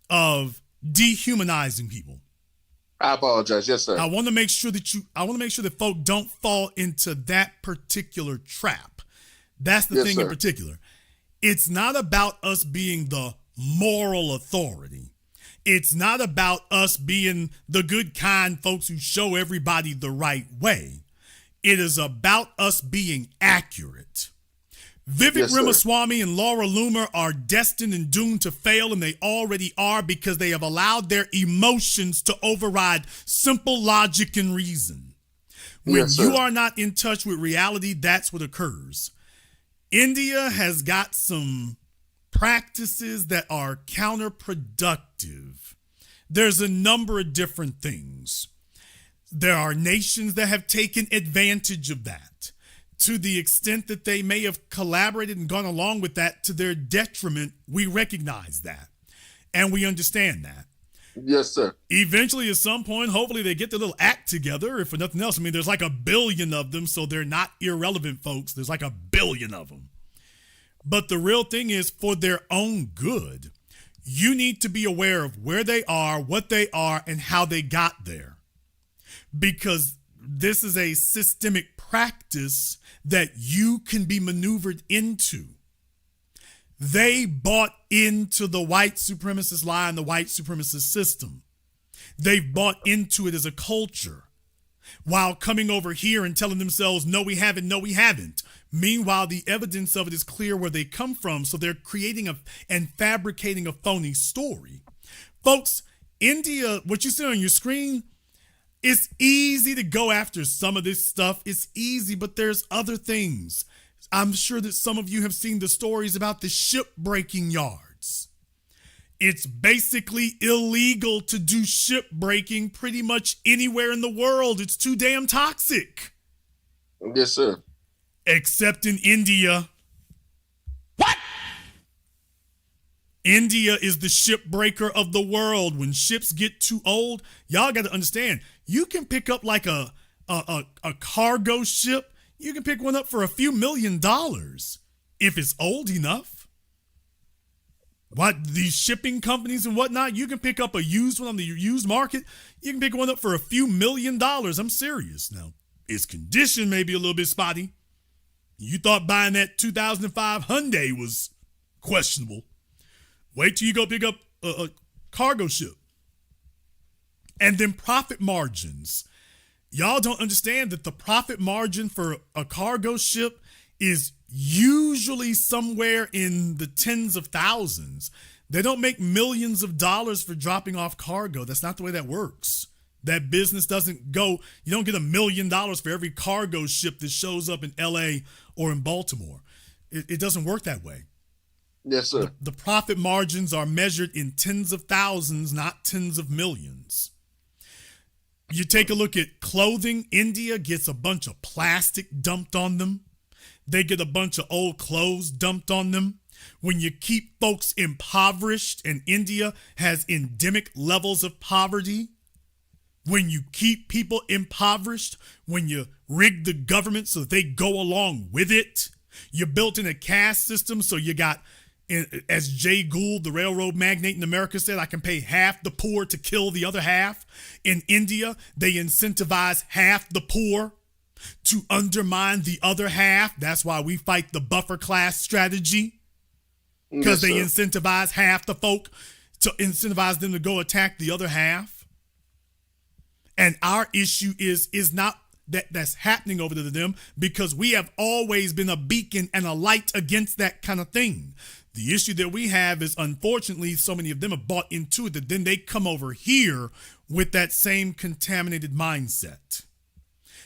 of dehumanizing people. I apologize. Yes, sir. I want to make sure that folk don't fall into that particular trap. That's the thing in particular. It's not about us being the moral authority. It's not about us being the good, kind folks who show everybody the right way. It is about us being accurate. Vivek Ramaswamy and Laura Loomer are destined and doomed to fail, and they already are because they have allowed their emotions to override simple logic and reason. When you are not in touch with reality, that's what occurs. India has got some practices that are counterproductive. There's a number of different things. There are nations that have taken advantage of that to the extent that they may have collaborated and gone along with that to their detriment. We recognize that and we understand that. Yes, sir. Eventually, at some point, hopefully they get their little act together. If for nothing else, I mean, there's like 1 billion of them, so they're not irrelevant, folks. There's like 1 billion of them. But the real thing is, for their own good, you need to be aware of where they are, what they are, and how they got there. Because this is a systemic practice that you can be maneuvered into. They bought into the white supremacist lie and the white supremacist system. They've bought into it as a culture while coming over here and telling themselves, no, we haven't, no, we haven't. Meanwhile, the evidence of it is clear where they come from. So they're creating and fabricating a phony story. Folks, India, what you see on your screen, it's easy to go after some of this stuff. It's easy, but there's other things. I'm sure that some of you have seen the stories about the ship-breaking yards. It's basically illegal to do ship-breaking pretty much anywhere in the world. It's too damn toxic. Yes, sir. Except in India. What? India is the shipbreaker of the world. When ships get too old, y'all got to understand, you can pick up like a cargo ship. You can pick one up for a few $1 million if it's old enough. What, these shipping companies and whatnot, you can pick up a used one on the used market. You can pick one up for a few $1 million. I'm serious. Now, its condition may be a little bit spotty, You thought buying that 2005 Hyundai was questionable. Wait till you go pick up a cargo ship. And then profit margins. Y'all don't understand that the profit margin for a cargo ship is usually somewhere in the tens of thousands. They don't make millions of dollars for dropping off cargo. That's not the way that works. That business doesn't go, you don't get $1 million for every cargo ship that shows up in LA or in Baltimore. It doesn't work that way. Yes, sir. The profit margins are measured in tens of thousands, not tens of millions. You take a look at clothing. India gets a bunch of plastic dumped on them. They get a bunch of old clothes dumped on them. When you keep folks impoverished, and India has endemic levels of poverty, when you keep people impoverished, when you rig the government so that they go along with it, you built in a caste system so you got, as Jay Gould, the railroad magnate in America, said, I can pay half the poor to kill the other half. In India, they incentivize half the poor to undermine the other half. That's why we fight the buffer class strategy, because they incentivize half the folk to incentivize them to go attack the other half. And our issue is not that's happening over to them, because we have always been a beacon and a light against that kind of thing. The issue that we have is, unfortunately, so many of them have bought into it that then they come over here with that same contaminated mindset.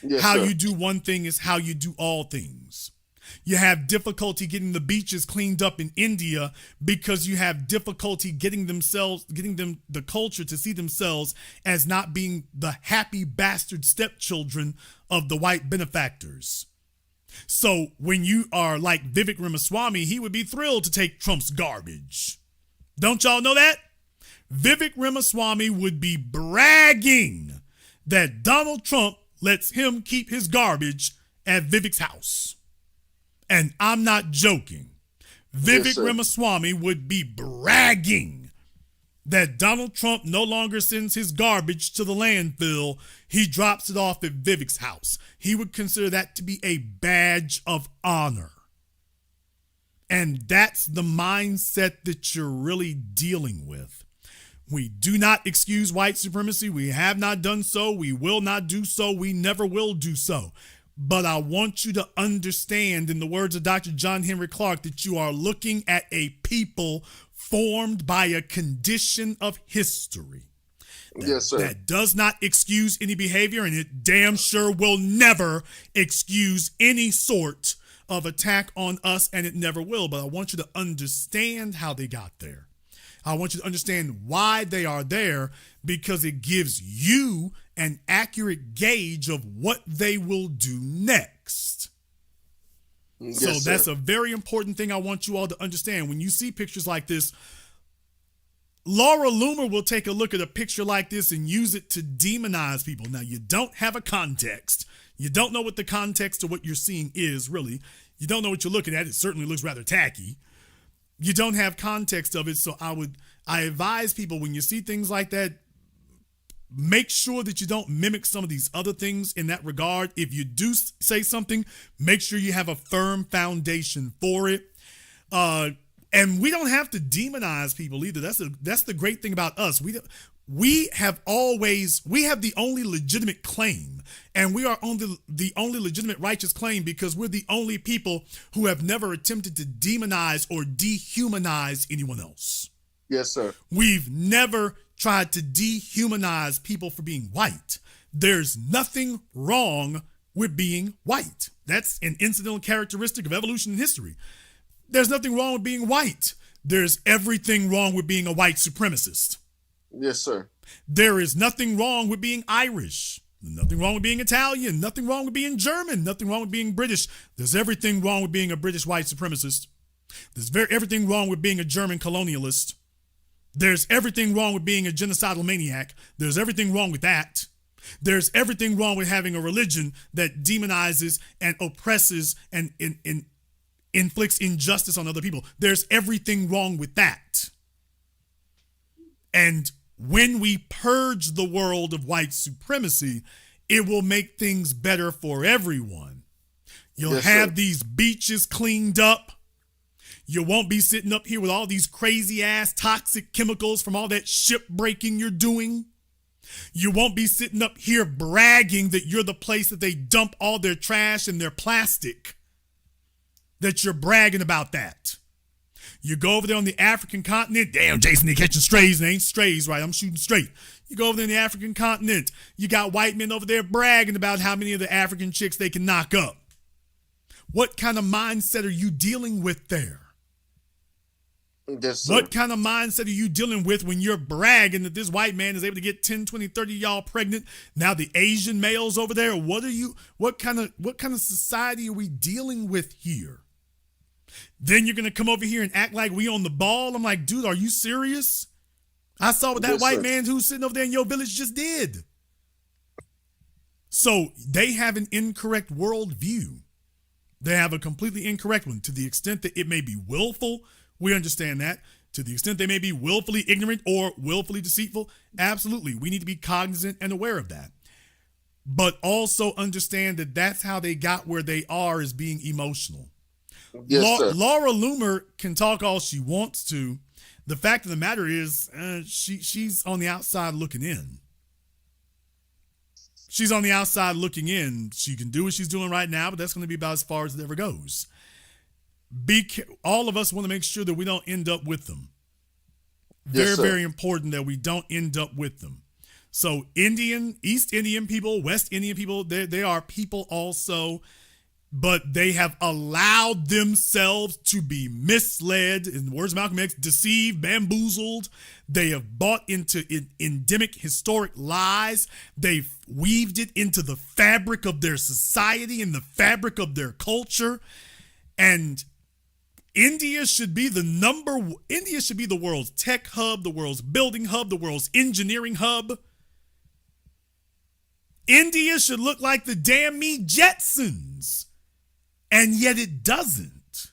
Yes, how sir. you do one thing is how you do all things. You have difficulty getting the beaches cleaned up in India because you have difficulty getting them the culture to see themselves as not being the happy bastard stepchildren of the white benefactors. So when you are like Vivek Ramaswamy, he would be thrilled to take Trump's garbage. Don't y'all know that? Vivek Ramaswamy would be bragging that Donald Trump lets him keep his garbage at Vivek's house. And I'm not joking. Vivek Ramaswamy would be bragging that Donald Trump no longer sends his garbage to the landfill. He drops it off at Vivek's house. He would consider that to be a badge of honor. And that's the mindset that you're really dealing with. We do not excuse white supremacy. We have not done so. We will not do so. We never will do so. But I want you to understand, in the words of Dr. John Henry Clark, that you are looking at a people formed by a condition of history. Yes, sir. That does not excuse any behavior, and it damn sure will never excuse any sort of attack on us, and it never will. But I want you to understand how they got there. I want you to understand why they are there, because it gives you an accurate gauge of what they will do next. Yes, so sir. that's a very important thing I want you all to understand. When you see pictures like this, Laura Loomer will take a look at a picture like this and use it to demonize people. Now, you don't have a context. You don't know what the context of what you're seeing is, really. You don't know what you're looking at. It certainly looks rather tacky. You don't have context of it, so I advise people, when you see things like that, make sure that you don't mimic some of these other things in that regard. If you do say something, make sure you have a firm foundation for it. And we don't have to demonize people either. That's the great thing about us. We have the only legitimate claim, and we are on the only legitimate righteous claim because we're the only people who have never attempted to demonize or dehumanize anyone else. Yes, sir. We've never tried to dehumanize people for being white. There's nothing wrong with being white. That's an incidental characteristic of evolution and history. There's nothing wrong with being white. There's everything wrong with being a white supremacist. Yes, sir. There is nothing wrong with being Irish. Nothing wrong with being Italian. Nothing wrong with being German. Nothing wrong with being British. There's everything wrong with being a British white supremacist. There's everything wrong with being a German colonialist. There's everything wrong with being a genocidal maniac. There's everything wrong with that. There's everything wrong with having a religion that demonizes and oppresses and inflicts injustice on other people. There's everything wrong with that. And when we purge the world of white supremacy, it will make things better for everyone. You'll Yes, have sir. these beaches cleaned up. You won't be sitting up here with all these crazy ass toxic chemicals from all that shipbreaking you're doing. You won't be sitting up here bragging that you're the place that they dump all their trash and their plastic. That you're bragging about that. You go over there on the African continent. Damn, Jason, they catching strays. They ain't strays, right? I'm shooting straight. You go over there in the African continent. You got white men over there bragging about how many of the African chicks they can knock up. What kind of mindset are you dealing with there? Yes, sir. What kind of mindset are you dealing with when you're bragging that this white man is able to get 10, 20, 30 y'all pregnant? Now the Asian males over there, what kind of society are we dealing with here? Then you're going to come over here and act like we on the ball. I'm like, dude, are you serious? I saw what that Yes, white sir. man who's sitting over there in your village just did. So they have an incorrect worldview. They have a completely incorrect one. To the extent that it may be willful, we understand that. To the extent they may be willfully ignorant or willfully deceitful, absolutely. We need to be cognizant and aware of that. But also understand that that's how they got where they are, is being emotional. Yes, sir. Laura Loomer can talk all she wants to. The fact of the matter is, she's on the outside looking in. She's on the outside looking in. She can do what she's doing right now, but that's going to be about as far as it ever goes. All of us want to make sure that we don't end up with them. Very, Yes, sir. very important that we don't end up with them. So East Indian people, West Indian people, they are people also, but they have allowed themselves to be misled, in the words of Malcolm X, deceived, bamboozled. They have bought into endemic historic lies. They've weaved it into the fabric of their society and the fabric of their culture. And India should be the world's tech hub, the world's building hub, the world's engineering hub. India should look like the damn me Jetsons. And yet it doesn't.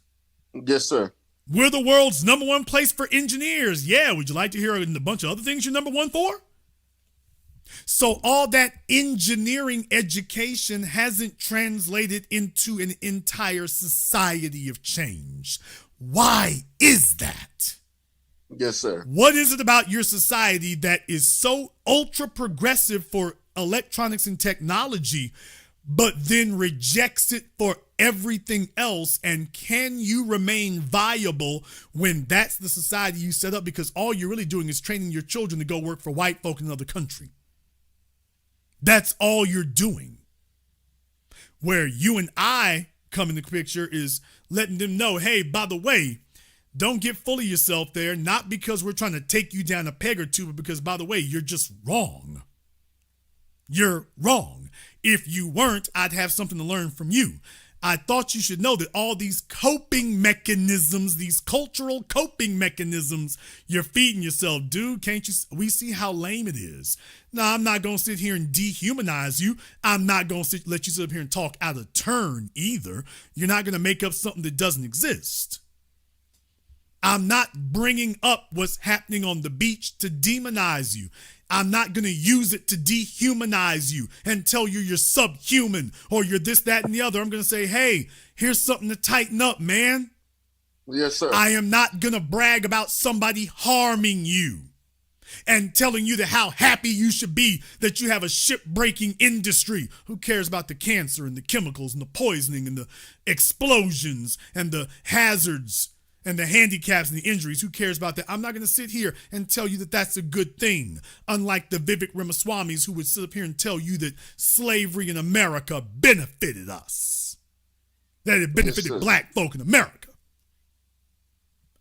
Yes, sir. We're the world's number one place for engineers. Yeah, would you like to hear a bunch of other things you're number one for? So all that engineering education hasn't translated into an entire society of change. Why is that? Yes, sir. What is it about your society that is so ultra progressive for electronics and technology, but then rejects it for everything else? And can you remain viable when that's the society you set up? Because all you're really doing is training your children to go work for white folk in another country. That's all you're doing. Where you and I come in the picture is letting them know, hey, by the way, don't get full of yourself there, not because we're trying to take you down a peg or two, but because, by the way, you're just wrong. You're wrong. If you weren't, I'd have something to learn from you. I thought you should know that all these coping mechanisms, these cultural coping mechanisms, you're feeding yourself. Dude, can't you? We see how lame it is. No, I'm not going to sit here and dehumanize you. I'm not going to let you sit up here and talk out of turn either. You're not going to make up something that doesn't exist. I'm not bringing up what's happening on the beach to demonize you. I'm not going to use it to dehumanize you and tell you you're subhuman or you're this, that, and the other. I'm going to say, hey, here's something to tighten up, man. Yes, sir. I am not going to brag about somebody harming you and telling you that how happy you should be that you have a ship-breaking industry. Who cares about the cancer and the chemicals and the poisoning and the explosions and the hazards and the handicaps and the injuries? Who cares about that? I'm not going to sit here and tell you that that's a good thing. Unlike the Vivek Ramaswamys who would sit up here and tell you that slavery in America benefited us. That it benefited black folk in America.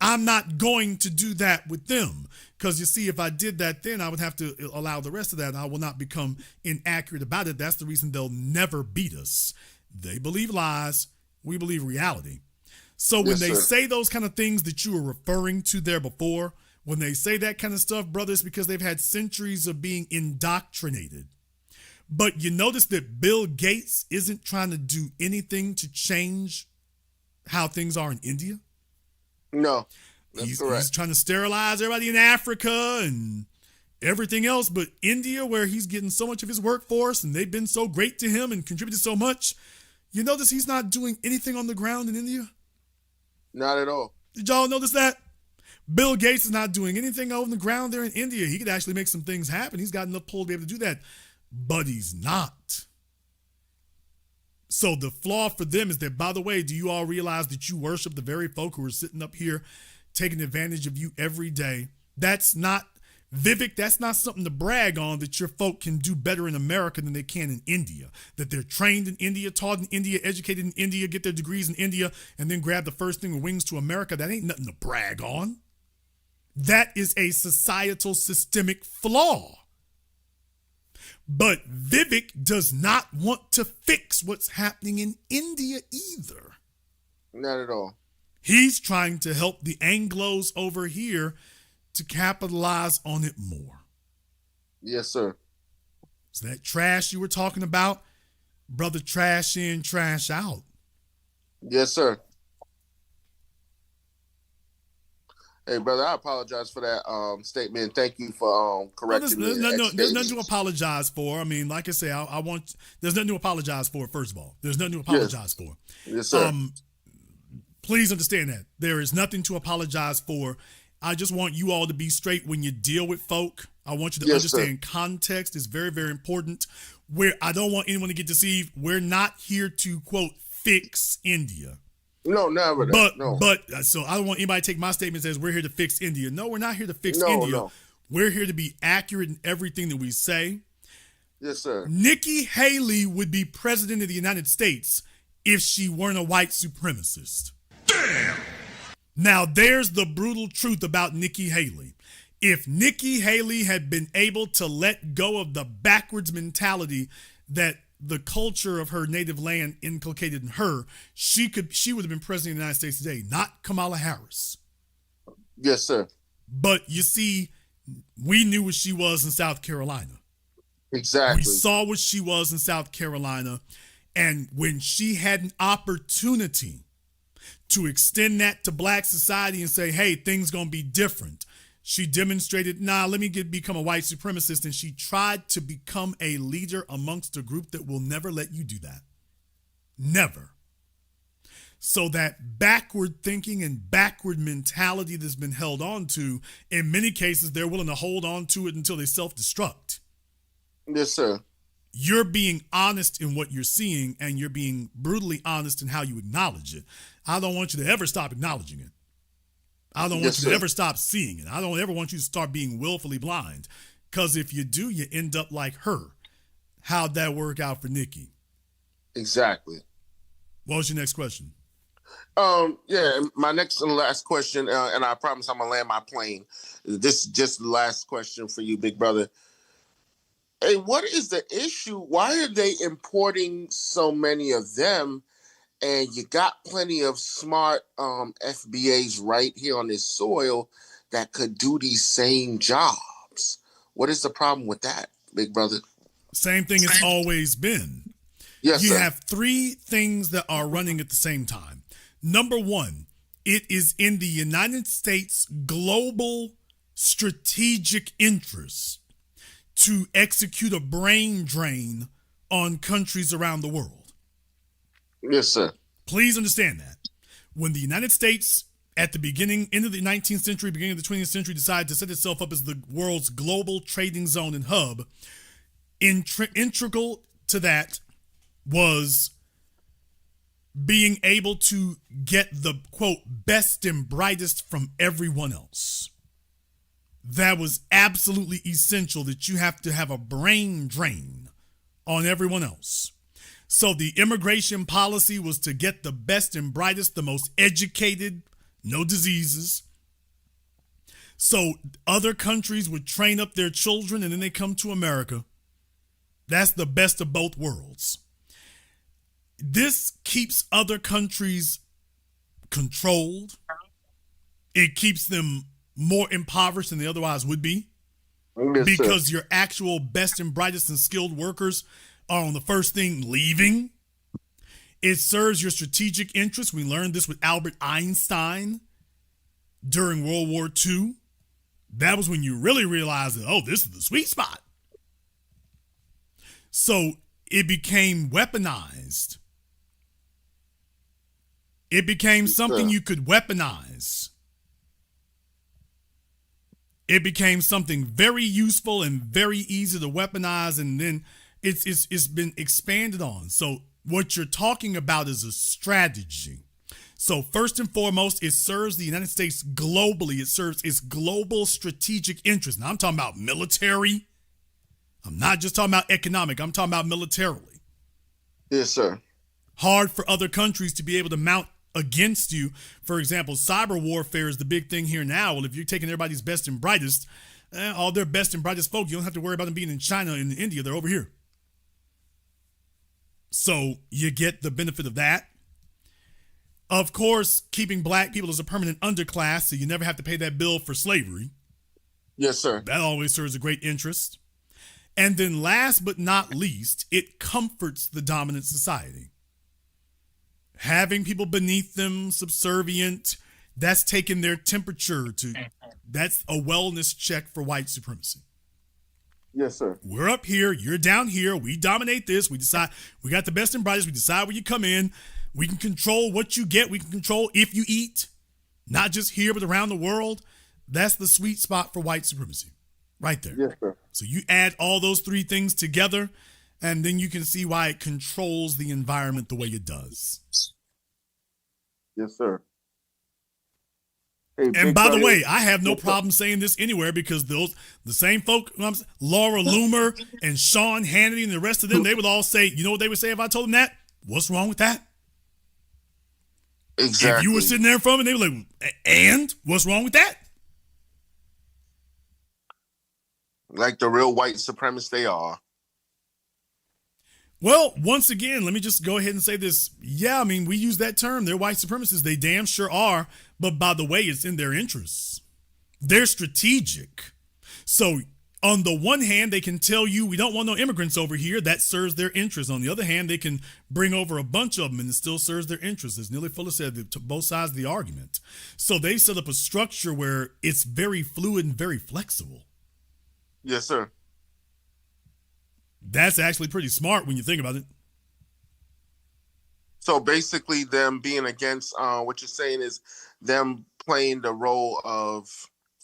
I'm not going to do that with them. Because you see, if I did that, then I would have to allow the rest of that, and I will not become inaccurate about it. That's the reason they'll never beat us. They believe lies. We believe reality. So when they say those kind of things that you were referring to there before, when they say that kind of stuff, brother, it's because they've had centuries of being indoctrinated. But you notice that Bill Gates isn't trying to do anything to change how things are in India? No, that's correct. He's trying to sterilize everybody in Africa and everything else, but India, where he's getting so much of his workforce and they've been so great to him and contributed so much, You notice he's not doing anything on the ground in India? Not at all. Did y'all notice that? Bill Gates is not doing anything on the ground there in India. He could actually make some things happen. He's got enough pull to be able to do that, but he's not. So the flaw for them is that, by the way, do you all realize that you worship the very folk who are sitting up here taking advantage of you every day? That's not, Vivek, that's not something to brag on, that your folk can do better in America than they can in India. That they're trained in India, taught in India, educated in India, get their degrees in India, and then grab the first thing with wings to America. That ain't nothing to brag on. That is a societal systemic flaw. But Vivek does not want to fix what's happening in India either. Not at all. He's trying to help the Anglos over here to capitalize on it more. Yes, sir. So that trash you were talking about, brother, trash in, trash out. Yes, sir. Hey, brother, I apologize for that statement. Thank you for correcting me. There's nothing to apologize for. I mean, like I say, there's nothing to apologize for, first of all. There's nothing to apologize for. Yes, sir. Please understand that. There is nothing to apologize for. I just want you all to be straight when you deal with folk. I want you to understand context is very, very important. Where I don't want anyone to get deceived. We're not here to, quote, fix India. No, never. So I don't want anybody to take my statement as we're here to fix India. No, we're not here to fix India. No. We're here to be accurate in everything that we say. Yes, sir. Nikki Haley would be president of the United States if she weren't a white supremacist. Damn! Now, there's the brutal truth about Nikki Haley. If Nikki Haley had been able to let go of the backwards mentality that the culture of her native land inculcated in her, she would have been president of the United States today, not Kamala Harris. Yes, sir. But you see, we knew what she was in South Carolina. Exactly. We saw what she was in South Carolina. And when she had an opportunity to extend that to black society and say, hey, things going to be different, she demonstrated, let me become a white supremacist. And she tried to become a leader amongst a group that will never let you do that. Never. So that backward thinking and backward mentality that's been held on to, in many cases, they're willing to hold on to it until they self-destruct. Yes, sir. You're being honest in what you're seeing, and you're being brutally honest in how you acknowledge it. I don't want you to ever stop acknowledging it. I don't want you to ever stop seeing it. I don't ever want you to start being willfully blind. Because if you do, you end up like her. How'd that work out for Nikki? Exactly. What was your next question? My next and last question, and I promise I'm going to land my plane. This is just the last question for you, big brother. Hey, what is the issue? Why are they importing so many of them? And you got plenty of smart FBAs right here on this soil that could do these same jobs. What is the problem with that, big brother? Same thing it's always been. Yes, you sir. have three things that are running at the same time. Number one, it is in the United States' global strategic interest to execute a brain drain on countries around the world. Yes, sir. Please understand that. When the United States, at the end of the 19th century, beginning of the 20th century, decided to set itself up as the world's global trading zone and hub, integral to that was being able to get the, quote, best and brightest from everyone else. That was absolutely essential, that you have to have a brain drain on everyone else. So the immigration policy was to get the best and brightest, the most educated, no diseases. So other countries would train up their children and then they come to America. That's the best of both worlds. This keeps other countries controlled. It keeps them more impoverished than they otherwise would be. Yes, because sir. your actual best and brightest and skilled workers are on the first thing leaving. It serves your strategic interests. We learned this with Albert Einstein during World War II. That was when you really realized that, this is the sweet spot. So it became weaponized It became something you could weaponize. It became something very useful and very easy to weaponize, and then it's been expanded on. So what you're talking about is a strategy. So first and foremost, it serves the United States globally. It serves its global strategic interest. Now I'm talking about military. I'm not just talking about economic. I'm talking about militarily. Yes, sir. Hard for other countries to be able to mount against you. For example, cyber warfare is the big thing here now. Well, if you're taking everybody's best and brightest, all their best and brightest folk, you don't have to worry about them being in China and India. They're over here. So you get the benefit of that. Of course, keeping black people as a permanent underclass, so you never have to pay that bill for slavery. Yes, sir. That always serves a great interest. And then last but not least, it comforts the dominant society. Having people beneath them, subservient, that's taking their temperature that's a wellness check for white supremacy. Yes, sir. We're up here, you're down here, we dominate this, we decide, we got the best and brightest, we decide where you come in, we can control what you get, we can control if you eat, not just here, but around the world. That's the sweet spot for white supremacy, right there. Yes, sir. So you add all those three things together, and then you can see why it controls the environment the way it does. Yes, sir. Hey, and by the way, I have no problem saying this anywhere because the same folk, Laura Loomer and Sean Hannity and the rest of them, they would all say, you know what they would say if I told them that? What's wrong with that? Exactly. If you were sitting there in front of them, they were like, and what's wrong with that? Like the real white supremacists they are. Well, once again, let me just go ahead and say this. Yeah, I mean, we use that term. They're white supremacists. They damn sure are. But by the way, it's in their interests. They're strategic. So on the one hand, they can tell you we don't want no immigrants over here. That serves their interests. On the other hand, they can bring over a bunch of them and it still serves their interests. As Neely Fuller said, to both sides of the argument. So they set up a structure where it's very fluid and very flexible. Yes, sir. That's actually pretty smart when you think about it. So basically them being against, what you're saying is them playing the role of,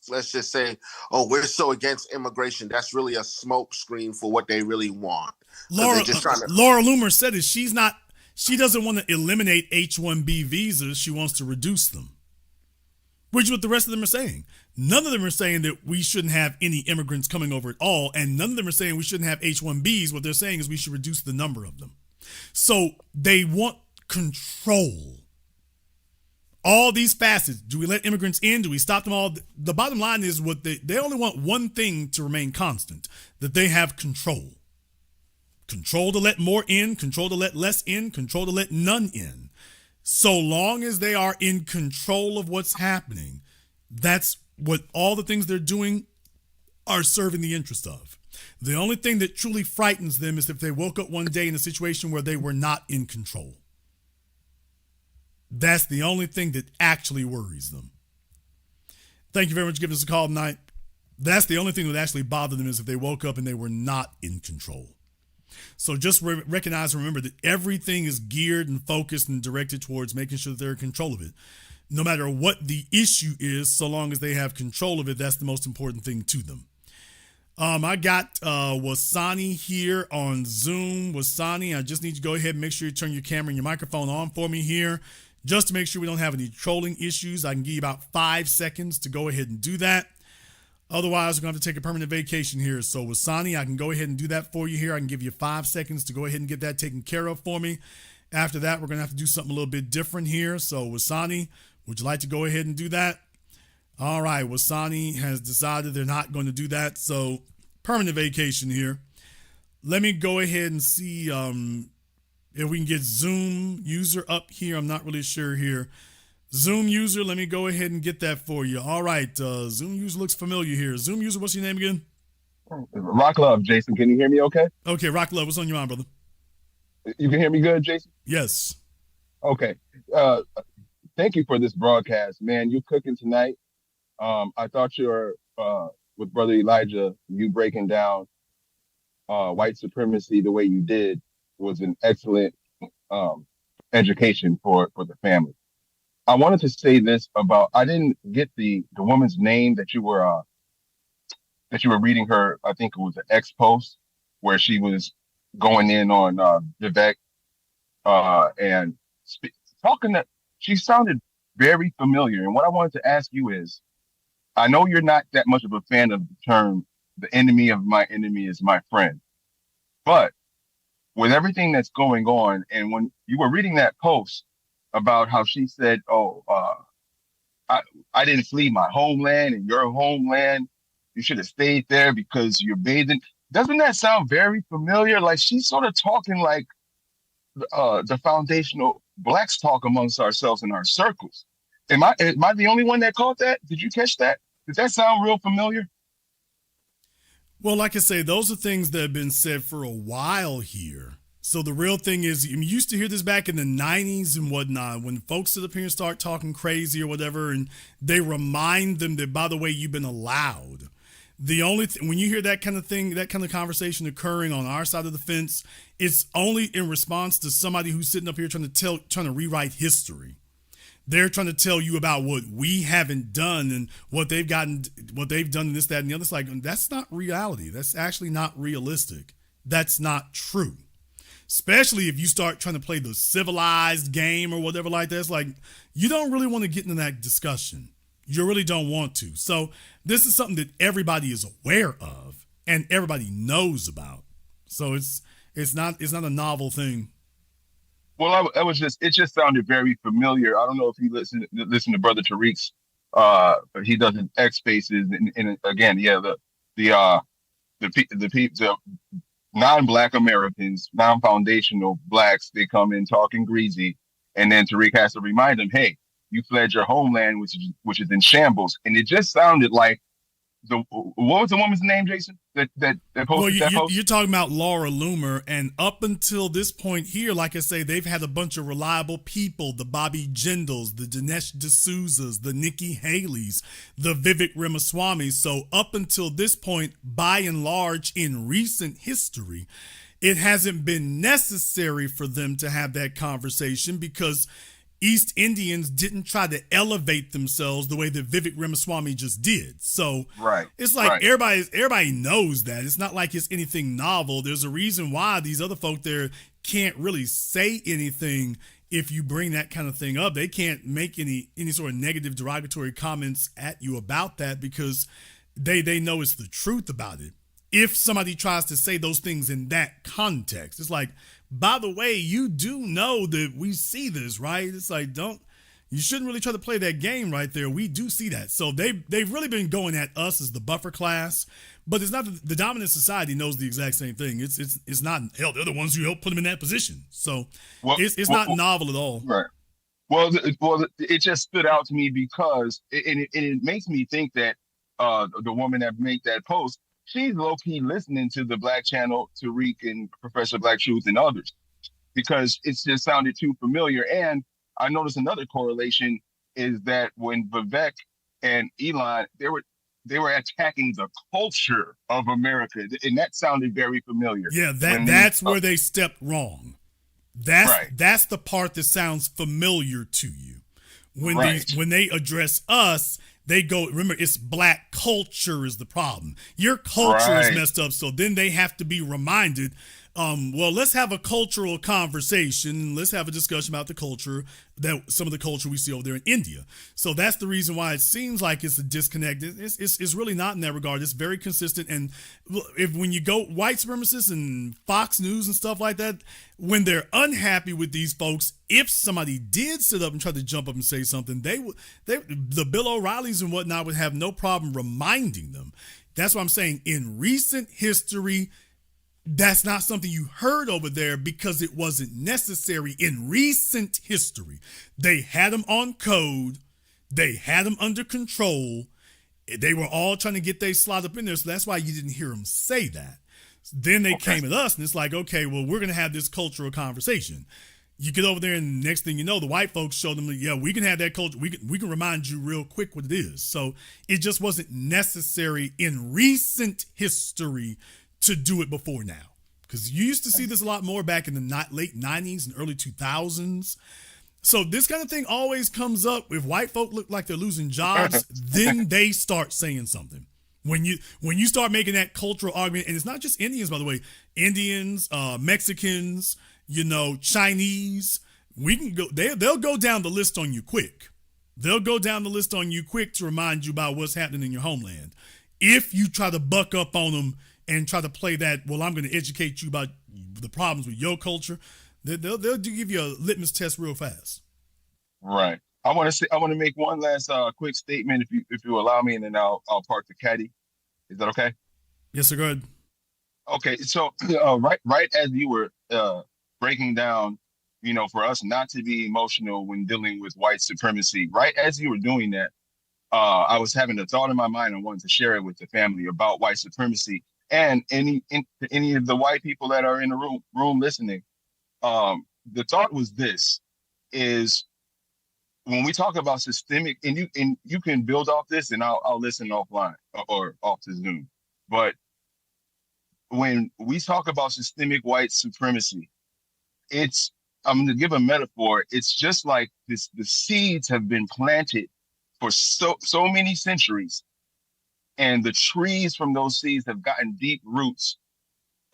let's just say, oh, we're so against immigration. That's really a smoke screen for what they really want. Laura Loomer said it. She doesn't want to eliminate H-1B visas. She wants to reduce them, which is what the rest of them are saying. None of them are saying that we shouldn't have any immigrants coming over at all, and none of them are saying we shouldn't have H-1Bs. What they're saying is we should reduce the number of them. So they want control. All these facets. Do we let immigrants in? Do we stop them all? The bottom line is what they only want one thing to remain constant, that they have control. Control to let more in, control to let less in, control to let none in. So long as they are in control of what's happening, that's what all the things they're doing are serving the interest of. The only thing that truly frightens them is if they woke up one day in a situation where they were not in control. That's the only thing that actually worries them. Thank you very much for giving us a call tonight. That's the only thing that actually bothered them is if they woke up and they were not in control. So just recognize and remember that everything is geared and focused and directed towards making sure that they're in control of it. No matter what the issue is, so long as they have control of it, that's the most important thing to them. I got Wasani here on Zoom. Wasani, I just need you to go ahead and make sure you turn your camera and your microphone on for me here, just to make sure we don't have any trolling issues. I can give you about 5 seconds to go ahead and do that. Otherwise, we're going to have to take a permanent vacation here. So Wasani, I can go ahead and do that for you here. I can give you 5 seconds to go ahead and get that taken care of for me. After that, we're going to have to do something a little bit different here. So Wasani, would you like to go ahead and do that? All right, Wasani has decided they're not going to do that. So permanent vacation here. Let me go ahead and see if we can get Zoom user up here. I'm not really sure here. Zoom user, let me go ahead and get that for you. All right, Zoom user looks familiar here. Zoom user, what's your name again? Rock Love, Jason. Can you hear me okay? Okay, Rock Love, what's on your mind, brother? You can hear me good, Jason? Yes. Okay. Thank you for this broadcast, man. You cooking tonight. I thought with Brother Elijah, you breaking down white supremacy the way you did was an excellent education for the family. I wanted to say this about I didn't get the woman's name that you were reading her. I think it was an X post where she was going in on Vivek and talking that she sounded very familiar. And what I wanted to ask you is, I know you're not that much of a fan of the term "the enemy of my enemy is my friend," but with everything that's going on, and when you were reading that post about how she said, "Oh, I I didn't flee my homeland and your homeland. You should have stayed there because you're bathing." Doesn't that sound very familiar? Like she's sort of talking like the foundational blacks talk amongst ourselves in our circles. Am I the only one that caught that? Did you catch that? Did that sound real familiar? Well, like I say, those are things that have been said for a while here. So the real thing is, you used to hear this back in the 90s and whatnot, when folks sit up here and start talking crazy or whatever, and they remind them that, by the way, you've been allowed. The only when you hear that kind of thing, that kind of conversation occurring on our side of the fence, it's only in response to somebody who's sitting up here trying to rewrite history. They're trying to tell you about what we haven't done and what they've done, and this, that, and the other. It's like, that's not reality. That's actually not realistic. That's not true. Especially if you start trying to play the civilized game or whatever like that. It's like, you don't really want to get into that discussion. You really don't want to. So this is something that everybody is aware of and everybody knows about. So it's not a novel thing. Well, it just sounded very familiar. I don't know if you listen to Brother Tariq's, he does an X Spaces, and again, yeah, the non-Black Americans, non-foundational blacks, they come in talking greasy, and then Tariq has to remind them, hey, you fled your homeland, which is in shambles. And it just sounded like what was the woman's name, Jason? That posted that post? You're talking about Laura Loomer, and up until this point here, like I say, they've had a bunch of reliable people: the Bobby Jindals, the Dinesh D'Souza's, the Nikki Haley's, the Vivek Ramaswamy. So up until this point, by and large, in recent history, it hasn't been necessary for them to have that conversation because East Indians didn't try to elevate themselves the way that Vivek Ramaswamy just did. So it's like everybody knows that. It's not like it's anything novel. There's a reason why these other folk there can't really say anything if you bring that kind of thing up. They can't make any sort of negative derogatory comments at you about that because they know it's the truth about it. If somebody tries to say those things in that context, it's like, by the way, you do know that we see this, right? It's like, you shouldn't really try to play that game right there. We do see that. So they've really been going at us as the buffer class, but it's not the dominant society knows the exact same thing. It's not, hell, they're the ones who helped put them in that position. So it's not novel at all. Right. Well, it just stood out to me because it makes me think that the woman that made that post, she's low-key listening to the Black Channel, Tariq and Professor Black Truth and others, because it's just sounded too familiar. And I noticed another correlation is that when Vivek and Elon, they were attacking the culture of America, and that sounded very familiar. Yeah, that's where they stepped wrong. That's the part that sounds familiar to you. When they address us, they go, remember, it's black culture is the problem. Your culture is messed up. So then they have to be reminded, well, let's have a cultural conversation. Let's have a discussion about the culture, some of the culture we see over there in India. So that's the reason why it seems like it's a disconnect. It's really not in that regard. It's very consistent. And when you go white supremacists and Fox News and stuff like that, when they're unhappy with these folks, if somebody did sit up and try to jump up and say something, the Bill O'Reillys and whatnot would have no problem reminding them. That's what I'm saying. In recent history, that's not something you heard over there because it wasn't necessary in recent history. They had them on code. They had them under control. They were all trying to get their slot up in there. So that's why you didn't hear them say that. Then they came at us and it's like, okay, well, we're going to have this cultural conversation. You get over there and the next thing you know, the white folks show them, yeah, we can have that culture. We can remind you real quick what it is. So it just wasn't necessary in recent history to do it before now. Because you used to see this a lot more back in the late 90s and early 2000s. So this kind of thing always comes up. If white folk look like they're losing jobs, then they start saying something. When you start making that cultural argument, and it's not just Indians, by the way, Indians, Mexicans, Chinese, we can go. They'll go down the list on you quick. They'll go down the list on you quick to remind you about what's happening in your homeland. If you try to buck up on them and try to play that, well, I'm going to educate you about the problems with your culture, they'll give you a litmus test real fast. Right. I want to make one last quick statement, if you allow me, and then I'll park the caddy. Is that okay? Yes, sir. Go ahead. Okay. So right as you were breaking down, for us not to be emotional when dealing with white supremacy, right as you were doing that, I was having a thought in my mind and wanted to share it with the family about white supremacy and any of the white people that are in the room listening. The thought was this: is when we talk about systemic, and you can build off this, and I'll listen offline or off the Zoom. But when we talk about systemic white supremacy, I'm going to give a metaphor. It's just like this: the seeds have been planted for so many centuries, and the trees from those seeds have gotten deep roots,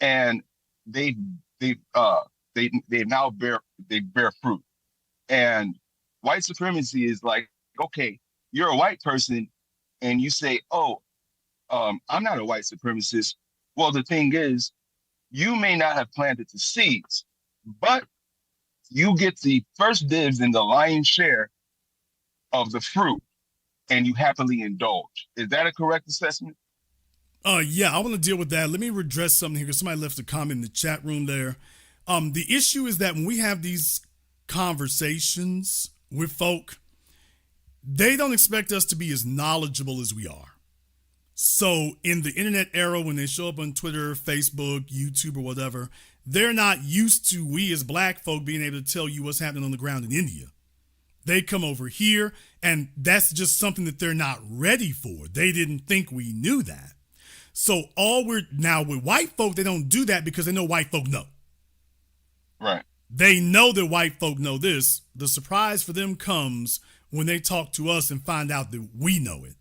and they now bear fruit. And white supremacy is like, okay, you're a white person and you say, I'm not a white supremacist. Well, the thing is, you may not have planted the seeds, but you get the first dibs in the lion's share of the fruit, and you happily indulge. Is that a correct assessment? Yeah, I want to deal with that. Let me redress something here because somebody left a comment in the chat room there. The issue is that when we have these conversations with folk, they don't expect us to be as knowledgeable as we are. So in the internet era, when they show up on Twitter, Facebook, YouTube, or whatever, they're not used to we as black folk being able to tell you what's happening on the ground in India. They come over here, and that's just something that they're not ready for. They didn't think we knew that. So now with white folk, they don't do that because they know white folk know. Right. They know that white folk know this. The surprise for them comes when they talk to us and find out that we know it.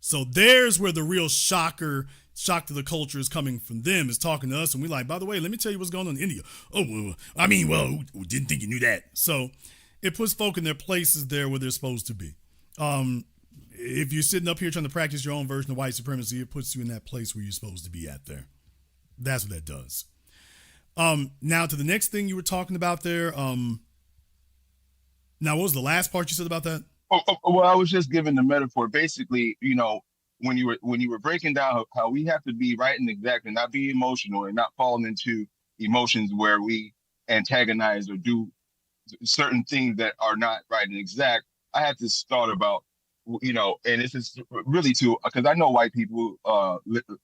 So there's where the real shock to the culture is coming from them, is talking to us. And we're like, by the way, let me tell you what's going on in India. Oh, who didn't think you knew that? So it puts folk in their places there where they're supposed to be. If you're sitting up here trying to practice your own version of white supremacy, it puts you in that place where you're supposed to be at there. That's what that does. Now to the next thing you were talking about there. Now, what was the last part you said about that? Well, I was just giving the metaphor. Basically, when you were breaking down how we have to be right and exact and not be emotional and not falling into emotions where we antagonize or do certain things that are not right and exact. I had this thought about, and this is really because I know white people,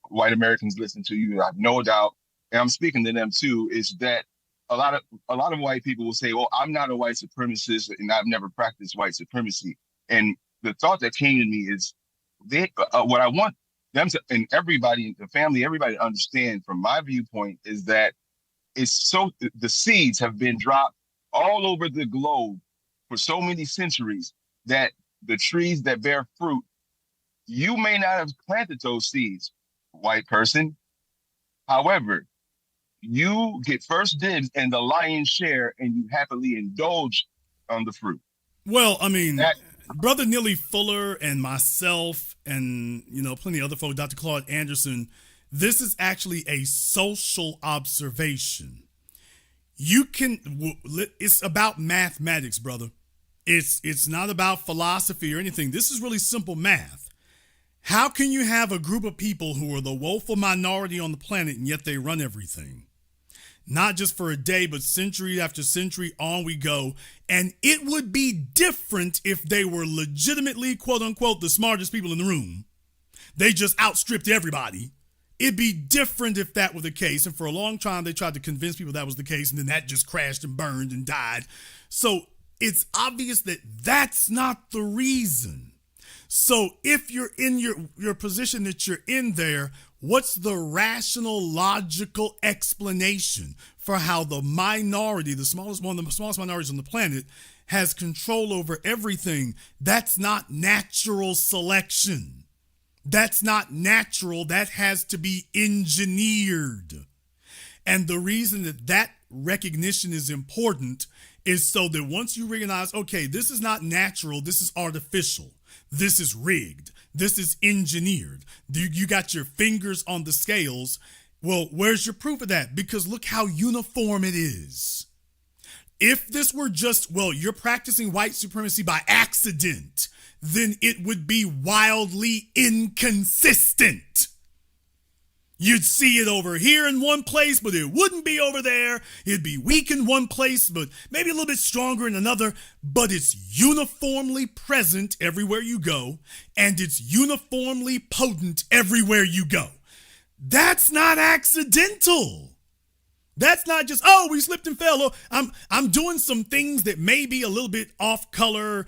white Americans listen to you. I have no doubt, and I'm speaking to them too. Is that a lot of white people will say, well, I'm not a white supremacist and I've never practiced white supremacy. And the thought that came to me is what I want them to, and everybody, the family, everybody to understand from my viewpoint is that the seeds have been dropped all over the globe for so many centuries that the trees that bear fruit, you may not have planted those seeds, white person. However, you get first dibs and the lion's share, and you happily indulge on the fruit. Well, I mean, Brother Neely Fuller and myself and, plenty of other folks, Dr. Claude Anderson, this is actually a social observation. It's about mathematics, brother. It's not about philosophy or anything. This is really simple math. How can you have a group of people who are the woeful minority on the planet and yet they run everything? Not just for a day, but century after century, on we go. And it would be different if they were legitimately, quote unquote, the smartest people in the room. They just outstripped everybody. It'd be different if that were the case. And for a long time, they tried to convince people that was the case. And then that just crashed and burned and died. So it's obvious that that's not the reason. So if you're in your position that you're in there, what's the rational, logical explanation for how the minority, one of the smallest minorities on the planet, has control over everything. That's not natural selection. That's not natural. That has to be engineered. And the reason that recognition is important is so that once you recognize, okay, this is not natural, this is artificial, this is rigged, this is engineered. You got your fingers on the scales. Well, where's your proof of that? Because look how uniform it is. If this were just, well, you're practicing white supremacy by accident, then it would be wildly inconsistent. You'd see it over here in one place, but it wouldn't be over there. It'd be weak in one place, but maybe a little bit stronger in another. But it's uniformly present everywhere you go, and it's uniformly potent everywhere you go. That's not accidental. That's not just, oh, we slipped and fell. Oh, I'm doing some things that may be a little bit off color.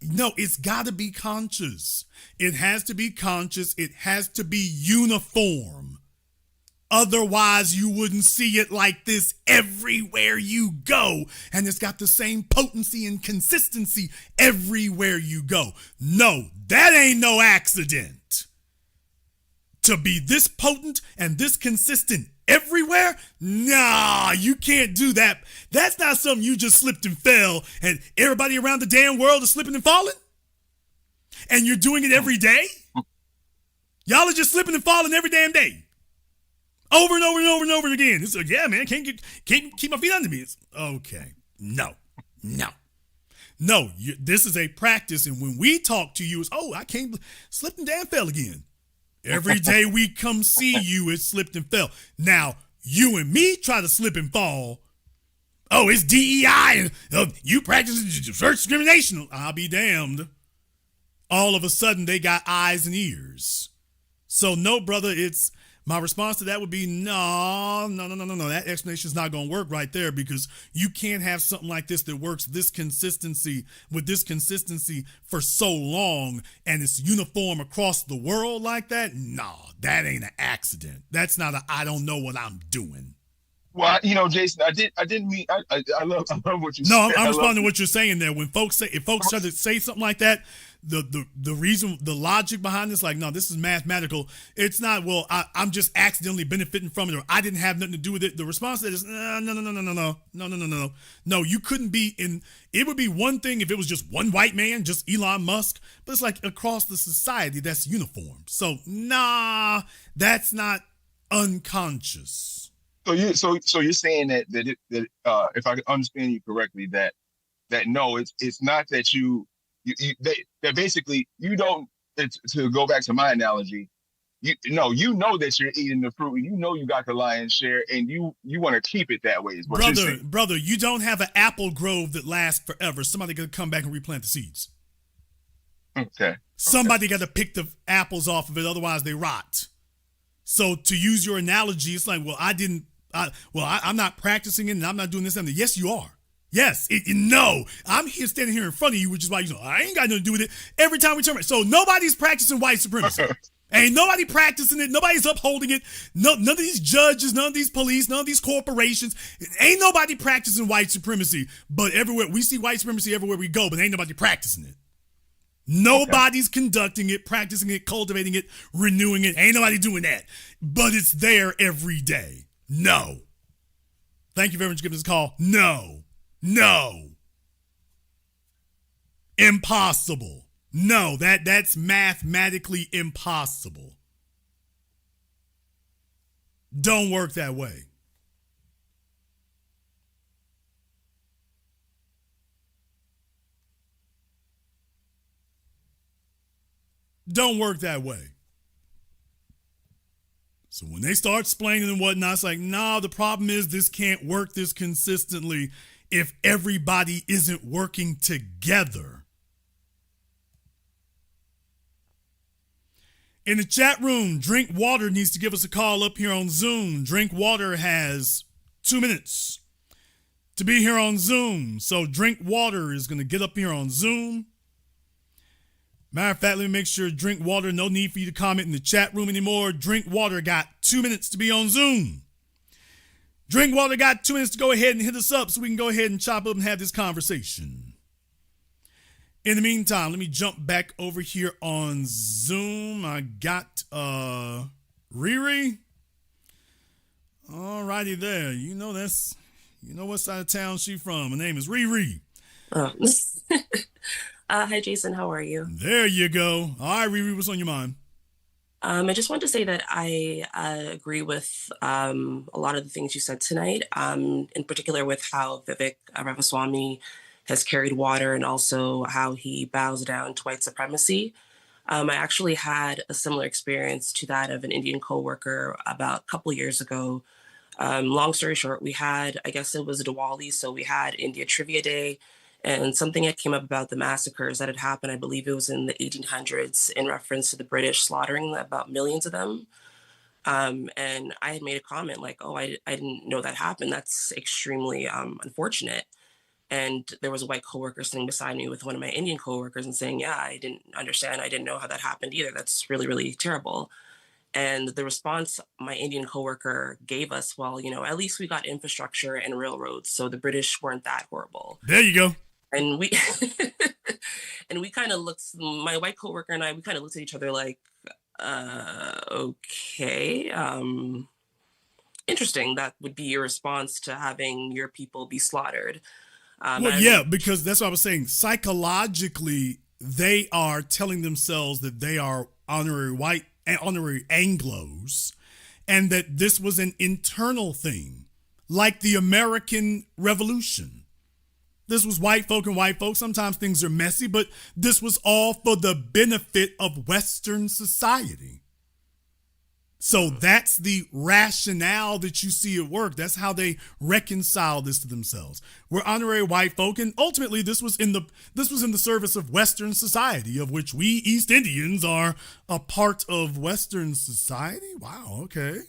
No, it's got to be conscious. It has to be conscious. It has to be uniform. Otherwise, you wouldn't see it like this everywhere you go. And it's got the same potency and consistency everywhere you go. No, that ain't no accident. To be this potent and this consistent everywhere? Nah, you can't do that. That's not something you just slipped and fell and everybody around the damn world is slipping and falling? And you're doing it every day? Y'all are just slipping and falling every damn day. Over and over and over and over again. It's like, yeah, man, can't keep my feet under me. It's okay. No. This is a practice, and when we talk to you, it's, oh, I can't slip and damn fell again. Every day we come see you, it slipped and fell. Now, you and me try to slip and fall. Oh, it's DEI, and you practice church discrimination. I'll be damned. All of a sudden, they got eyes and ears. So, no, brother, my response to that would be, no. That explanation is not going to work right there, because you can't have something like this that works with this consistency for so long and it's uniform across the world like that. No, that ain't an accident. That's not I don't know what I'm doing. Well, Jason, I didn't mean. I love what you said. No, I'm responding to what you're saying there. When if folks try to say something like that, the reason, the logic behind this, like, no, this is mathematical. It's not, well, I'm just accidentally benefiting from it, or I didn't have nothing to do with it. The response to that is, no. No, you couldn't be in. It would be one thing if it was just one white man, just Elon Musk, but it's like across the society that's uniform. So, nah, that's not unconscious. So you're saying that if I understand you correctly, that no, it's not that that basically you don't. To go back to my analogy, you know that you're eating the fruit, and you got the lion's share, and you want to keep it that way. Is what you're saying. Brother, you don't have an apple grove that lasts forever. Somebody got to come back and replant the seeds. Okay. Somebody got to pick the apples off of it, otherwise they rot. So to use your analogy, it's like, well, I'm not practicing it, and I'm not doing this and that. Yes, you are. Yes, no. I'm here standing here in front of you, which is why I ain't got nothing to do with it. Every time we turn around, so nobody's practicing white supremacy. Ain't nobody practicing it. Nobody's upholding it. No, none of these judges, none of these police, none of these corporations. Ain't nobody practicing white supremacy. But everywhere we see white supremacy everywhere we go, but ain't nobody practicing it. Nobody's conducting it, practicing it, cultivating it, renewing it. Ain't nobody doing that. But it's there every day. No. Thank you very much for giving us a call. No. Impossible. No, that's mathematically impossible. Don't work that way. Don't work that way. So when they start explaining and whatnot, it's like, no, the problem is this can't work this consistently if everybody isn't working together. In the chat room, Drink Water needs to give us a call up here on Zoom. Drink Water has 2 minutes to be here on Zoom. So Drink Water is going to get up here on Zoom. Matter of fact, let me make sure Drink Water, no need for you to comment in the chat room anymore. Drink Water got 2 minutes to be on Zoom. Drink Water got 2 minutes to go ahead and hit us up so we can go ahead and chop up and have this conversation. In the meantime, let me jump back over here on Zoom. I got Riri. All righty there. You know what side of town she from. Her name is Riri. Oh. Hi, Jason. How are you? There you go. All right, Riri, what's on your mind? I just want to say that I agree with a lot of the things you said tonight, in particular with how Vivek Ramaswamy has carried water and also how he bows down to white supremacy. I actually had a similar experience to that of an Indian coworker about a couple years ago. Long story short, we had, I guess it was Diwali, so we had India Trivia Day, and something that came up about the massacres that had happened, I believe it was in the 1800s, in reference to the British slaughtering about millions of them. And I had made a comment like, oh, I didn't know that happened. That's extremely unfortunate. And there was a white coworker sitting beside me with one of my Indian coworkers and saying, yeah, I didn't understand. I didn't know how that happened either. That's really, really terrible. And the response my Indian coworker gave us, well, at least we got infrastructure and railroads, so the British weren't that horrible. There you go. And we and we kind of looked, my white coworker and I, we kind of looked at each other like, okay, interesting. That would be your response to having your people be slaughtered. Well, yeah, because that's what I was saying. Psychologically, they are telling themselves that they are honorary white and honorary Anglos, and that this was an internal thing, like the American Revolution. This was white folk and white folk. Sometimes things are messy, but this was all for the benefit of Western society. So that's the rationale that you see at work. That's how they reconcile this to themselves. We're honorary white folk, and ultimately this was in the service of Western society, of which we East Indians are a part of Western society. Wow, okay.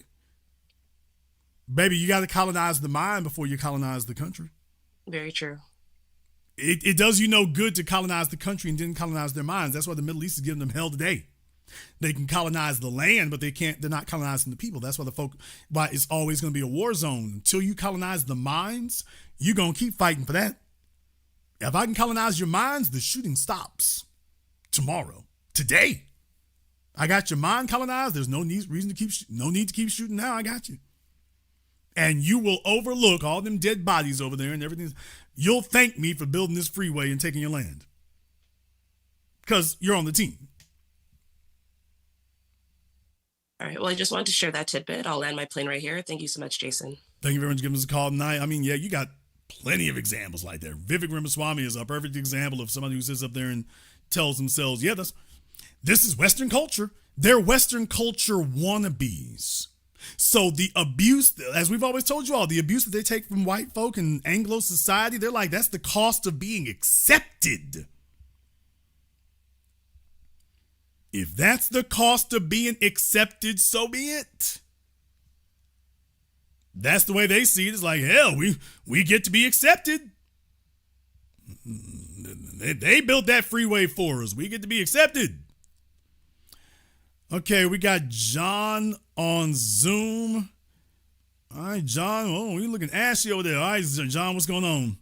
Baby, you got to colonize the mind before you colonize the country. Very true. It does you no good to colonize the country and didn't colonize their minds. That's why the Middle East is giving them hell today. They can colonize the land, but they're not colonizing the people. That's why it's always going to be a war zone. Until you colonize the minds, you're going to keep fighting for that. If I can colonize your minds, the shooting stops tomorrow, today. I got your mind colonized. There's no need to keep shooting now. I got you. And you will overlook all them dead bodies over there and everything. You'll thank me for building this freeway and taking your land. Because you're on the team. All right. Well, I just wanted to share that tidbit. I'll land my plane right here. Thank you so much, Jason. Thank you very much for giving us a call tonight. I mean, yeah, you got plenty of examples like that. Vivek Ramaswamy is a perfect example of somebody who sits up there and tells themselves, yeah, this is Western culture. They're Western culture wannabes. So the abuse, as we've always told you all, the abuse that they take from white folk and Anglo society, they're like, that's the cost of being accepted. If that's the cost of being accepted, so be it. That's the way they see it. It's like, hell, we get to be accepted. They built that freeway for us. We get to be accepted. Okay, we got John on Zoom. All right, John. Oh, you're looking ashy over there. All right, John, what's going on?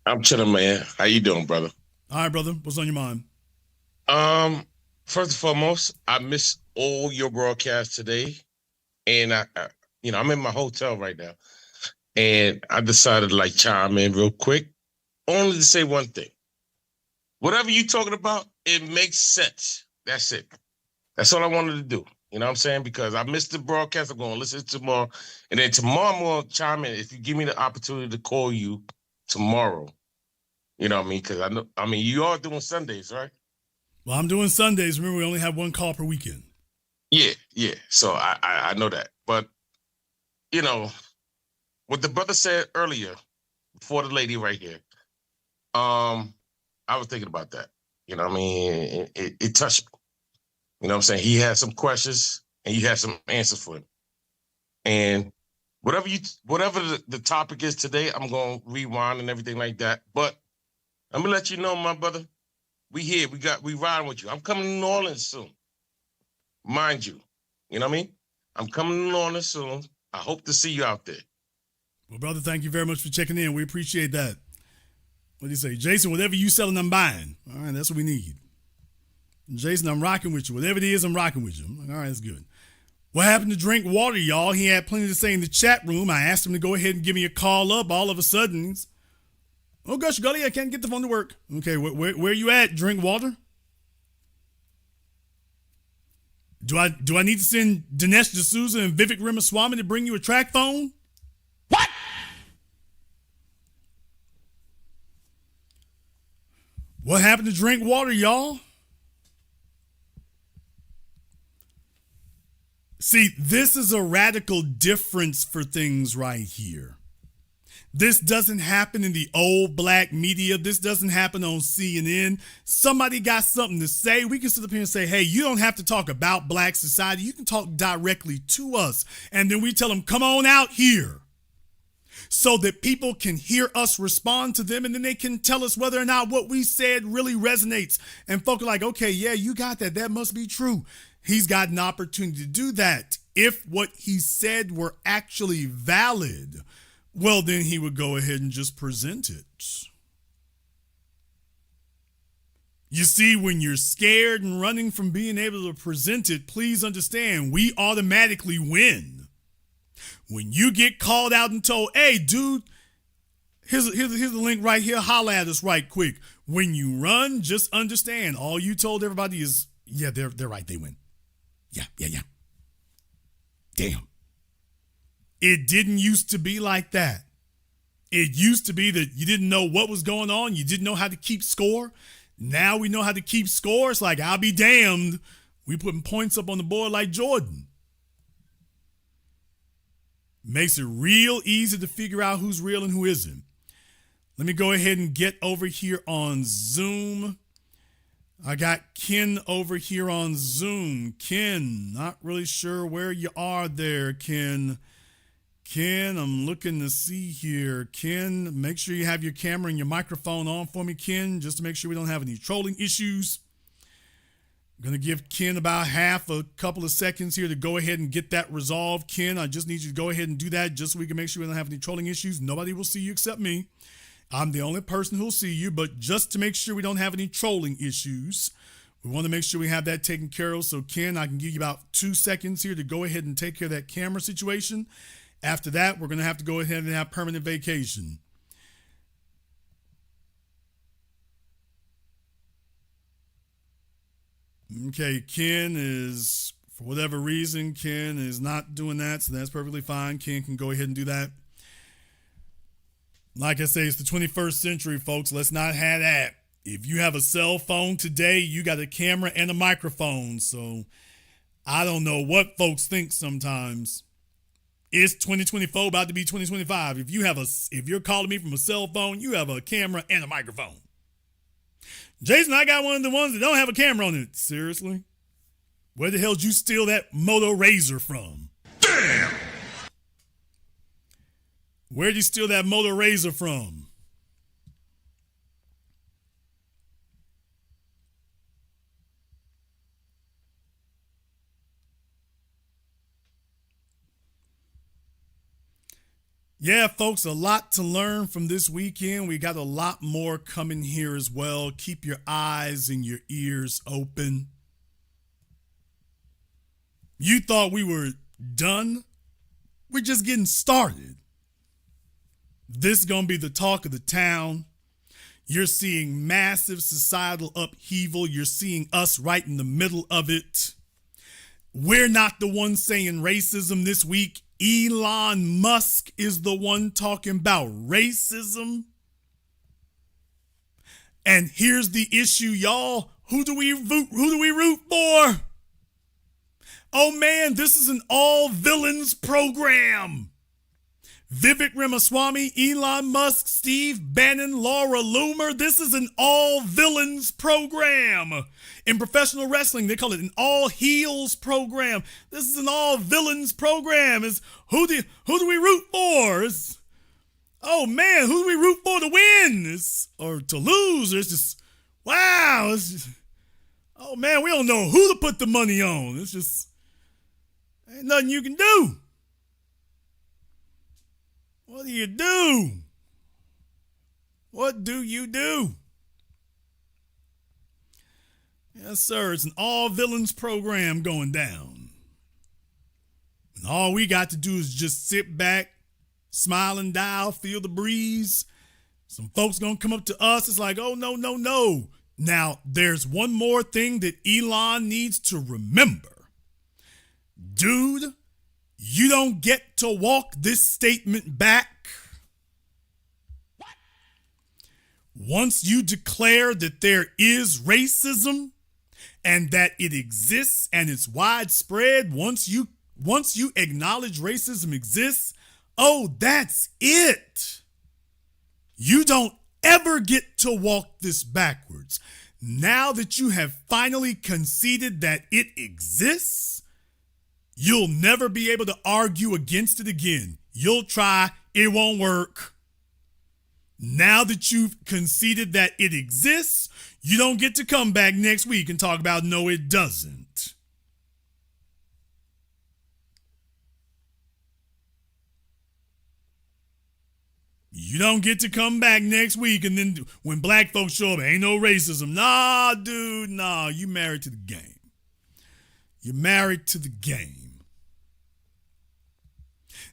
I'm chilling, man. How you doing, brother? All right, brother. What's on your mind? First and foremost, I missed all your broadcasts today, and I'm in my hotel right now, and I decided to chime in real quick, only to say one thing. Whatever you're talking about, it makes sense. That's it. That's all I wanted to do. You know what I'm saying? Because I missed the broadcast. I'm going to listen to tomorrow, and then tomorrow I'm going to chime in if you give me the opportunity to call you tomorrow. You know what I mean? Because you are doing Sundays, right? Well, I'm doing Sundays. Remember, we only have one call per weekend. Yeah. So I know that. But, what the brother said earlier, before the lady right here, I was thinking about that. You know what I mean? It touched me. You know what I'm saying? He had some questions, and you had some answers for him. And whatever the topic is today, I'm going to rewind and everything like that. But I'm going to let you know, my brother, we here. We riding with you. I'm coming to New Orleans soon. Mind you. You know what I mean? I'm coming to New Orleans soon. I hope to see you out there. Well, brother, thank you very much for checking in. We appreciate that. What do you say? Jason, whatever you selling, I'm buying. All right, that's what we need. Jason, I'm rocking with you. Whatever it is, I'm rocking with you. I'm like, all right, that's good. What happened to Drink Water, y'all? He had plenty to say in the chat room. I asked him to go ahead and give me a call up. All of a sudden, oh gosh, golly, I can't get the phone to work. Okay, where you at, Drink Water? Do I need to send Dinesh D'Souza and Vivek Ramaswamy to bring you a track phone? What? What happened to Drink Water, y'all? See, this is a radical difference for things right here. This doesn't happen in the old black media. This doesn't happen on CNN. Somebody got something to say. We can sit up here and say, hey, you don't have to talk about black society. You can talk directly to us. And then we tell them, come on out here, so that people can hear us respond to them, and then they can tell us whether or not what we said really resonates. And folk are like, okay, yeah, you got that. That must be true. He's got an opportunity to do that. If what he said were actually valid, well, then he would go ahead and just present it. You see, when you're scared and running from being able to present it, please understand, we automatically win. When you get called out and told, hey, dude, here's the link right here, holla at us right quick. When you run, just understand, all you told everybody is, yeah, they're right, they win. Yeah. Damn. It didn't used to be like that. It used to be that you didn't know what was going on. You didn't know how to keep score. Now we know how to keep score. It's like, I'll be damned. We putting points up on the board like Jordan. Makes it real easy to figure out who's real and who isn't. Let me go ahead and get over here on Zoom. I got Ken over here on Zoom. Ken, not really sure where you are there, Ken. Ken, I'm looking to see here. Ken, make sure you have your camera and your microphone on for me, Ken, just to make sure we don't have any trolling issues. I'm going to give Ken about a couple of seconds here to go ahead and get that resolved. Ken, I just need you to go ahead and do that just so we can make sure we don't have any trolling issues. Nobody will see you except me. I'm the only person who'll see you, but just to make sure we don't have any trolling issues, we want to make sure we have that taken care of. So, Ken, I can give you about 2 seconds here to go ahead and take care of that camera situation. After that, we're going to have to go ahead and have permanent vacation. Okay, Ken is, for whatever reason, Ken is not doing that, so that's perfectly fine. Ken can go ahead and do that. Like I say, it's the 21st century, folks. Let's not have that. If you have a cell phone today, you got a camera and a microphone. So I don't know what folks think sometimes. It's 2024 about to be 2025. If you're calling me from a cell phone, you have a camera and a microphone. Jason, I got one of the ones that don't have a camera on it. Seriously? Where the hell did you steal that Moto Razor from? Damn! Where'd you steal that Moto Razor from? Yeah, folks, a lot to learn from this weekend. We got a lot more coming here as well. Keep your eyes and your ears open. You thought we were done? We're just getting started. This is going to be the talk of the town. You're seeing massive societal upheaval. You're seeing us right in the middle of it. We're not the ones saying racism this week. Elon Musk is the one talking about racism. And here's the issue, y'all. Who do we root for? Oh man, this is an all villains program. Vivek Ramaswamy, Elon Musk, Steve Bannon, Laura Loomer. This is an all villains program. In professional wrestling, they call it an all heels program. This is an all villains program. Who do we root for? Oh man, who do we root for to win? Or to lose? It's just, wow. Oh man, we don't know who to put the money on. It's just, ain't nothing you can do. What do you do? What do you do? Yes, sir. It's an all villains program going down. And all we got to do is just sit back, smile and dial, feel the breeze. Some folks gonna come up to us. It's like, oh, no, no, no. Now, there's one more thing that Elon needs to remember. Dude, you don't get to walk this statement back. Once you declare that there is racism and that it exists and it's widespread, once you acknowledge racism exists, oh, that's it. You don't ever get to walk this backwards. Now that you have finally conceded that it exists, you'll never be able to argue against it again. You'll try, it won't work. Now that you've conceded that it exists, you don't get to come back next week and talk about no, it doesn't. You don't get to come back next week and then when black folks show up, ain't no racism. Nah, dude, nah, you married to the game. You're married to the game.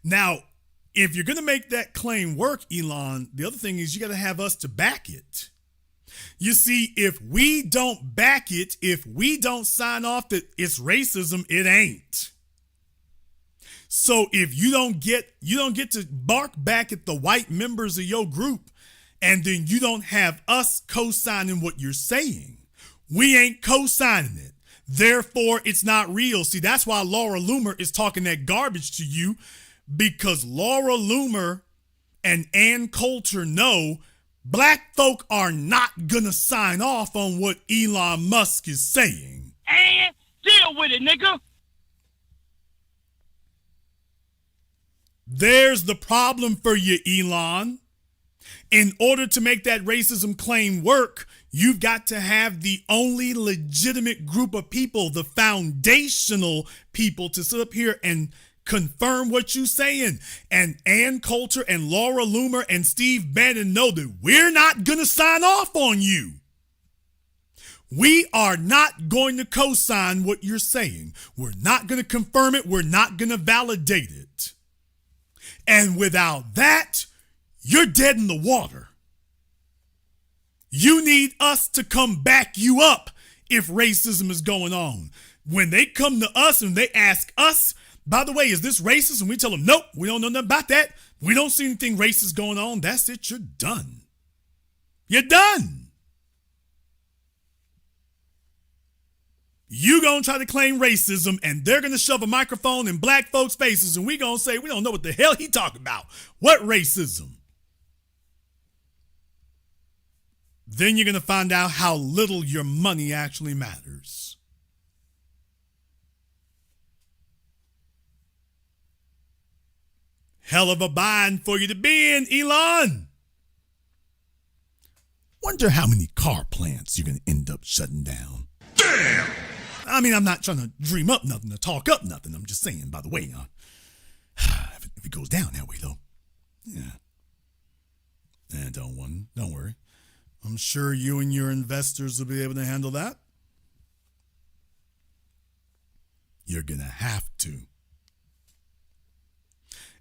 Now, if you're going to make that claim work, Elon, the other thing is you got to have us to back it. You see, if we don't back it, if we don't sign off that it's racism, it ain't. So if you don't get to bark back at the white members of your group, and then you don't have us co-signing what you're saying, we ain't co-signing it. Therefore, it's not real. See, that's why Laura Loomer is talking that garbage to you, because Laura Loomer and Ann Coulter know black folk are not gonna sign off on what Elon Musk is saying. And deal with it, nigga. There's the problem for you, Elon. In order to make that racism claim work, you've got to have the only legitimate group of people, the foundational people, to sit up here and confirm what you're saying. And Ann Coulter and Laura Loomer and Steve Bannon know that we're not going to sign off on you. We are not going to co-sign what you're saying. We're not going to confirm it. We're not going to validate it. And without that, you're dead in the water. You need us to come back you up if racism is going on. When they come to us and they ask us, by the way, is this racist? And we tell them, nope, we don't know nothing about that. We don't see anything racist going on. That's it. You're done. You're done. You gonna try to claim racism and they're gonna shove a microphone in black folks' faces and we gonna say we don't know what the hell he talking about. What racism? Then you're gonna find out how little your money actually matters. Hell of a bind for you to be in, Elon. Wonder how many car plants you're gonna end up shutting down. Damn! I mean, I'm not trying to dream up nothing, to talk up nothing. I'm just saying, by the way, if it goes down that way, though, yeah. Don't worry. I'm sure you and your investors will be able to handle that. You're going to have to.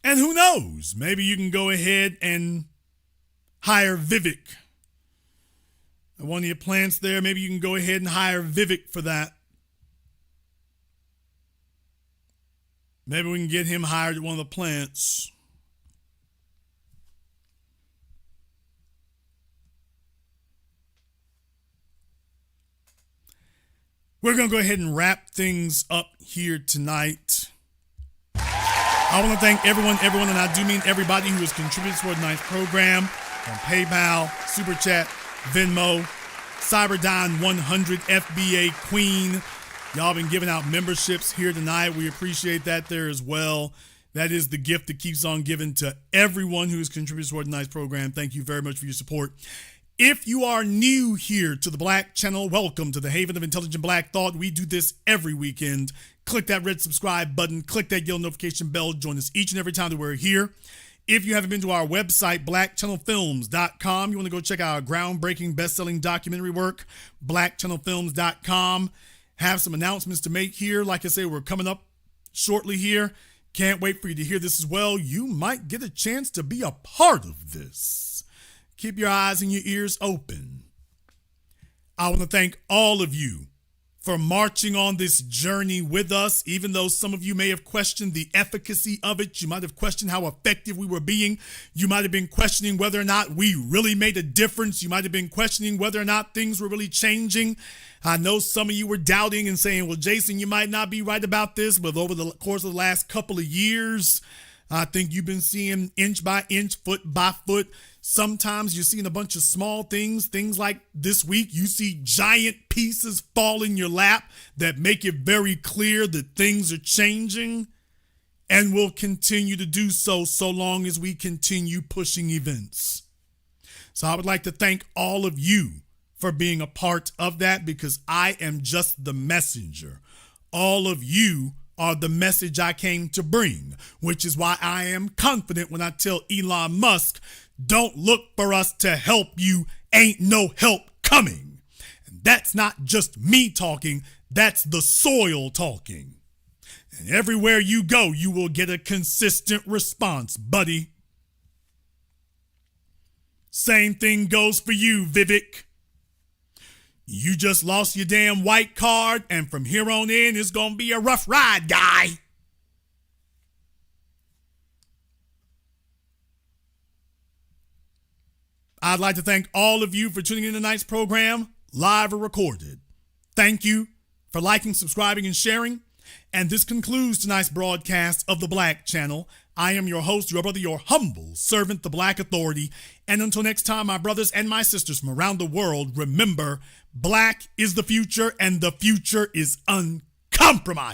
And who knows? Maybe you can go ahead and hire Vivek. One of your plants there, maybe you can go ahead and hire Vivek for that. Maybe we can get him hired at one of the plants. We're going to go ahead and wrap things up here tonight. I want to thank everyone, and I do mean everybody who has contributed toward tonight's program on PayPal, Super Chat, Venmo, Cyberdyne 100, FBA Queen. Y'all been giving out memberships here tonight. We appreciate that there as well. That is the gift that keeps on giving to everyone who has contributed toward tonight's program. Thank you very much for your support. If you are new here to the Black Channel, welcome to the Haven of Intelligent Black Thought. We do this every weekend. Click that red subscribe button. Click that yellow notification bell. Join us each and every time that we're here. If you haven't been to our website, blackchannelfilms.com, you want to go check out our groundbreaking best-selling documentary work, blackchannelfilms.com. Have some announcements to make here. Like I say, we're coming up shortly here. Can't wait for you to hear this as well. You might get a chance to be a part of this. Keep your eyes and your ears open. I want to thank all of you for marching on this journey with us, even though some of you may have questioned the efficacy of it. You might have questioned how effective we were being. You might have been questioning whether or not we really made a difference. You might have been questioning whether or not things were really changing. I know some of you were doubting and saying, well, Jason, you might not be right about this, but over the course of the last couple of years, I think you've been seeing inch by inch, foot by foot. Sometimes you're seeing a bunch of small things like this week. You see giant pieces fall in your lap that make it very clear that things are changing and will continue to do so long as we continue pushing events. So I would like to thank all of you for being a part of that, because I am just the messenger. All of you are the message I came to bring, which is why I am confident when I tell Elon Musk, don't look for us to help you, ain't no help coming. And that's not just me talking, that's the soil talking. And everywhere you go, you will get a consistent response, buddy. Same thing goes for you, Vivek. You just lost your damn white card, and from here on in, it's gonna be a rough ride, guy. I'd like to thank all of you for tuning in to tonight's program, live or recorded. Thank you for liking, subscribing, and sharing. And this concludes tonight's broadcast of the Black Channel. I am your host, your brother, your humble servant, the Black Authority. And until next time, my brothers and my sisters from around the world, remember, Black is the future, and the future is uncompromised.